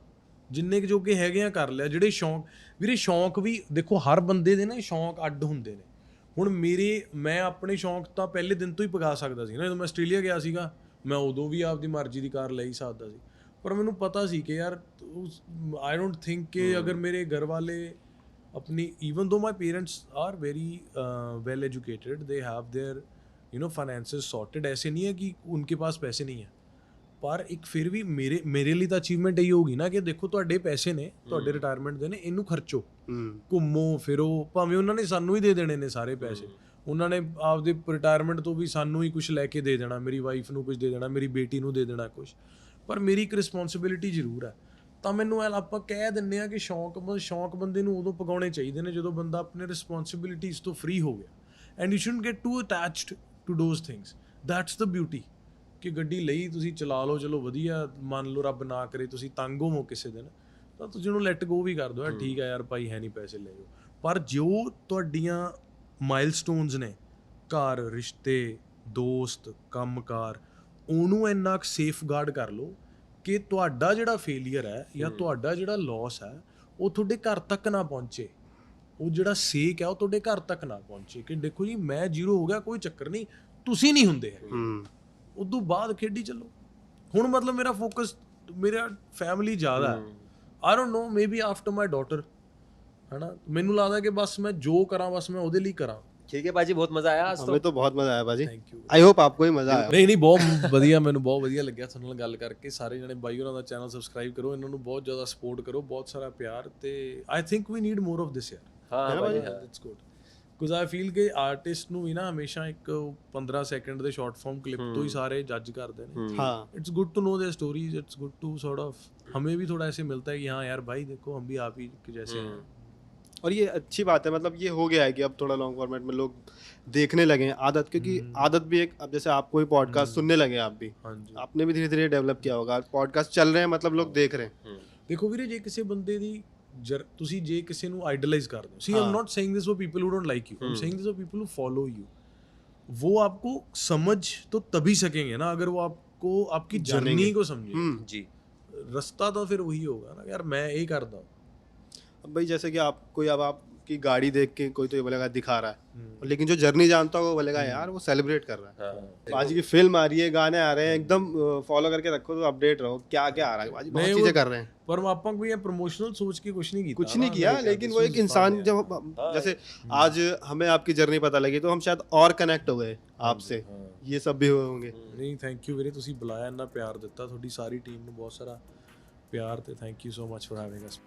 B: ਜਿੰਨੇ ਕੁ ਜੋਗੇ ਹੈਗੇ ਆ ਕਰ ਲਿਆ। ਜਿਹੜੇ ਸ਼ੌਂਕ ਵੀਰੇ, ਸ਼ੌਂਕ ਵੀ ਦੇਖੋ ਹਰ ਬੰਦੇ ਦੇ ਨਾ ਸ਼ੌਂਕ ਅੱਡ ਹੁੰਦੇ ਨੇ। ਹੁਣ ਮੈਂ ਆਪਣੇ ਸ਼ੌਂਕ ਤਾਂ ਪਹਿਲੇ ਦਿਨ ਤੋਂ ਹੀ ਪਗਾ ਸਕਦਾ ਸੀ ਨਾ। ਜਦੋਂ ਮੈਂ ਆਸਟ੍ਰੇਲੀਆ ਗਿਆ ਸੀਗਾ, ਮੈਂ ਉਦੋਂ ਵੀ ਆਪਦੀ ਮਰਜ਼ੀ ਦੀ ਕਾਰ ਲੈ ਹੀ ਸਕਦਾ ਸੀ, ਪਰ ਮੈਨੂੰ ਪਤਾ ਸੀ ਕਿ ਯਾਰ ਆਈ ਡੋਂਟ ਥਿੰਕ ਕਿ ਅਗਰ ਮੇਰੇ ਘਰ ਵਾਲੇ अपनी, even though my parents are very well educated, they have their finances sorted, ऐसे नहीं है कि उनके पास पैसे नहीं है, पर एक फिर भी मेरे लिए ਤਾਂ ਅਚੀਵਮੈਂਟ ਇਹੀ ਹੋਗੀ ਨਾ ਕਿ ਦੇਖੋ ਤੁਹਾਡੇ ਪੈਸੇ ਨੇ, ਤੁਹਾਡੇ ਰਿਟਾਇਰਮੈਂਟ ਦੇ ਨੇ, ਇਹਨੂੰ ਖਰਚੋ, ਘੁੰਮੋ ਫਿਰੋ। ਭਾਵੇਂ ਉਹਨਾਂ ਨੇ ਸਾਨੂੰ ਹੀ ਦੇ ਦੇਣੇ ਨੇ ਸਾਰੇ ਪੈਸੇ, ਉਹਨਾਂ ਨੇ ਆਪਦੇ ਰਿਟਾਇਰਮੈਂਟ ਤੋਂ ਵੀ ਸਾਨੂੰ ਹੀ ਕੁਝ ਲੈ ਕੇ ਦੇ ਦੇਣਾ, ਮੇਰੀ ਵਾਈਫ ਨੂੰ ਕੁਝ ਦੇ ਦੇਣਾ, ਮੇਰੀ ਬੇਟੀ ਨੂੰ ਦੇ ਦੇਣਾ ਕੁਝ, ਪਰ ਮੇਰੀ ਇੱਕ ਰਿਸਪੌਂਸਿਬਿਲਿਟੀ ਜ਼ਰੂਰ ਹੈ। ਤਾਂ ਮੈਨੂੰ ਆਪਾਂ ਕਹਿ ਦਿੰਦੇ ਆ ਕਿ ਸ਼ੌਂਕ ਬੰਦੇ ਨੂੰ ਉਦੋਂ ਪਗਾਉਣੇ ਚਾਹੀਦੇ ਨੇ ਜਦੋਂ ਬੰਦਾ ਆਪਣੇ ਰਿਸਪੌਂਸਿਬਿਲਿਟੀਜ਼ ਤੋਂ ਫ੍ਰੀ ਹੋ ਗਿਆ। And you shouldn't get too attached to those things, that's the beauty. ਕਿ ਗੱਡੀ ਲਈ ਤੁਸੀਂ ਚਲਾ ਲਓ, ਚਲੋ ਵਧੀਆ, ਮੰਨ ਲਓ ਰੱਬ ਨਾ ਕਰੇ ਤੁਸੀਂ ਤੰਗ ਹੋਵੋ ਕਿਸੇ ਦਿਨ, ਤਾਂ ਤੁਸੀਂ ਉਹਨੂੰ ਲੈਟ ਗੋ ਵੀ ਕਰ ਦਿਓ, ਯਾਰ ਠੀਕ ਹੈ ਯਾਰ ਭਾਈ ਹੈ ਨਹੀਂ ਪੈਸੇ ਲੈ ਜਾਓ। ਪਰ ਜੋ ਤੁਹਾਡੀਆਂ ਮਾਈਲਸਟੋਨਸ ਨੇ, ਘਰ, ਰਿਸ਼ਤੇ, ਦੋਸਤ, ਕੰਮਕਾਰ, ਉਹਨੂੰ ਇੰਨਾ ਕੁ ਸੇਫ ਗਾਰਡ ਕਰ ਲਓ ਕਿ ਤੁਹਾਡਾ ਜਿਹੜਾ ਫੇਲੀਅਰ ਹੈ ਜਾਂ ਤੁਹਾਡਾ ਜਿਹੜਾ ਲਾਸ ਹੈ ਉਹ ਤੁਹਾਡੇ ਘਰ ਤੱਕ ਨਾ ਪਹੁੰਚੇ। ਉਹ ਜਿਹੜਾ ਸੇਕ ਹੈ ਉਹ ਤੁਹਾਡੇ ਘਰ ਤੱਕ ਨਾ ਪਹੁੰਚੇ ਕਿ ਦੇਖੋ ਜੀ ਮੈਂ ਜ਼ੀਰੋ ਹੋ ਗਿਆ, ਕੋਈ ਚੱਕਰ ਨਹੀਂ, ਤੁਸੀਂ ਨਹੀਂ ਹੁੰਦੇ ਹੈਗੇ। ਉਦੋਂ ਬਾਅਦ ਖੇਡੀ ਚੱਲੋ। ਹੁਣ ਮਤਲਬ ਮੇਰਾ ਫੋਕਸ ਮੇਰਾ ਫੈਮਿਲੀ ਜ਼ਿਆਦਾ ਹੈ। ਆਈ don't no, maybe after my daughter, ਹੈ ਨਾ। ਮੈਨੂੰ ਲੱਗਦਾ ਕਿ ਬਸ ਮੈਂ ਜੋ ਕਰਾਂ ਬਸ ਮੈਂ ਉਹਦੇ ਲਈ ਕਰਾਂ।
A: ठीक है भाजी, बहुत मजा आया आज।
C: हमें तो बहुत मजा आया भाजी,
B: थैंक यू।
C: आई होप आपको ही मजा आया।
B: ਨਹੀਂ ਬਹੁਤ ਵਧੀਆ, ਮੈਨੂੰ ਬਹੁਤ ਵਧੀਆ ਲੱਗਿਆ ਤੁਹਾਡੇ ਨਾਲ ਗੱਲ ਕਰਕੇ। ਸਾਰੇ ਜਣੇ ਬਾਈ ਉਹਨਾਂ ਦਾ ਚੈਨਲ ਸਬਸਕ੍ਰਾਈਬ ਕਰੋ, ਇਹਨਾਂ ਨੂੰ ਬਹੁਤ ਜ਼ਿਆਦਾ ਸਪੋਰਟ ਕਰੋ, ਬਹੁਤ ਸਾਰਾ ਪਿਆਰ, ਤੇ I think we need more of this ਯਾਰ।
A: हाँ
C: है ना
A: भाई,
C: भाजी?
A: हाँ।
B: It's good because I feel ਕਿ ਆਰਟਿਸਟ ਨੂੰ ਵੀ ਨਾ ਹਮੇਸ਼ਾ ਇੱਕ 15 ਸੈਕਿੰਡ ਦੇ ਸ਼ਾਰਟ ਫਾਰਮ ਕਲਿੱਪ ਤੋਂ ਹੀ ਸਾਰੇ ਜੱਜ ਕਰਦੇ ਨੇ
C: हाँ
B: it's good to know their stories it's good to sort of हमें भी थोड़ा ऐसे मिलता है कि हाँ यार भाई देखो हम भी आप ही के जैसे हैं
C: और ये अच्छी बात है, मतलब ये हो गया है कि अब थोड़ा लॉन्ग फॉर्मेट में लोग देखने लगे हैं आदत, क्योंकि आदत भी एक, अब जैसे आप कोई पॉडकास्ट सुनने लगे आप भी,
B: हाँ जी
C: आपने भी धीरे धीरे डेवलप किया होगा, पॉडकास्ट चल रहे हैं मतलब लोग देख रहे हैं।
B: ਦੇਖੋ ਵੀਰੇ ਜੇ ਕਿਸੇ ਬੰਦੇ ਦੀ ਤੁਸੀਂ ਜੇ ਕਿਸੇ ਨੂੰ ਆਈਡਲਾਈਜ਼ ਕਰਦੇ ਹੋ see I'm not saying this for people who don't like you I am saying this for people who follow you वो आपको समझ तो तभी सकेंगे ना अगर वो आपको आपकी जर्नी को समझे
A: जी
B: रास्ता तो फिर वही होगा ना यार मैं यही करता हूँ
C: अब भाई जैसे कि आप कोई, अब आपकी गाड़ी देख के कोई तो ये बोलेगा दिखा रहा है, लेकिन जो जर्नी जानता होगा वो बोलेगा यार वो सेलिब्रेट कर रहा है। बाजी की फिल्म आ रही है, गाने आ रहे हैं, एकदम फॉलो करके रखो तो अपडेट रहो क्या क्या आ रहा है। बाजी बहुत
B: नहीं,
C: चीजें
B: वो-
C: कर रहे हैं,
B: पर आपा कोई प्रमोशनल सोच के कुछ नहीं किया
C: कुछ नहीं किया, लेकिन वो एक इंसान जब जैसे आज हमें आपकी जर्नी पता लगी तो हम शायद और कनेक्ट हो गए आपसे, ये सब भी हुए होंगे।
B: ਨਹੀਂ ਥੈਂਕ ਯੂ ਵੀਰੇ ਤੁਸੀਂ ਬੁਲਾਇਆ ਇੰਨਾ ਪਿਆਰ ਦਿੱਤਾ ਤੁਹਾਡੀ ਸਾਰੀ ਟੀਮ ਨੂੰ ਬਹੁਤ ਸਾਰਾ ਪਿਆਰ ਤੇ thank you so much for having us